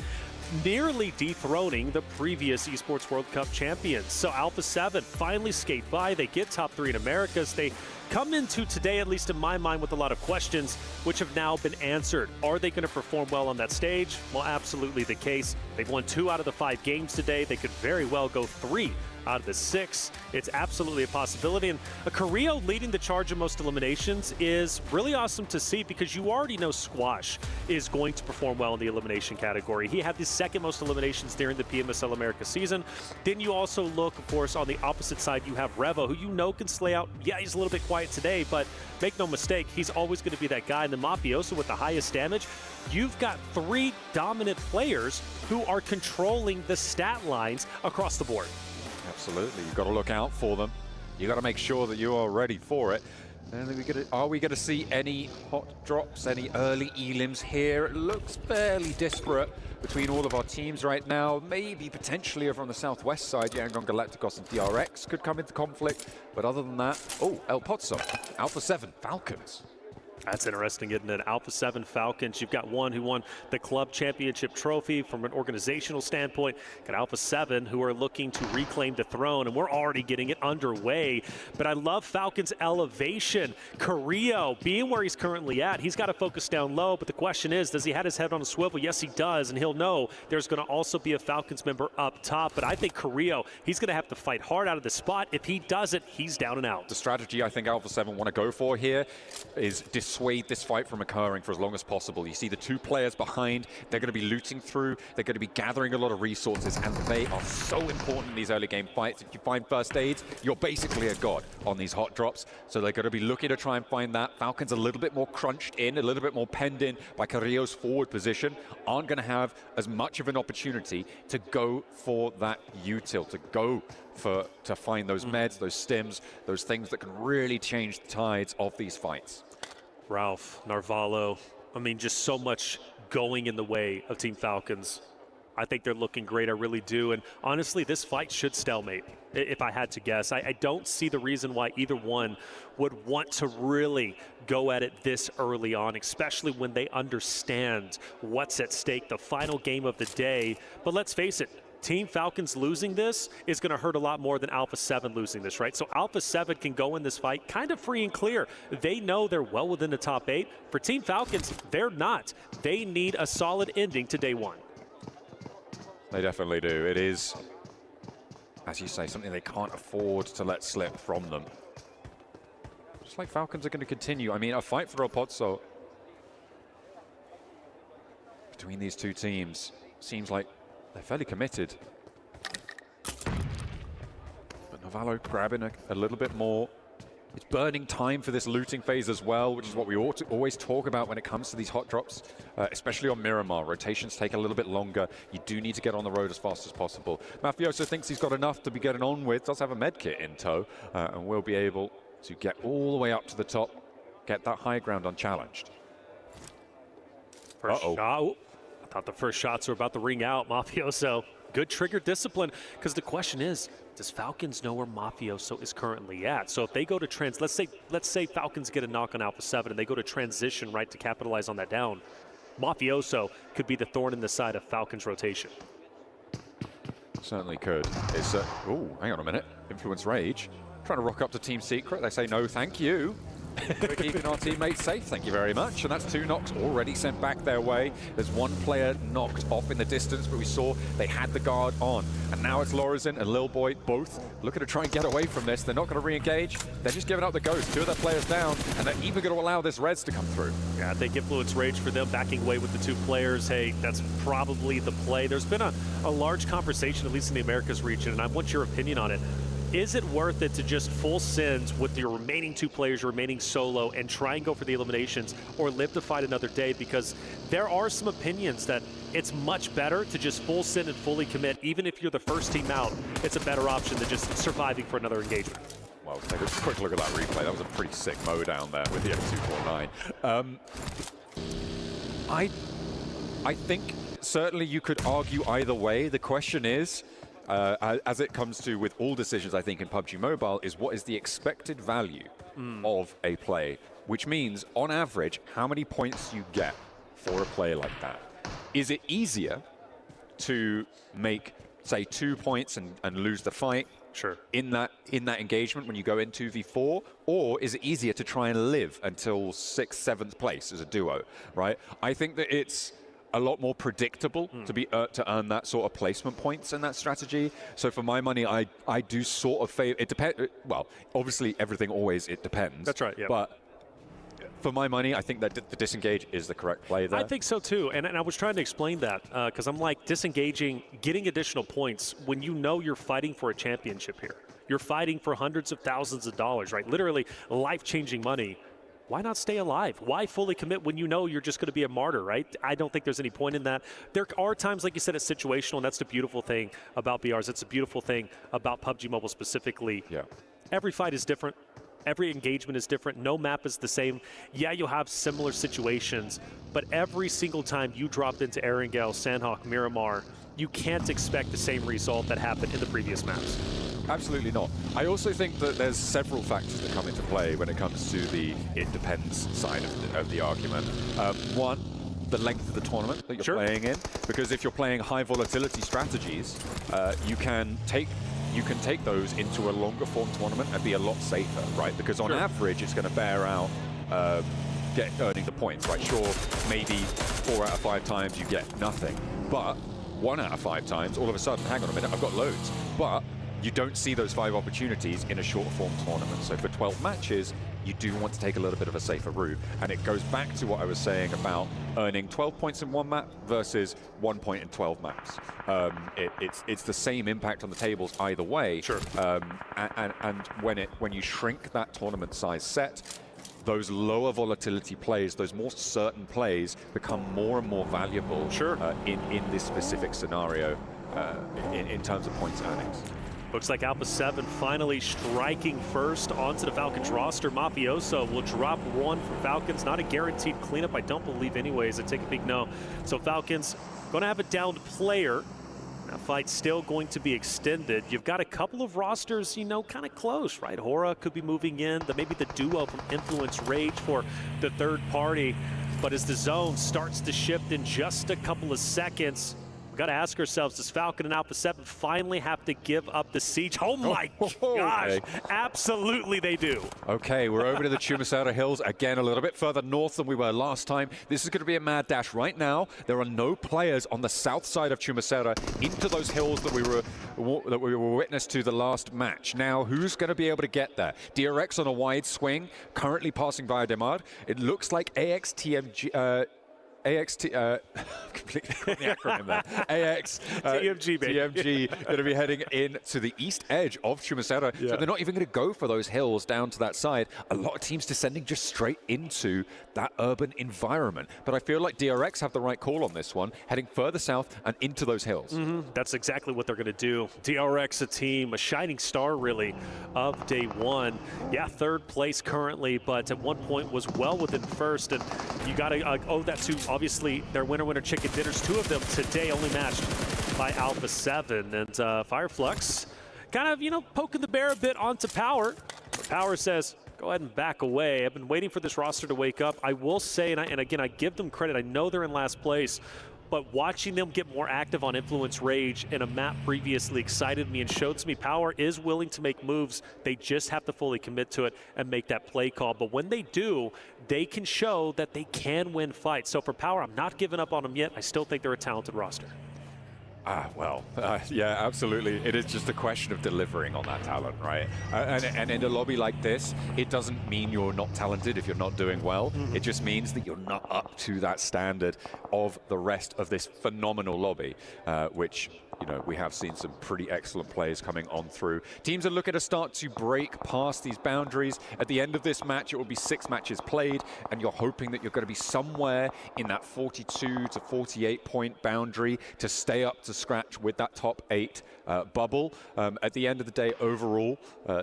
nearly dethroning the previous Esports World Cup champions. So Alpha 7 finally skate by. They get top 3 in Americas. They come into today, at least in my mind, with a lot of questions, which have now been answered. Are they going to perform well on that stage? Well, absolutely the case. They've won 2 out of the 5 games today. They could very well go 3 out of the 6. It's absolutely a possibility. And a Carrillo leading the charge of most eliminations is really awesome to see, because you already know Squash is going to perform well in the elimination category. He had the 2nd most eliminations during the PMSL America season. Then you also look, of course, on the opposite side, you have Revo, who you know can slay out. Yeah, he's a little bit quiet today, but make no mistake, he's always going to be that guy. And the Mafioso with the highest damage. You've got 3 dominant players who are controlling the stat lines across the board. Absolutely, you've got to look out for them. You've got to make sure that you are ready for it. And are we going to see any hot drops, any early elims here? It looks fairly disparate between all of our teams right now. Maybe potentially over on the southwest side, Yangon Galacticos and DRX could come into conflict. But other than that, oh, El Pozzo, Alpha 7, Falcons. That's interesting, isn't it? Alpha 7 Falcons, you've got one who won the club championship trophy from an organizational standpoint. Got Alpha 7 who are looking to reclaim the throne, and we're already getting it underway. But I love Falcons' elevation. Carrillo, being where he's currently at, he's got to focus down low, but the question is, does he have his head on a swivel? Yes, he does, and he'll know there's going to also be a Falcons member up top. But I think Carrillo, he's going to have to fight hard out of the spot. If he doesn't, he's down and out. The strategy I think Alpha 7 want to go for here is dissuade this fight from occurring for as long as possible. You see the two players behind, they're going to be looting through, they're going to be gathering a lot of resources, and they are so important in these early game fights. If you find first aids, you're basically a god on these hot drops, so they're going to be looking to try and find that. Falcons a little bit more crunched in, a little bit more penned in by Carrillo's forward position, aren't going to have as much of an opportunity to go for that util, to find those meds, those stims, those things that can really change the tides of these fights. Ralph, Narvalo, I mean, just so much going in the way of Team Falcons. I think they're looking great, I really do. And honestly, this fight should stalemate, if I had to guess. I don't see the reason why either one would want to really go at it this early on, especially when they understand what's at stake, the final game of the day. But let's face it, Team Falcons losing this is going to hurt a lot more than Alpha 7 losing this, right? So Alpha 7 can go in this fight kind of free and clear. They know they're well within the top 8. For Team Falcons, they're not. They need a solid ending to day one. They definitely do. It is, as you say, something they can't afford to let slip from them. Just like Falcons are going to continue. I mean, a fight for El Pozo between these two teams seems like they're fairly committed. But Narvalo grabbing a little bit more. It's burning time for this looting phase as well, which is what we ought to always talk about when it comes to these hot drops, especially on Miramar. Rotations take a little bit longer. You do need to get on the road as fast as possible. Mafioso thinks he's got enough to be getting on with, does have a med kit in tow, and will be able to get all the way up to the top, get that high ground unchallenged. First shot. I thought the first shots were about to ring out. Mafioso, good trigger discipline, because the question is, does Falcons know where Mafioso is currently at? So if they go to let's say Falcons get a knock on Alpha 7 and they go to transition right to capitalize on that down, Mafioso could be the thorn in the side of Falcons rotation. Certainly could. It's oh, hang on a minute. Influence Rage trying to rock up to Team Secret. They say no, thank you. We're keeping our teammates safe, thank you very much. And that's 2 knocks already sent back their way. There's 1 player knocked off in the distance, but we saw they had the guard on. And now it's Lorazin and Lil Boy both looking to try and get away from this. They're not going to re-engage. They're just giving up the ghost. 2 of their players down, and they're even going to allow this Reds to come through. Yeah, I think Influence Rage for them backing away with the 2 players. Hey, that's probably the play. There's been a large conversation, at least in the Americas region, and I want your opinion on it. Is it worth it to just full sends with your remaining 2 players, your remaining solo, and try and go for the eliminations, or live to fight another day? Because there are some opinions that it's much better to just full send and fully commit. Even if you're the first team out, it's a better option than just surviving for another engagement. Well, take a quick look at that replay. That was a pretty sick mow down there with the M249. I think certainly you could argue either way. The question is, as it comes to with all decisions, I think, in PUBG Mobile, is what is the expected value of a play? Which means, on average, how many points you get for a play like that. Is it easier to make, say, 2 points and lose the fight? Sure. In that engagement when you go in 2v4, or is it easier to try and live until 6th, 7th place as a duo, right? I think that it's a lot more predictable to earn that sort of placement points in that strategy. So for my money, I do sort of favor. It depends. Well, obviously everything always it depends. That's right. Yeah. But for my money, I think that the disengage is the correct play there. I think so too, and I was trying to explain that because I'm like, disengaging, getting additional points when you know you're fighting for a championship here. You're fighting for hundreds of thousands of dollars, right? Literally life-changing money. Why not stay alive? Why fully commit when you know you're just going to be a martyr, right? I don't think there's any point in that. There are times, like you said, it's situational, and that's the beautiful thing about BRs. It's a beautiful thing about PUBG Mobile specifically. Yeah. Every fight is different. Every engagement is different. No map is the same. Yeah, you'll have similar situations, but every single time you dropped into Erangel, Sandhawk, Miramar, you can't expect the same result that happened in the previous maps. absolutely not. I also think that there's several factors that come into play when it comes to the it depends side of the argument. One, the length of the tournament that you're playing in, because if you're playing high volatility strategies, you can take those into a longer form tournament and be a lot safer, right? Because on average, it's going to bear out earning the points, right? Sure, maybe 4 out of 5 times you get nothing, but 1 out of 5 times, all of a sudden, hang on a minute, I've got loads. But you don't see those 5 opportunities in a shorter form tournament. So for 12 matches, you do want to take a little bit of a safer route. And it goes back to what I was saying about earning 12 points in 1 map versus 1 point in 12 maps. It's the same impact on the tables either way. Sure. And when you shrink that tournament size set, those lower volatility plays, those more certain plays, become more and more valuable in this specific scenario in terms of points earnings. Looks like Alpha 7 finally striking first onto the Falcons roster. Mafioso will drop 1 for Falcons. Not a guaranteed cleanup, I don't believe anyways. I take a peek, no. So Falcons going to have a downed player. That fight's still going to be extended. You've got a couple of rosters, you know, kind of close, right? Hora could be moving in. Maybe the duo from Influence Rage for the third party. But as the zone starts to shift in just a couple of seconds, got to ask ourselves, does Falcon and Alpha 7 finally have to give up the siege? Oh my gosh, absolutely they do. Okay, we're over to the Chumacera Hills, again a little bit further north than we were last time. This is going to be a mad dash. Right now, there are no players on the south side of Chumacera into those hills that we were witness to the last match. Now, who's going to be able to get there? DRX on a wide swing, currently passing via Demar. It looks like AXTMG... completely forgot the acronym there. TMG going to be heading in to the east edge of Chumacera. So they're not even going to go for those hills down to that side. A lot of teams descending just straight into that urban environment. But I feel like DRX have the right call on this one, heading further south and into those hills. That's exactly what they're going to do. DRX, a team, a shining star really of day one. Yeah, third place currently, but at one point was well within first. And you got to owe that to obviously their winner chicken dinners. 2 of them today only matched by Alpha 7. And Fireflux kind of, you know, poking the bear a bit onto Power. But Power says, go ahead and back away. I've been waiting for this roster to wake up. I will say, and again, I give them credit. I know they're in last place, but watching them get more active on Influence Rage in a map previously excited me and showed to me Power is willing to make moves. They just have to fully commit to it and make that play call. But when they do, they can show that they can win fights. So for Power, I'm not giving up on them yet. I still think they're a talented roster. Yeah, absolutely. It is just a question of delivering on that talent, right? And in a lobby like this, it doesn't mean you're not talented if you're not doing well. It just means that you're not up to that standard of the rest of this phenomenal lobby, which, you know, we have seen some pretty excellent players coming on through. Teams are looking to start to break past these boundaries. At the end of this match, it will be 6 matches played, and you're hoping that you're going to be somewhere in that 42 to 48 point boundary to stay up to scratch with that top 8 bubble. At the end of the day, overall,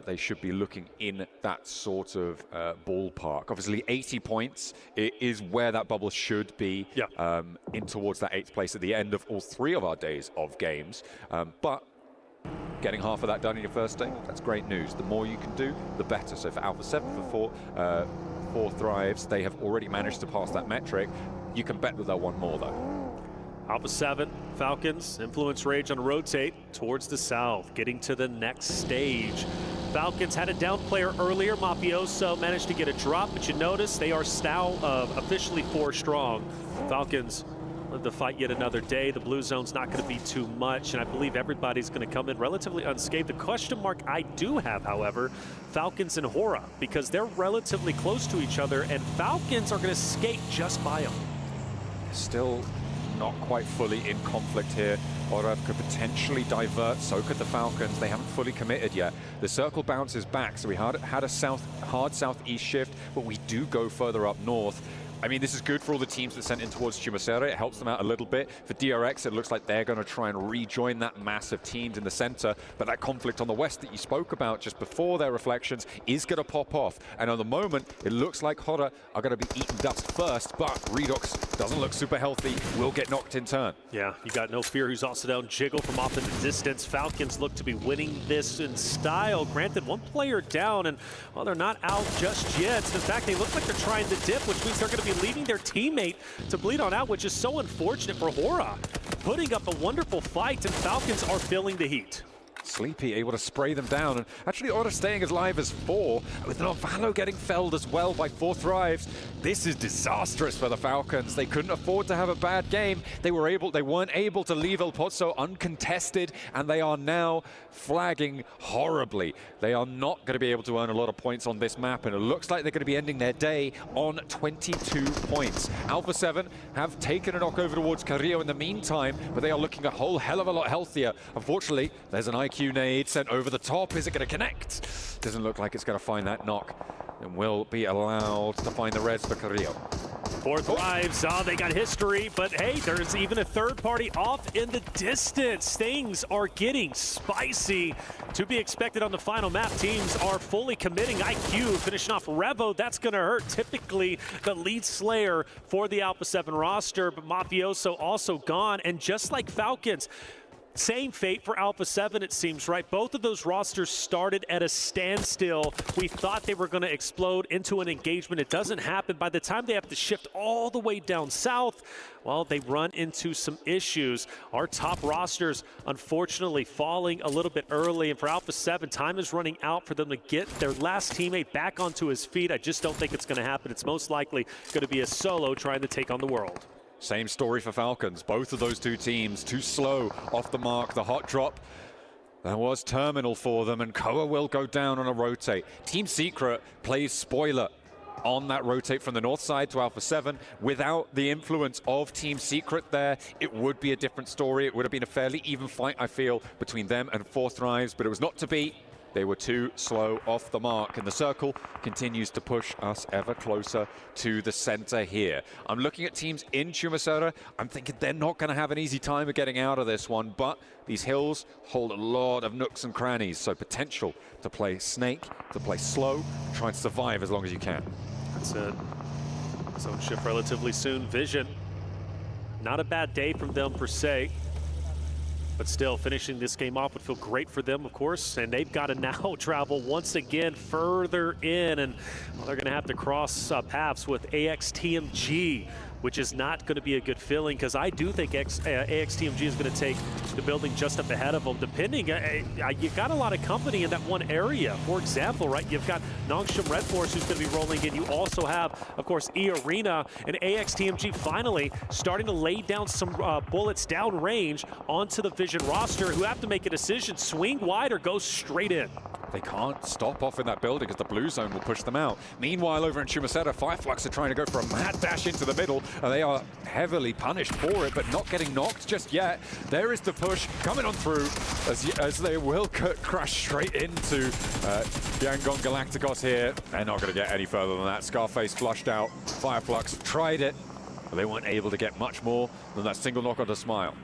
they should be looking in that sort of ballpark. Obviously, 80 points is where that bubble should be in towards that 8th place at the end of all 3 of our days of games. But getting half of that done in your first day, that's great news. The more you can do, the better. So for Alpha 7 for 4 thrives, they have already managed to pass that metric. You can bet that they'll want more, though. Alpha 7, Falcons, Influence Rage on rotate towards the south, getting to the next stage. Falcons had a down player earlier. Mafioso managed to get a drop, but you notice they are now officially 4 strong. Falcons live to fight yet another day. The blue zone's not going to be too much, and I believe everybody's going to come in relatively unscathed. The question mark I do have, however, Falcons and Hora, because they're relatively close to each other, and Falcons are going to skate just by them. Still not quite fully in conflict here. Hora could potentially divert, so could the Falcons. They haven't fully committed yet. The circle bounces back, so we had a hard southeast shift, but we do go further up north. I mean, this is good for all the teams that sent in towards Chumacera. It helps them out a little bit. For DRX, it looks like they're going to try and rejoin that mass of teams in the center, but that conflict on the west that you spoke about just before their reflections is going to pop off. And at the moment, it looks like Horror are going to be eating dust first, but Redox doesn't look super healthy, will get knocked in turn. Yeah, you got No Fear, who's also down. Jiggle from off in the distance. Falcons look to be winning this in style. Granted, one player down, and well, they're not out just yet. In fact, they look like they're trying to dip, which means they're going to be leaving their teammate to bleed on out, which is so unfortunate for Hora. Putting up a wonderful fight, and Falcons are feeling the heat. Sleepy able to spray them down, and actually Order staying as live as 4, with Novalo getting felled as well by 4 Thrives. This is disastrous for the Falcons. They couldn't afford to have a bad game. They weren't able to leave El Pozo uncontested, and they are now flagging horribly. They are not going to be able to earn a lot of points on this map, and it looks like they're going to be ending their day on 22 points. Alpha 7 have taken a knock over towards Carrillo in the meantime, but they are looking a whole hell of a lot healthier. Unfortunately, there's an IQ nade sent over the top. Is it going to connect? Doesn't look like it's going to find that knock, and will be allowed to find the res for Carrillo. 4 Thrives, they got history, but hey, there's even a third party off in the distance. Things are getting spicy. To be expected on the final map. Teams are fully committing. IQ finishing off Revo. That's going to hurt. Typically the lead slayer for the Alpha 7 roster, but Mafioso also gone. And just like Falcons, same fate for Alpha 7, it seems, right? Both of those rosters started at a standstill. We thought they were going to explode into an engagement. It doesn't happen. By the time they have to shift all the way down south, well, they run into some issues. Our top rosters, unfortunately, falling a little bit early. And for Alpha 7, time is running out for them to get their last teammate back onto his feet. I just don't think it's going to happen. It's most likely going to be a solo trying to take on the world. Same story for Falcons. Both of those two teams too slow off the mark. The hot drop, that was terminal for them, and Koa will go down on a rotate. Team Secret plays spoiler on that rotate from the north side to Alpha 7. Without the influence of Team Secret there, it would be a different story. It would have been a fairly even fight, I feel, between them and 4 Thrives, but it was not to be. They were too slow off the mark, and the circle continues to push us ever closer to the center here. I'm looking at teams in Chumacera. I'm thinking they're not going to have an easy time of getting out of this one, but these hills hold a lot of nooks and crannies, so potential to play Snake, to play slow, try and survive as long as you can. That's it. Zone shift relatively soon. Vision, not a bad day from them per se. But still, finishing this game off would feel great for them, of course, and they've got to now travel once again further in, and well, they're going to have to cross paths with AXTMG, which is not going to be a good feeling, because I do think AXTMG is going to take the building just up ahead of them, depending. You've got a lot of company in that one area. For example, right, you've got Nongshim Red Force who's going to be rolling in. You also have, of course, E-Arena, and AXTMG finally starting to lay down some bullets downrange onto the Vision roster, who have to make a decision, swing wide or go straight in. They can't stop off in that building because the blue zone will push them out. Meanwhile, over in Chumacera, Fireflux are trying to go for a mad dash into the middle, and they are heavily punished for it, but not getting knocked just yet. There is the push coming on through as they will crash straight into Yangon Galacticos here. They're not going to get any further than that. Scarface flushed out. Fireflux tried it, but they weren't able to get much more than that single knock on the Smile.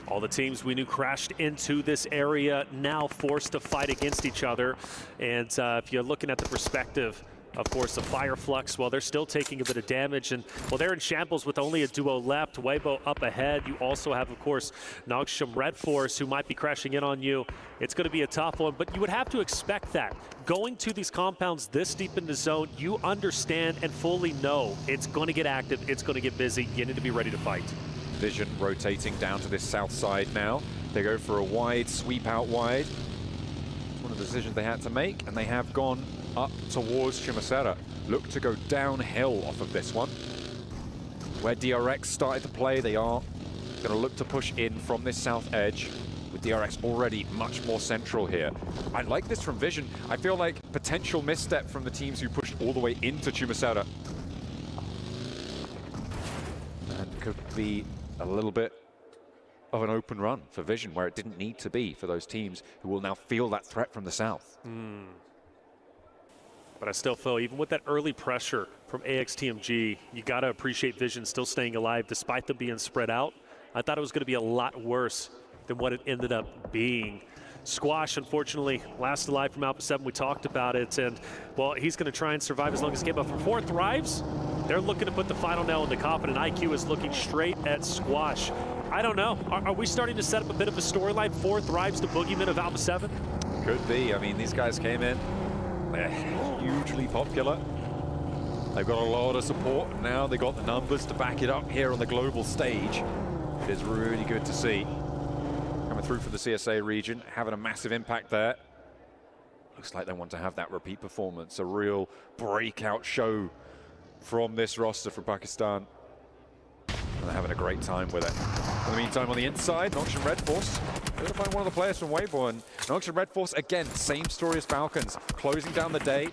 All the teams we knew crashed into this area, now forced to fight against each other. And if you're looking at the perspective, of course, the Fireflux, well, they're still taking a bit of damage. And, well, they're in shambles with only a duo left. Weibo up ahead. You also have, of course, Nongshim Red Force, who might be crashing in on you. It's going to be a tough one, but you would have to expect that. Going to these compounds this deep in the zone, you understand and fully know it's going to get active, it's going to get busy. You need to be ready to fight. Vision rotating down to this south side now. They go for a wide sweep out wide. It's one of the decisions they had to make, and they have gone up towards Chumacera. Look to go downhill off of this one. Where DRX started to play, they are going to look to push in from this south edge, with DRX already much more central here. I like this from Vision. I feel like potential misstep from the teams who pushed all the way into Chumacera. And could be a little bit of an open run for Vision, where it didn't need to be for those teams who will now feel that threat from the south. But I still feel, even with that early pressure from AXTMG, you got to appreciate Vision still staying alive despite them being spread out. I thought it was going to be a lot worse than what it ended up being. Squash, unfortunately, last alive from Alpha 7. We talked about it, and, well, he's going to try and survive as long as he can. But for 4 Thrives, they're looking to put the final nail in the coffin, and IQ is looking straight at Squash. I don't know. Are we starting to set up a bit of a storyline? 4 Thrives, the boogeyman of Alpha 7? Could be. I mean, these guys came in. They're hugely popular. They've got a lot of support. Now they got the numbers to back it up here on the global stage. It is really good to see. Coming through from the CSA region, having a massive impact there. Looks like they want to have that repeat performance, a real breakout show from this roster from Pakistan. And they're having a great time with it. In the meantime, on the inside, Noxian Red Force going to find one of the players from Weibo, and Noxian Red Force, again, same story as Falcons, closing down the day.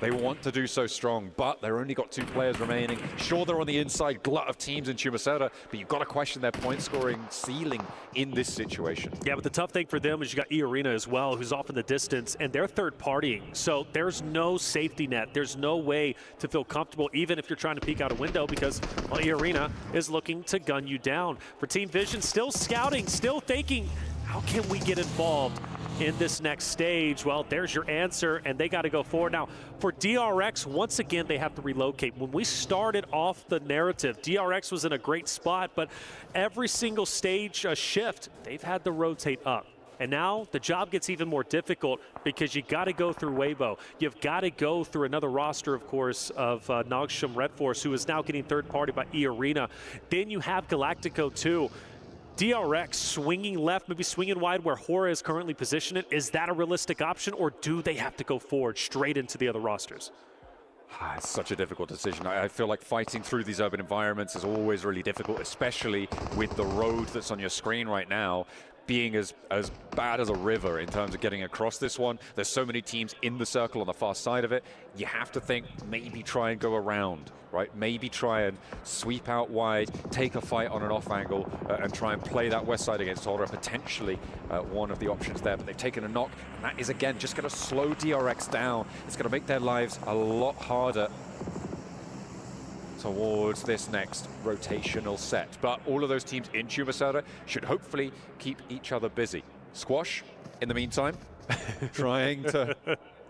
They want to do so strong, but they've only got 2 players remaining. Sure, they're on the inside glut of teams in Chumacera, but you've got to question their point scoring ceiling in this situation. Yeah, but the tough thing for them is you got E-Arena as well, who's off in the distance, and they're third partying. So there's no safety net. There's no way to feel comfortable, even if you're trying to peek out a window, because, well, E-Arena is looking to gun you down. For Team Vision, still scouting, still thinking, how can we get involved in this next stage? Well, there's your answer, and they got to go forward. Now, for DRX, once again, they have to relocate. When we started off the narrative, DRX was in a great spot, but every single stage shift, they've had to rotate up. And now the job gets even more difficult because you got to go through Weibo. You've got to go through another roster, of course, of Noxian Red Force, who is now getting third party by E-Arena. Then you have Galactico, too. DRX swinging left, maybe swinging wide where Hora is currently positioned. Is that a realistic option, or do they have to go forward straight into the other rosters? It's such a difficult decision. I feel like fighting through these urban environments is always really difficult, especially with the road that's on your screen right now being as bad as a river in terms of getting across this one. There's so many teams in the circle on the far side of it. You have to think, maybe try and go around, right? Maybe try and sweep out wide, take a fight on an off angle, and try and play that west side against Hora, potentially one of the options there. But they've taken a knock, and that is, again, just going to slow DRX down. It's going to make their lives a lot harder towards this next rotational set. But all of those teams in Chumacera should hopefully keep each other busy. Squash, in the meantime, trying to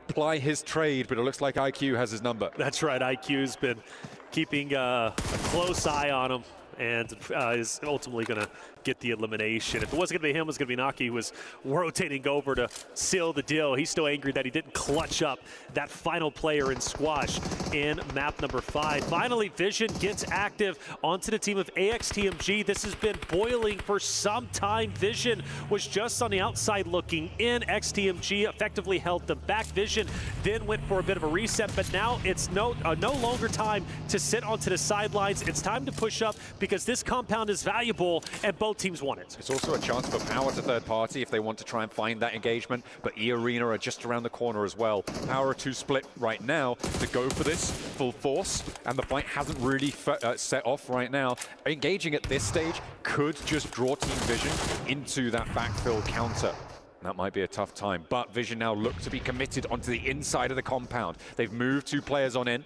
ply his trade, but it looks like IQ has his number. That's right, IQ's been keeping a close eye on him, and is ultimately going to get the elimination. If it wasn't going to be him, it was going to be Naki, who was rotating over to seal the deal. He's still angry that he didn't clutch up that final player in Squash in map number 5. Finally, Vision gets active onto the team of AXTMG. This has been boiling for some time. Vision was just on the outside looking in. XTMG effectively held them back. Vision then went for a bit of a reset, but now it's no longer time to sit onto the sidelines. It's time to push up, because this compound is valuable and both teams want it. It's also a chance for Power to third party if they want to try and find that engagement, but E-Arena are just around the corner as well. Power are 2 split right now to go for this full force, and the fight hasn't really set off right now. Engaging at this stage could just draw Team Vision into that backfill counter. That might be a tough time, but Vision now look to be committed onto the inside of the compound. They've moved 2 players on in,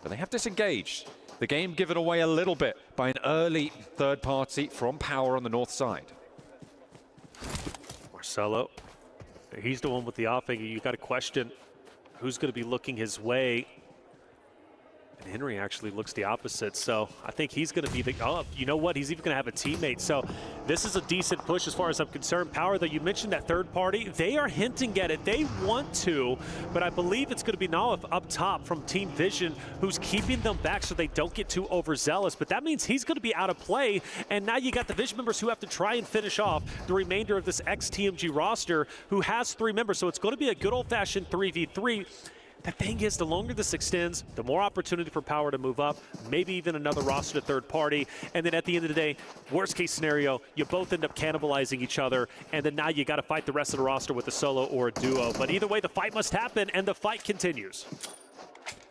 but they have disengaged. The game given away a little bit by an early third party from Power on the north side. Marcelo, he's the one with the offing. You got to question who's going to be looking his way. And Henry actually looks the opposite, so I think he's going to be the, oh, you know what, he's even going to have a teammate. So this is a decent push as far as I'm concerned. Power, though, you mentioned that third party, they are hinting at it. They want to, but I believe it's going to be Nalif up top from Team Vision, who's keeping them back so they don't get too overzealous. But that means he's going to be out of play, and now you got the Vision members who have to try and finish off the remainder of this XTMG roster, who has 3 members. So it's going to be a good old-fashioned 3v3. The thing is, the longer this extends, the more opportunity for Power to move up, maybe even another roster to third party. And then at the end of the day, worst case scenario, you both end up cannibalizing each other. And then now you got to fight the rest of the roster with a solo or a duo. But either way, the fight must happen, and the fight continues.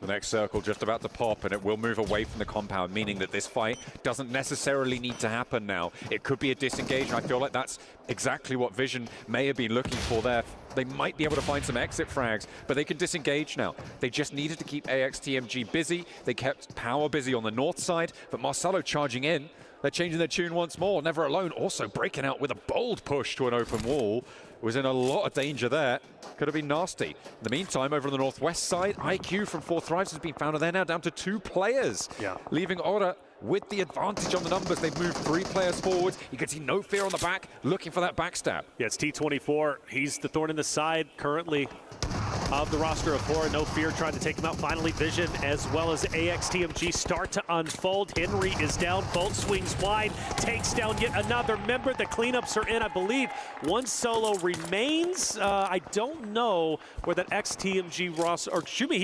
The next circle just about to pop, and it will move away from the compound, meaning that this fight doesn't necessarily need to happen now. It could be a disengage. I feel like that's exactly what Vision may have been looking for there. They might be able to find some exit frags, but they can disengage now. They just needed to keep AXTMG busy. They kept Power busy on the north side, but Marcelo charging in. They're changing their tune once more. Never Alone also breaking out with a bold push to an open wall. Was in a lot of danger there. Could have been nasty. In the meantime, over on the northwest side, IQ from Four Thrives has been found, and they're now down to 2 players. Yeah. Leaving Ora with the advantage on the numbers. They've moved 3 players forwards. You can see no fear on the back, looking for that backstab. Yeah, it's T24. He's the thorn in the side currently of the roster of 4. No Fear trying to take him out. Finally, Vision as well as AXTMG start to unfold. Henry is down. Bolt swings wide. Takes down yet another member. The cleanups are in, I believe. 1 solo remains. I don't know where that XTMG roster, or excuse me,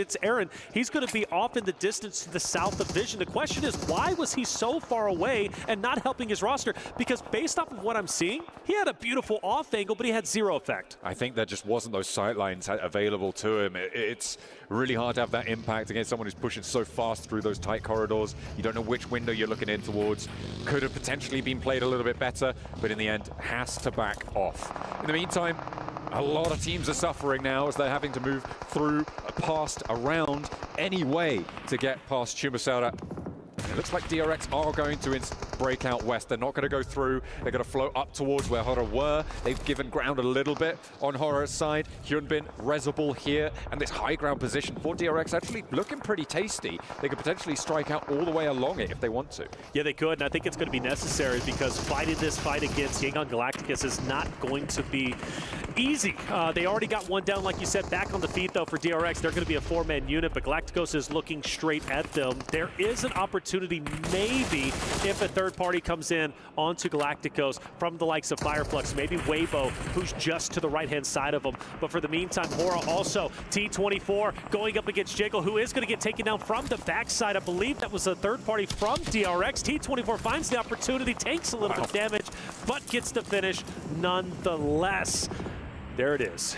it's Aaron. He's going to be off in the distance to the south of Vision. The question is, why was he so far away and not helping his roster? Because based off of what I'm seeing, he had a beautiful off angle, but he had 0 effect. I think there just wasn't those sight lines available to him. It's really hard to have that impact against someone who's pushing so fast through those tight corridors. You don't know which window you're looking in towards. Could have potentially been played a little bit better, but in the end, has to back off. In the meantime, a lot of teams are suffering now as they're having to move through, past, around, any way to get past Chumasaura. It looks like DRX are going to break out west. They're not going to go through. They're going to float up towards where Horror were. They've given ground a little bit on Horror's side. Hyunbin, Rezable here, and this high ground position for DRX actually looking pretty tasty. They could potentially strike out all the way along it if they want to. Yeah, they could, and I think it's going to be necessary because fighting this fight against Yangon Galacticus is not going to be easy. They already got one down, like you said, back on the feet, though, for DRX. They're going to be a 4-man unit, but Galacticos is looking straight at them. There is an opportunity, maybe, if a third party comes in onto Galacticos from the likes of Fireflux, maybe Weibo, who's just to the right-hand side of them. But for the meantime, Hora also, T24 going up against Jiggle, who is going to get taken down from the backside. I believe that was a third party from DRX. T24 finds the opportunity, takes a little bit of damage, but gets the finish nonetheless. There it is.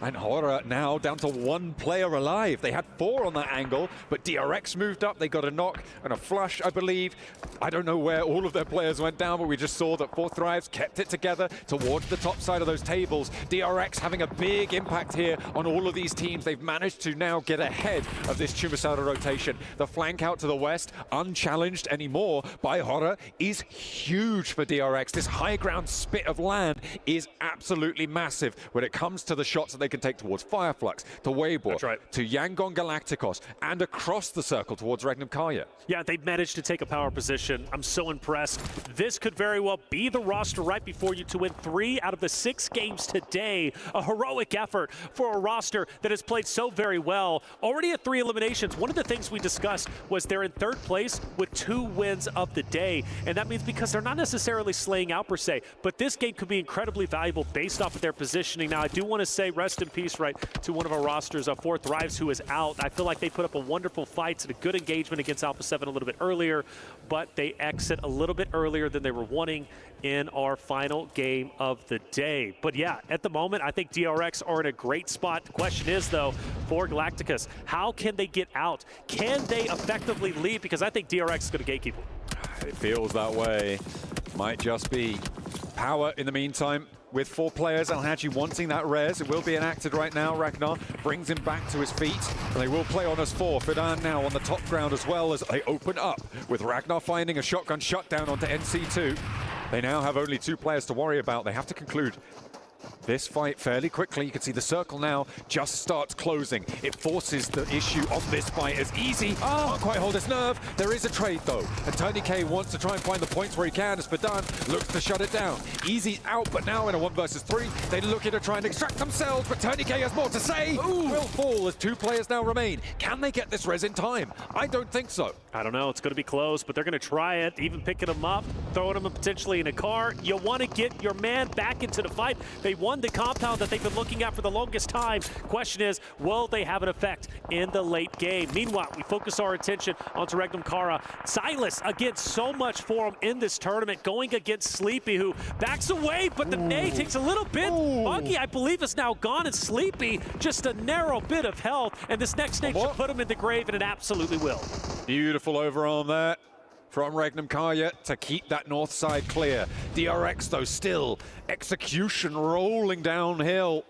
And Horror now down to 1 player alive. They had 4 on that angle, but DRX moved up. They got a knock and a flush, I believe. I don't know where all of their players went down, but we just saw that 4 Thrives kept it together towards the top side of those tables. DRX having a big impact here on all of these teams. They've managed to now get ahead of this Chumasaura rotation. The flank out to the west, unchallenged anymore by Horror, is huge for DRX. This high ground spit of land is absolutely massive when it comes to the shots that they can take towards Fireflux, to Weibo, to Yangon Galacticos, and across the circle towards Regnum Karya. Yeah, they managed to take a power position. I'm so impressed. This could very well be the roster right before you to win 3 out of the 6 games today. A heroic effort for a roster that has played so very well. Already at 3 eliminations. One of the things we discussed was they're in 3rd place with 2 wins of the day. And that means because they're not necessarily slaying out per se, but this game could be incredibly valuable based off of their positioning. Now, I do want to say rest in peace, right, to one of our rosters, Four Thrives, who is out. I feel like they put up a wonderful fight and a good engagement against Alpha 7 a little bit earlier, but they exit a little bit earlier than they were wanting in our final game of the day. But yeah, at the moment, I think DRX are in a great spot. The question is, though, for Galacticus, how can they get out? Can they effectively leave? Because I think DRX is going to gatekeep them. It feels that way. Might just be. Power in the meantime with 4 players. Alhaji wanting that res. It will be enacted right now. Ragnar brings him back to his feet. And they will play on as 4. Fidan now on the top ground as well as they open up with Ragnar finding a shotgun shutdown onto NC2. They now have only 2 players to worry about. They have to conclude this fight fairly quickly. You can see the circle now just starts closing. It forces the issue on this fight as easy. Can't quite hold his nerve. There is a trade though. And Tony K wants to try and find the points where he can as Fadan looks to shut it down. Easy's out, but now in a 1 versus 3, they look to try and extract themselves, but Tony K has more to say. Will fall as 2 players now remain. Can they get this res in time? I don't think so. I don't know. It's going to be close, but they're going to try it, even picking him up, throwing him potentially in a car. You want to get your man back into the fight. They They won the compound that they've been looking at for the longest time. Question is, will they have an effect in the late game? Meanwhile, we focus our attention onto Regnum Kara. Silas, again, so much for him in this tournament, going against Sleepy, who backs away, but the nade takes a little bit. Monkey, I believe, is now gone, and Sleepy, just a narrow bit of health, and this next nade should put him in the grave, and it absolutely will. Beautiful overarm there from Regnum Kaya to keep that north side clear. DRX, though, still execution rolling downhill,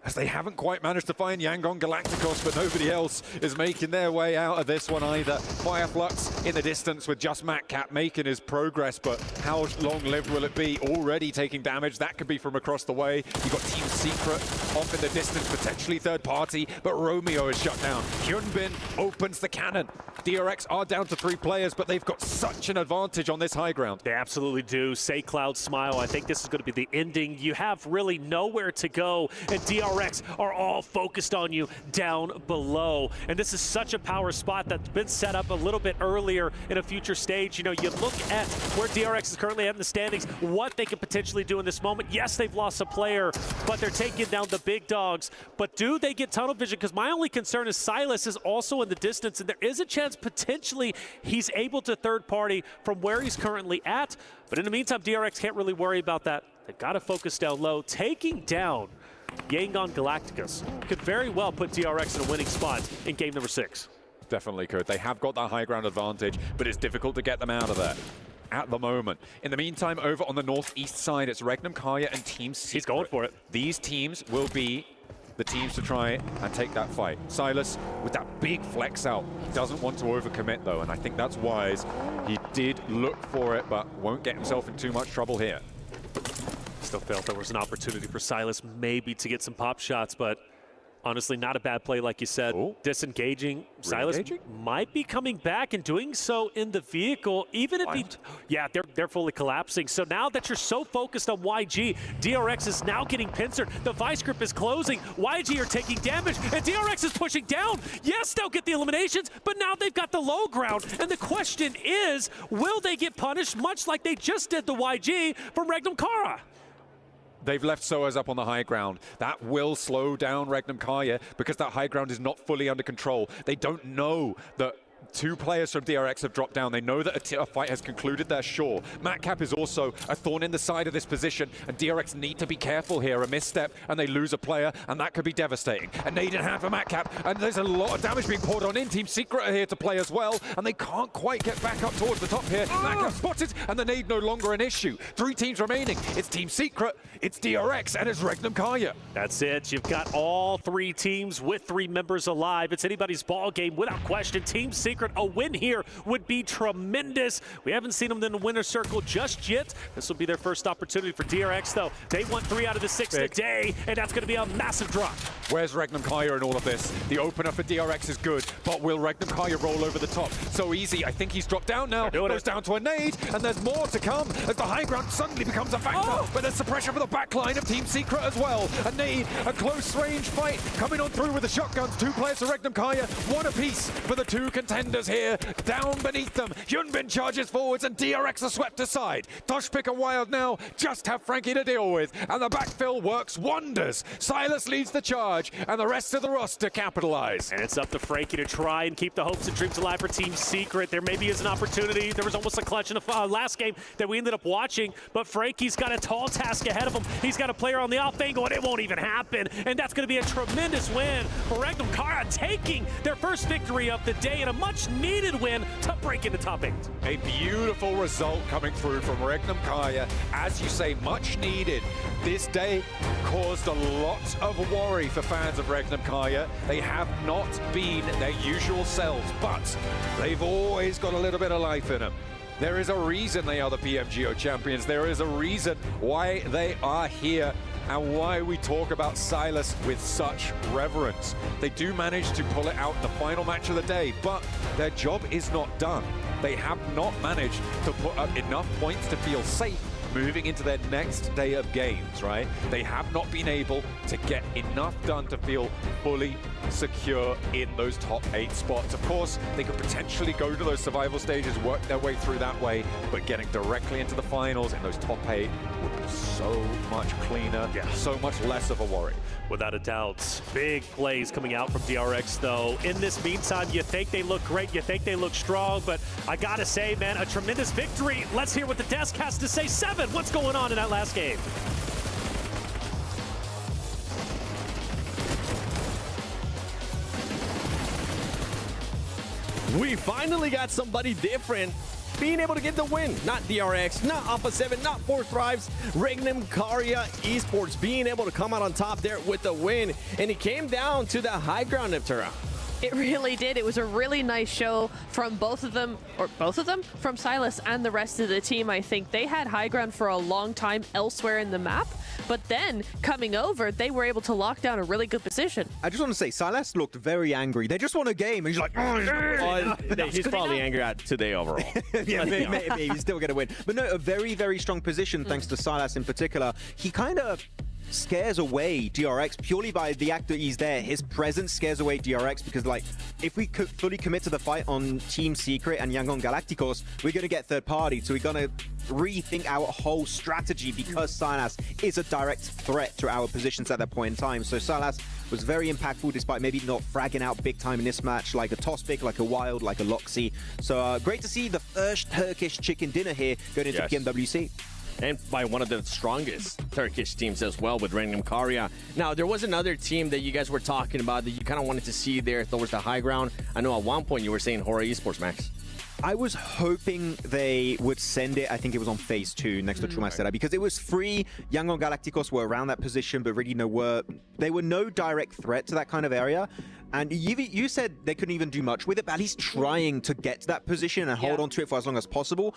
as they haven't quite managed to find Yangon Galacticos, but nobody else is making their way out of this one either. Fireflux in the distance with just Matcap making his progress, but how long-lived will it be? Already taking damage. That could be from across the way. You've got Team Secret off in the distance, potentially third party, but Romeo is shut down. Hyunbin opens the cannon. DRX are down to 3 players, but they've got such an advantage on this high ground. They absolutely do. Say Cloud Smile. I think this is going to be the ending. You have really nowhere to go, and DRX are all focused on you down below. And this is such a power spot that's been set up a little bit earlier in a future stage. You know, you look at where DRX is currently at in the standings, what they could potentially do in this moment. Yes, they've lost a player, but they're taking down the big dogs. But do they get tunnel vision? Because my only concern is Silas is also in the distance, and there is a chance potentially he's able to third party from where he's currently at. But in the meantime, DRX can't really worry about that. They've got to focus down low. Taking down Yangon Galacticos could very well put DRX in a winning spot in game number 6. Definitely could. They have got that high ground advantage, but it's difficult to get them out of there at the moment. In the meantime, over on the northeast side, it's Regnum Kaya and Team Secret. He's going for it. These teams will be the teams to try and take that fight. Silas, with that big flex out, doesn't want to overcommit though, and I think that's wise. He did look for it, but won't get himself in too much trouble here. Still felt there was an opportunity for Silas maybe to get some pop shots, but honestly, not a bad play, like you said. Disengaging. Silas might be coming back and doing so in the vehicle, even if he... Yeah, they're fully collapsing. So now that you're so focused on YG, DRX is now getting pincered. The vice grip is closing. YG are taking damage, and DRX is pushing down. Yes, they'll get the eliminations, but now they've got the low ground. And the question is, will they get punished, much like they just did the YG from Regnum Kara? They've left Soaz up on the high ground. That will slow down Regnum Kaya because that high ground is not fully under control. They don't know that 2 players from DRX have dropped down. They know that a fight has concluded there, sure. Matcap is also a thorn in the side of this position, and DRX need to be careful here. A misstep, and they lose a player, and that could be devastating. A nade in hand for Matcap, and there's a lot of damage being poured on in. Team Secret are here to play as well, and they can't quite get back up towards the top here. Matcap spotted, and the nade no longer an issue. 3 teams remaining. It's Team Secret, it's DRX, and it's Regnum Kaya. That's it. You've got all 3 teams with 3 members alive. It's anybody's ball game without question. Team Secret, a win here would be tremendous. We haven't seen them in the winner's circle just yet. This will be their first opportunity for DRX, though. They won 3 out of the 6 today, and that's going to be a massive drop. Where's Regnum Kaya in all of this? The opener for DRX is good, but will Regnum Kaya roll over the top? So easy. I think he's dropped down now. Goes down to a nade, and there's more to come as the high ground suddenly becomes a factor. But there's suppression for the backline of Team Secret as well. A nade, a close range fight coming on through with the shotguns. 2 players for Regnum Kaya, 1 apiece for the 2 contenders here. Down beneath them, Hyunbin charges forwards and DRX are swept aside. Tosh Picker Wild now just have Frankie to deal with, and the backfill works wonders. Silas leads the charge, and the rest of the roster capitalize. And it's up to Frankie to try and keep the hopes and dreams alive for Team Secret. There maybe is an opportunity. There was almost a clutch in the last game that we ended up watching, but Frankie's got a tall task ahead of him. He's got a player on the off angle, and it won't even happen. And that's going to be a tremendous win for Regnum Kara, taking their first victory of the day and a much-needed win to break into top 8. A beautiful result coming through from Regnum Kaya. As you say, much needed. This day caused a lot of worry for fans of Regnum Kaya. They have not been their usual selves, but they've always got a little bit of life in them. There is a reason they are the PMGO champions. There is a reason why they are here and why we talk about Silas with such reverence. They do manage to pull it out in the final match of the day, but their job is not done. They have not managed to put up enough points to feel safe moving into their next day of games, right? They have not been able to get enough done to feel fully secure in those top 8 spots. Of course, they could potentially go to those survival stages, work their way through that way, but getting directly into the finals in those top 8 would be so much cleaner, so much less of a worry. Without a doubt. Big plays coming out from DRX, though. In this meantime, you think they look great, you think they look strong, but I gotta say, man, a tremendous victory. Let's hear what the desk has to say. 7, what's going on in that last game? We finally got somebody different being able to get the win. Not DRX, not Alpha 7, not 4Thrives. Regnum Karya Esports being able to come out on top there with the win. And it came down to the high ground, Neptura. It really did. It was a really nice show from both of them, from Silas and the rest of the team. I think they had high ground for a long time elsewhere in the map, but then coming over, they were able to lock down a really good position. I just want to say, Silas looked very angry. They just won a game, and he's like, he's probably angry at today overall. Yeah, maybe he's still going to win. But no, a very, very strong position, thanks to Silas in particular. He kind of scares away DRX purely by the act that he's there. His presence scares away DRX because, like, if we could fully commit to the fight on Team Secret and Yangon Galacticos, we're going to get third party. So we're going to rethink our whole strategy because Silas is a direct threat to our positions at that point in time. So Silas was very impactful despite maybe not fragging out big time in this match, like a Toss Pick, like a Wild, like a Loxy. So great to see the first Turkish chicken dinner here going into PMWC. And by one of the strongest Turkish teams as well with Regnum Karya. Now, there was another team that you guys were talking about that you kind of wanted to see there towards the high ground. I know at one point you were saying Hora Esports, Max. I was hoping they would send it, I think it was on phase 2 next to Trumacera, because it was free. Yangon Galacticos were around that position, but really they were no direct threat to that kind of area. And you said they couldn't even do much with it, but at least trying to get to that position and hold on to it for as long as possible.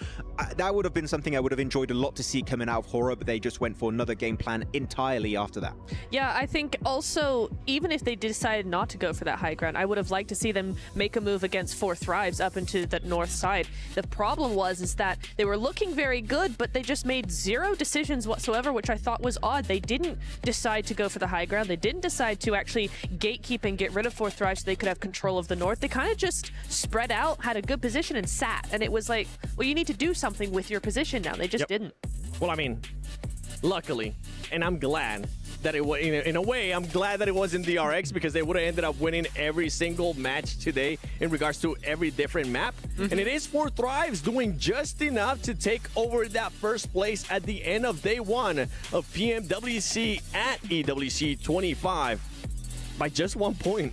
That would have been something I would have enjoyed a lot to see coming out of Hora, but they just went for another game plan entirely after that. Yeah, I think also, even if they decided not to go for that high ground, I would have liked to see them make a move against 4Thrives up into the north side. The problem is that they were looking very good, but they just made 0 decisions whatsoever, which I thought was odd. They didn't decide to go for the high ground. They didn't decide to actually gatekeep and get rid of 4Thrives so they could have control of the north. They kind of just spread out, had a good position, and sat. And it was like, well, you need to do something with your position now. They just didn't. Well, I mean, luckily, and I'm glad that it was, in a way, I'm glad that it wasn't DRX because they would have ended up winning every single match today in regards to every different map. And it is 4Thrives doing just enough to take over that first place at the end of day 1 of PMWC at EWC 25 by just 1 point.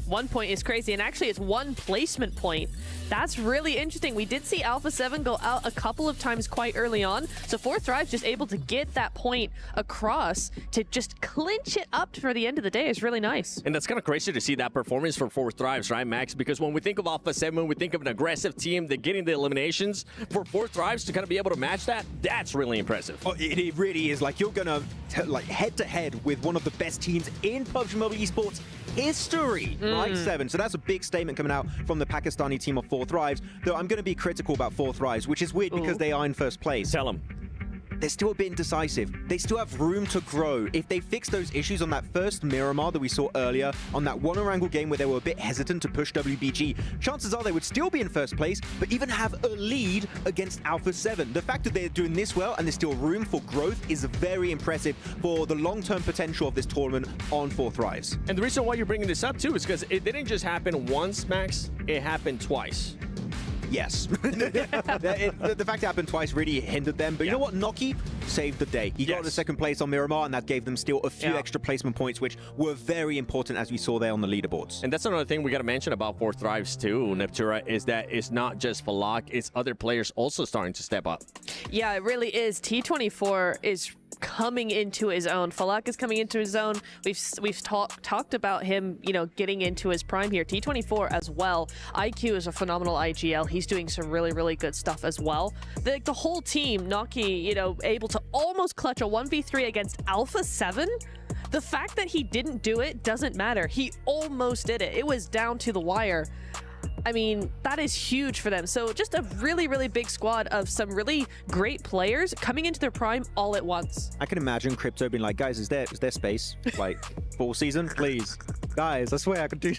1 point is crazy, and actually it's 1 placement point. That's really interesting. We did see Alpha 7 go out a couple of times quite early on, so 4Thrives just able to get that point across to just clinch it up for the end of the day is really nice. And that's kind of crazy to see that performance for 4Thrives, right, Max? Because when we think of Alpha 7, we think of an aggressive team that getting the eliminations. For 4Thrives to kind of be able to match that, that's really impressive. Oh, it really is. Like, you're going to, like, head-to-head with one of the best teams in PUBG Mobile Esports history, like 7. So that's a big statement coming out from the Pakistani team of 4Thrives, though I'm going to be critical about 4Thrives, which is weird because they are in first place. Tell them. They're still a bit indecisive. They still have room to grow. If they fix those issues on that first Miramar that we saw earlier, on that one Orangle game where they were a bit hesitant to push WBG, chances are they would still be in first place, but even have a lead against Alpha 7. The fact that they're doing this well and there's still room for growth is very impressive for the long-term potential of this tournament on 4Thrives. And the reason why you're bringing this up, too, is because it didn't just happen once, Max. It happened twice. Yes. The fact it happened twice really hindered them. But you know what? Noki saved the day. He got the second place on Miramar, and that gave them still a few extra placement points, which were very important, as we saw there on the leaderboards. And that's another thing we got to mention about 4Thrives, too, Neptura, is that it's not just Falak, it's other players also starting to step up. Yeah, it really is. T24 is coming into his own. Falak is coming into his own. We've talked about him, getting into his prime here. T24 as well. IQ is a phenomenal IGL. He's doing some really, really good stuff as well. The whole team, Noki, able to almost clutch a 1v3 against Alpha 7. The fact that he didn't do it doesn't matter. He almost did it. It was down to the wire. I mean, that is huge for them. So just a really, really big squad of some really great players coming into their prime all at once. I can imagine Crypto being like, guys, is there space? Like, full season, please. Guys, I swear I could do...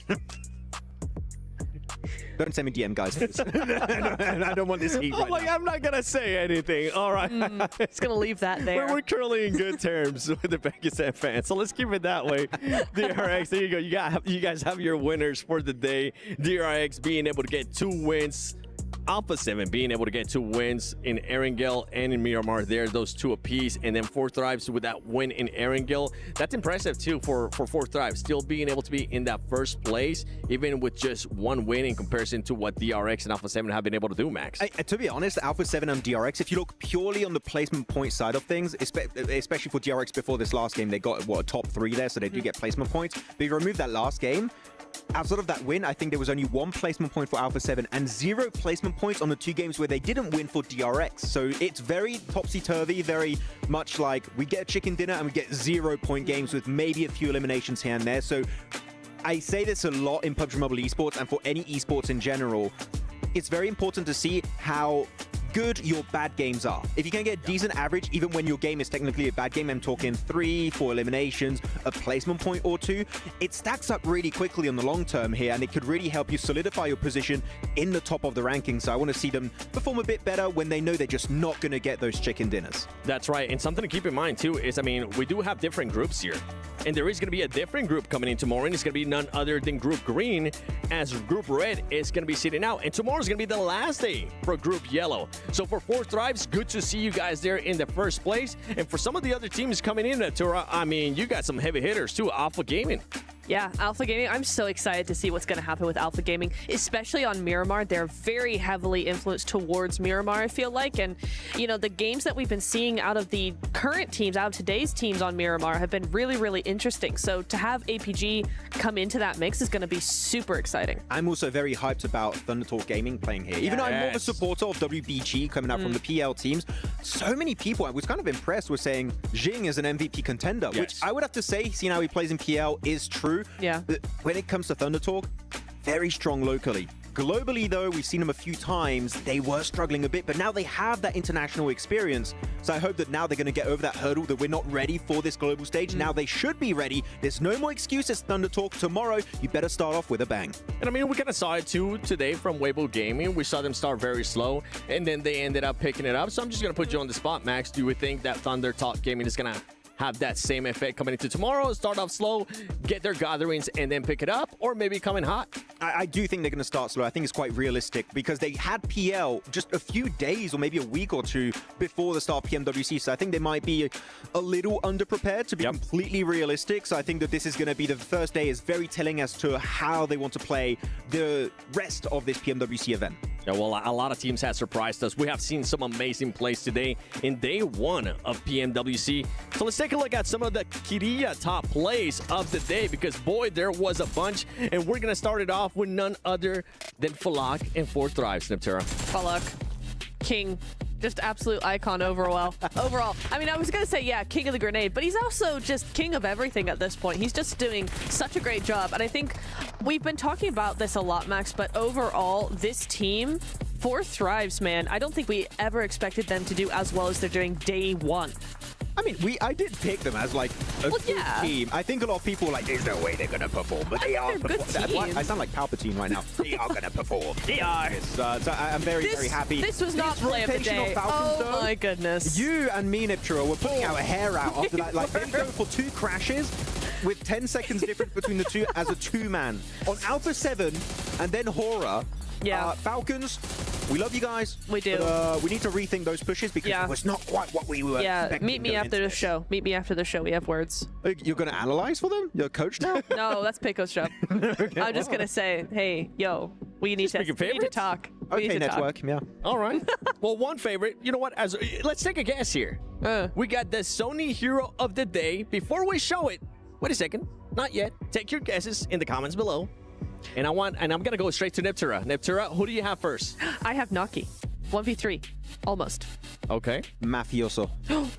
Don't send me DM, guys. I don't want this heat right now. I'm not going to say anything. All right. It's going to leave that there. We're currently in good terms with the Pakistan fans, so let's keep it that way. DRX, there you go. You guys have your winners for the day. DRX being able to get 2 wins. Alpha 7 being able to get 2 wins in Erangel and in Miramar there, those 2 apiece, and then 4 Thrives with that win in Erangel. That's impressive too for 4 Thrives, still being able to be in that first place, even with just 1 win in comparison to what DRX and Alpha 7 have been able to do, Max. To be honest, Alpha 7 and DRX, if you look purely on the placement point side of things, especially for DRX before this last game, they got, what, a top 3 there, so they do get placement points. But if you remove that last game, outside of that win, I think there was only 1 placement point for Alpha 7 and 0 placement points on the 2 games where they didn't win for DRX. So it's very topsy-turvy, very much like we get a chicken dinner and we get 0-point games with maybe a few eliminations here and there. So I say this a lot in PUBG Mobile Esports and for any esports in general. It's very important to see how good your bad games are. If you can get a decent average, even when your game is technically a bad game, I'm talking 3, 4 eliminations, a placement point or 2, it stacks up really quickly on the long term here, and it could really help you solidify your position in the top of the rankings. So I want to see them perform a bit better when they know they're just not going to get those chicken dinners. That's right, and something to keep in mind too is, I mean, we do have different groups here, and there is going to be a different group coming in tomorrow, and it's going to be none other than Group Green, as Group Red is going to be sitting out, and tomorrow is going to be the last day for Group Yellow. So for 4 Thrives, good to see you guys there in the first place. And for some of the other teams coming in, Natura, I mean, you got some heavy hitters too. Alpha Gaming. Yeah, Alpha Gaming. I'm so excited to see what's going to happen with Alpha Gaming, especially on Miramar. They're very heavily influenced towards Miramar, I feel like. And, you know, the games that we've been seeing out of the current teams, out of today's teams on Miramar have been really, really interesting. So to have APG come into that mix is going to be super exciting. I'm also very hyped about Thundertalk Gaming playing here. Even though I'm more of a supporter of WBG coming out from the PL teams, so many people, I was kind of impressed with saying Jing is an MVP contender, which I would have to say, seeing how he plays in PL, is true. Yeah. But when it comes to Thundertalk, very strong locally. Globally, though, we've seen them a few times. They were struggling a bit, but now they have that international experience. So I hope that now they're going to get over that hurdle, that we're not ready for this global stage. Now they should be ready. There's no more excuses, Thundertalk. Tomorrow, you better start off with a bang. And I mean, we kind of saw it too today from Weibo Gaming. We saw them start very slow, and then they ended up picking it up. So I'm just going to put you on the spot, Max. Do you think that Thundertalk Gaming is going to have that same effect coming into tomorrow, start off slow, get their gatherings, and then pick it up, or maybe come in hot? I do think they're going to start slow. I think it's quite realistic because they had PL just a few days or maybe a week or 2 before the start of PMWC. So I think they might be a little underprepared, to be completely realistic. So I think that this is going to be the first day is very telling as to how they want to play the rest of this PMWC event. Yeah, well, a lot of teams have surprised us. We have seen some amazing plays today in day 1 of PMWC. So let's take a look at some of the Kiria top plays of the day, because boy, there was a bunch, and we're going to start it off with none other than Falak and 4 Thrives, Neptera. Falak, king, just absolute icon overall. I mean, I was going to say, yeah, king of the grenade, but he's also just king of everything at this point. He's just doing such a great job. And I think we've been talking about this a lot, Max, but overall, this team, 4 Thrives, man, I don't think we ever expected them to do as well as they're doing day 1. I mean, I did pick them as like a good team. I think a lot of people were like, there's no way they're going to perform, but they are. I sound like Palpatine right now. They are going to perform. They are. So I'm very happy. This was not play of the day. Oh my goodness. You and me, Niptera, were putting our hair out after that. Like, they go for 2 crashes with 10 seconds difference between the 2 as a 2-man. On Alpha 7 and then Horror. Yeah. Falcons, we love you guys. We do. But, we need to rethink those pushes because it was not quite what we were expecting. Meet me after the show. Meet me after the show. We have words. You're going to analyze for them? You're a coach now? No, that's Pico's job. Okay. I'm just going to say, hey, yo, we need to talk. Okay, network, yeah. All right. Well, one favorite. You know what? Let's take a guess here. We got the Sony Hero of the Day. Before we show it, wait a second. Not yet. Take your guesses in the comments below. And I'm gonna go straight to Neptera. Neptera, who do you have first? I have Naki. 1v3. Almost. Okay. Mafioso.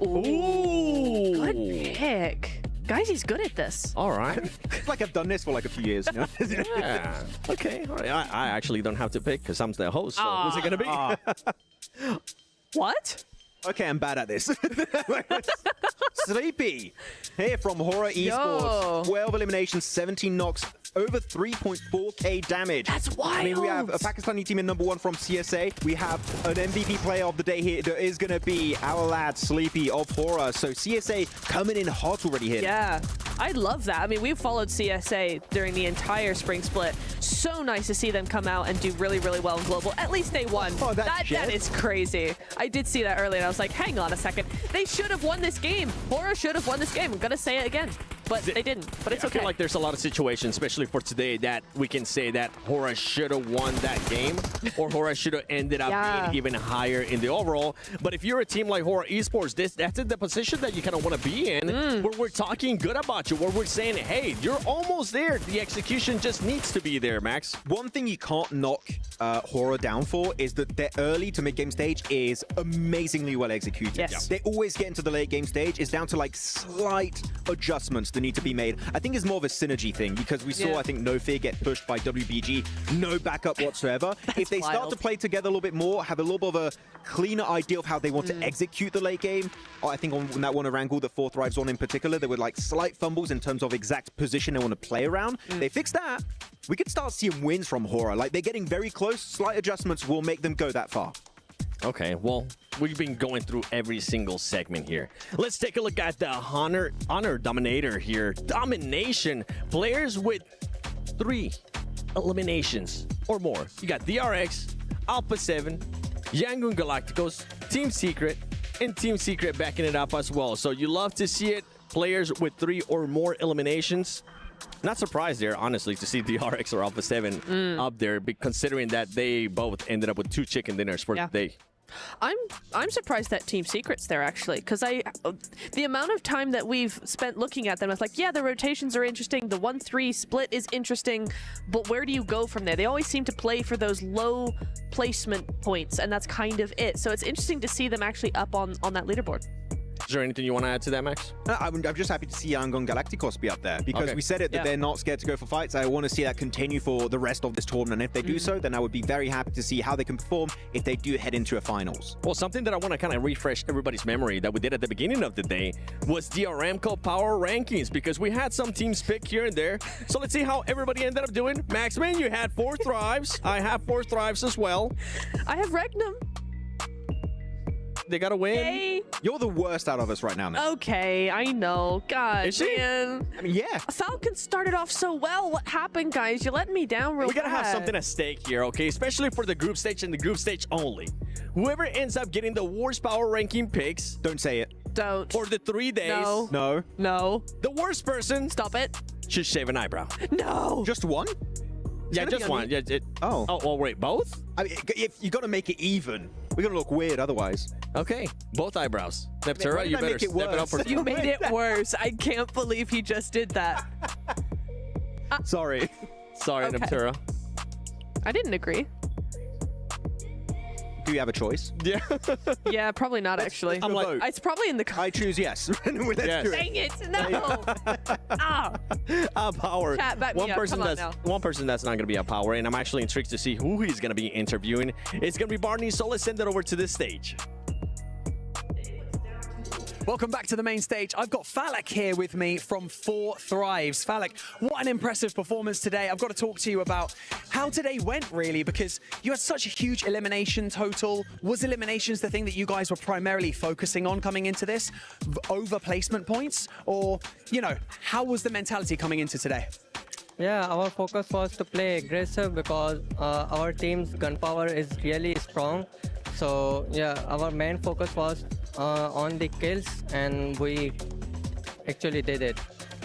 Ooh. Good pick. Guys, he's good at this. All right. It's like I've done this for like a few years, you know? Yeah. Okay. All right. I actually don't have to pick because I'm the host. So who's it gonna be? What? Okay, I'm bad at this. Sleepy here from Horror Esports. 12 eliminations, 17 knocks, over 3.4k damage. That's wild. I mean, we have a Pakistani team in #1 from CSA. We have an MVP player of the day here. There is going to be our lad Sleepy of Horror. So CSA coming in hot already here. Yeah, I love that. I mean, we've followed CSA during the entire spring split. So nice to see them come out and do really, really well in global. At least they won. Oh, that is crazy. I did see that earlier, and I was like, hang on a second. They should have won this game. Horror should have won this game. I'm going to say it again. But they didn't. But it's okay. I feel like there's a lot of situations, especially for today, that we can say that Horror should have won that game, or Horror should have ended up being even higher in the overall. But if you're a team like Horror Esports, that's the position that you kind of want to be in, where we're talking good about you, where we're saying, hey, you're almost there. The execution just needs to be there, Max. One thing you can't knock Horror down for is that their early to mid-game stage is amazingly well executed. Yes. They always get into the late game stage. It's down to like slight adjustments that need to be made. I think it's more of a synergy thing because we saw, I think, No Fear get pushed by WBG, no backup whatsoever. If they start to play together a little bit more, have a little bit of a cleaner idea of how they want to execute the late game. I think on that one of Wrangle, the 4th Thrives on in particular, there were like slight fumbles in terms of exact position they want to play around. They fix that, we could start seeing wins from Horror. Like, they're getting very close. Slight adjustments will make them go that far. Okay, well, we've been going through every single segment here. Let's take a look at the Honor Dominator here. Domination. Players with 3 eliminations or more. You got DRX, Alpha 7, Yangon Galacticos, Team Secret, and Team Secret backing it up as well. So you love to see it. Players with 3 or more eliminations. Not surprised there, honestly, to see DRX or Alpha 7 up there, considering that they both ended up with 2 chicken dinners for the day. I'm surprised that Team Secret's there, actually, because the amount of time that we've spent looking at them, I was like, yeah, the rotations are interesting, the 1-3 split is interesting, but where do you go from there? They always seem to play for those low placement points, and that's kind of it. So it's interesting to see them actually up on that leaderboard. Is there anything you want to add to that, Max? I'm just happy to see Yangon Galacticos be up there because we said it that they're not scared to go for fights. I want to see that continue for the rest of this tournament. If they do so, then I would be very happy to see how they can perform if they do head into a finals. Well, something that I want to kind of refresh everybody's memory that we did at the beginning of the day was the Aramco Power Rankings, because we had some teams pick here and there. So let's see how everybody ended up doing. Maxman, you had 4 Thrives. I have 4 Thrives as well. I have Regnum. They got to win. Hey. You're the worst out of us right now, man. Okay, I know. God, Is she? man. I mean, yeah. Falcon started off so well. What happened, guys? You let me down real bad. We got to have something at stake here, okay? Especially for the group stage and the group stage only. Whoever ends up getting the worst power ranking picks. Don't say it. Don't. For the 3 days. No. No. No. The worst person. Stop it. Should shave an eyebrow. No. Just one? Yeah, just one. Yeah, oh, well, wait, both? I mean, if you got to make it even. We're going to look weird otherwise. Okay, both eyebrows. Neptura, you better step it up. For you made it worse. I can't believe he just did that. Sorry. Sorry, Okay. Neptura. I didn't agree. Do you have a choice? Yeah. Yeah, probably not, actually. I'm like, It's probably in the... I choose yes. Let's do it. Dang it, no! Power. Chat, back me up. Come on now. One person that's not going to be a power, and I'm actually intrigued to see who he's going to be interviewing. It's going to be Barney, so let's send it over to this stage. Welcome back to the main stage. I've got Falak here with me from 4 Thrives. Falak, what an impressive performance today. I've got to talk to you about how today went, really, because you had such a huge elimination total. Was eliminations the thing that you guys were primarily focusing on coming into this, over placement points? Or, you know, how was the mentality coming into today? Yeah, our focus was to play aggressive because our team's gunpowder is really strong. So yeah, our main focus was on the kills, and we actually did it.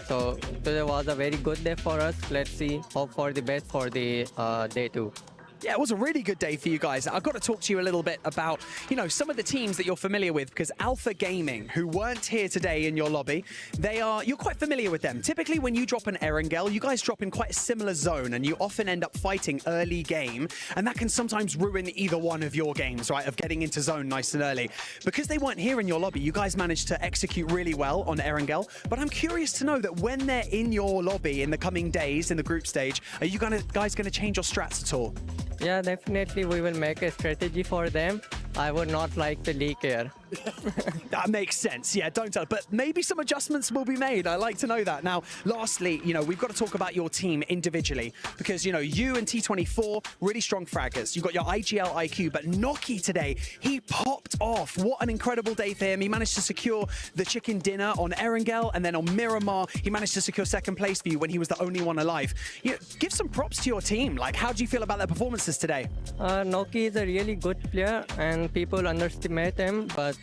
So today was a very good day for us. Let's see, hope for the best for the day 2. Yeah, it was a really good day for you guys. I've got to talk to you a little bit about, you know, some of the teams that you're familiar with, because Alpha Gaming, who weren't here today in your lobby, you're quite familiar with them. Typically, when you drop an Erangel, you guys drop in quite a similar zone, and you often end up fighting early game, and that can sometimes ruin either one of your games, right, of getting into zone nice and early. Because they weren't here in your lobby, you guys managed to execute really well on Erangel, but I'm curious to know that when they're in your lobby in the coming days in the group stage, are you guys going to change your strats at all? Yeah, definitely we will make a strategy for them. I would not like to leak here. That makes sense. Yeah, don't tell. But maybe some adjustments will be made. I like to know that. Now, lastly, we've got to talk about your team individually because, you and T24, really strong fraggers. You've got your IGL IQ, but Noki today, he popped off. What an incredible day for him. He managed to secure the chicken dinner on Erangel, and then on Miramar, he managed to secure second place for you when he was the only one alive. Give some props to your team. Like, how do you feel about their performances today? Noki is a really good player and people underestimate him, but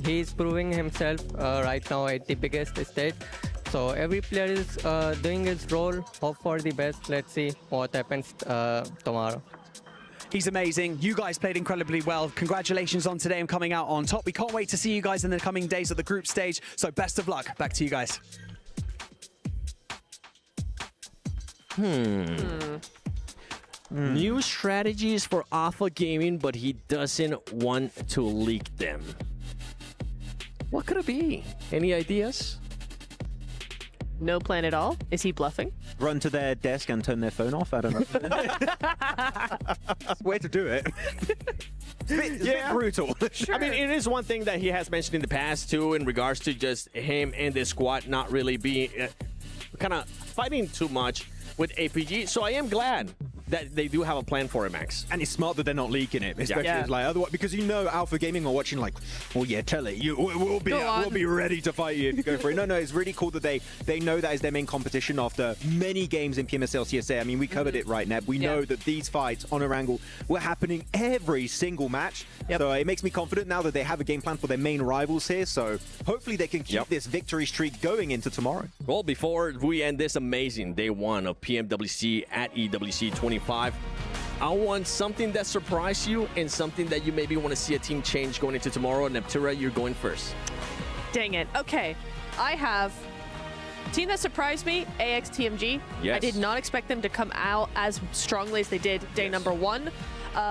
he's proving himself right now at the biggest stage. So every player is doing his role. Hope for the best. Let's see what happens tomorrow. He's amazing. You guys played incredibly well. Congratulations on today and coming out on top. We can't wait to see you guys in the coming days at the group stage. So best of luck. Back to you guys. New strategies for Alpha Gaming, but he doesn't want to leak them. What could it be? Any ideas? No plan at all? Is he bluffing? Run to their desk and turn their phone off? I don't know. That's the way to do it. It's a bit brutal. Sure. I mean, it is one thing that he has mentioned in the past, too, in regards to just him and the squad not really being kind of fighting too much with APG. So I am glad that they do have a plan for it, Max. And it's smart that they're not leaking it, especially like otherwise, because Alpha Gaming are watching like, oh yeah, tell it, we'll be ready to fight you if you go for it. No, it's really cool that they know that is their main competition after many games in PMSL CSA. I mean, we covered it right now. We know that these fights on Erangel were happening every single match. So it makes me confident now that they have a game plan for their main rivals here. So hopefully they can keep this victory streak going into tomorrow. Well, before we end this amazing day one of PMWC at EWC 25, I want something that surprised you and something that you maybe want to see a team change going into tomorrow. Neptura, you're going first. Dang it. Okay. I have a team that surprised me, AXTMG. Yes. I did not expect them to come out as strongly as they did day number one.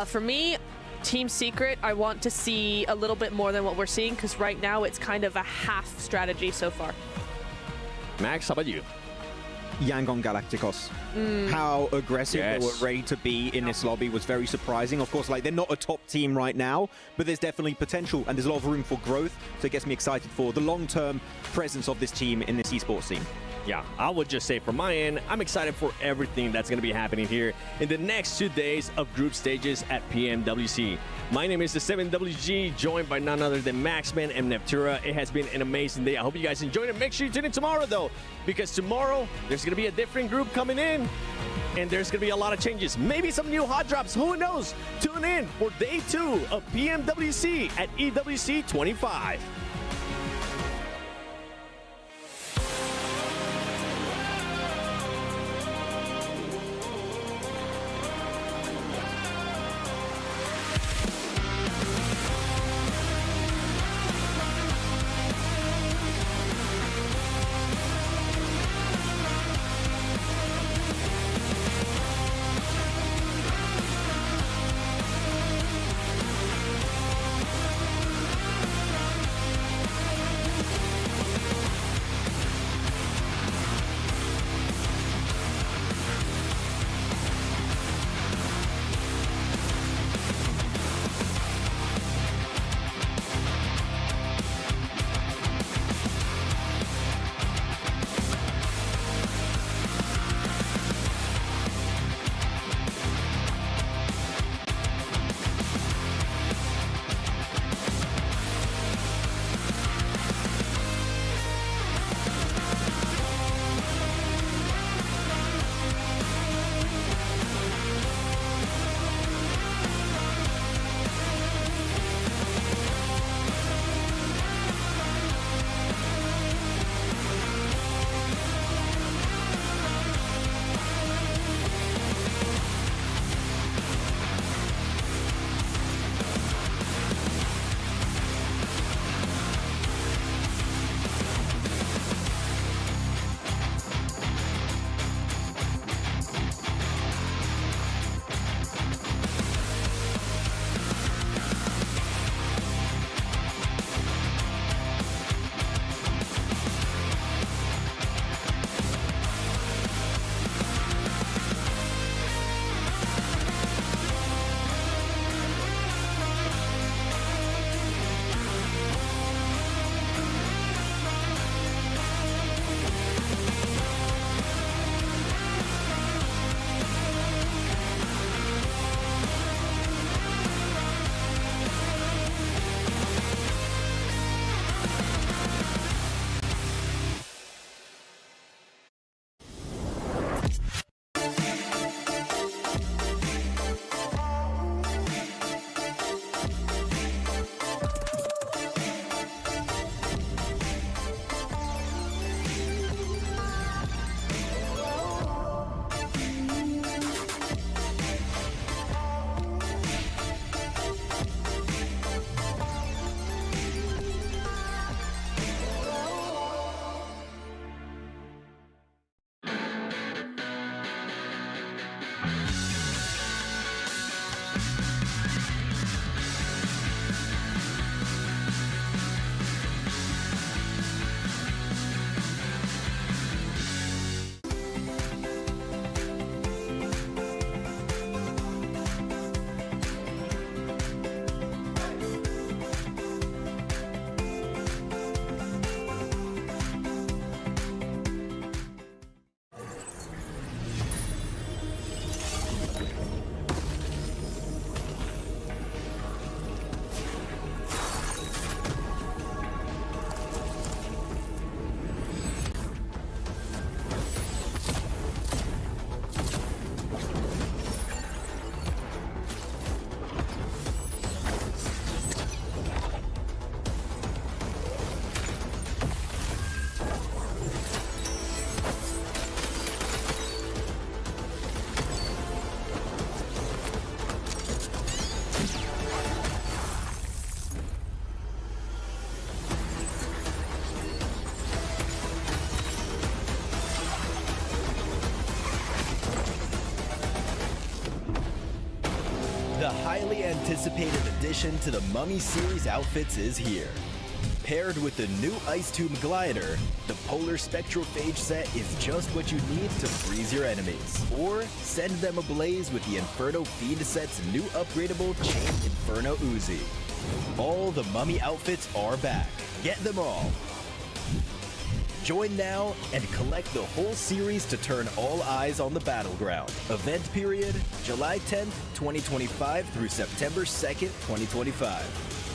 For me, Team Secret, I want to see a little bit more than what we're seeing because right now it's kind of a half strategy so far. Max, how about you? Yangon Galacticos. How aggressive they were ready to be in this lobby was very surprising. Of course, like they're not a top team right now, but there's definitely potential and there's a lot of room for growth. So it gets me excited for the long-term presence of this team in this esports scene. Yeah, I would just say from my end, I'm excited for everything that's going to be happening here in the next 2 days of group stages at PMWC. My name is the 7WG, joined by none other than Maxman and Neptura. It has been an amazing day. I hope you guys enjoyed it. Make sure you tune in tomorrow, though, because tomorrow there's going to be a different group coming in, and there's going to be a lot of changes. Maybe some new hot drops. Who knows? Tune in for day 2 of PMWC at EWC 25. highly anticipated addition to the Mummy series outfits is here. Paired with the new Ice Tomb glider, the Polar Spectrophage set is just what you need to freeze your enemies. Or send them ablaze with the Inferno Feed set's new upgradable Chain Inferno Uzi. All the Mummy outfits are back. Get them all. Join now and collect the whole series to turn all eyes on the battleground. Event period, July 10th, 2025 through September 2nd, 2025.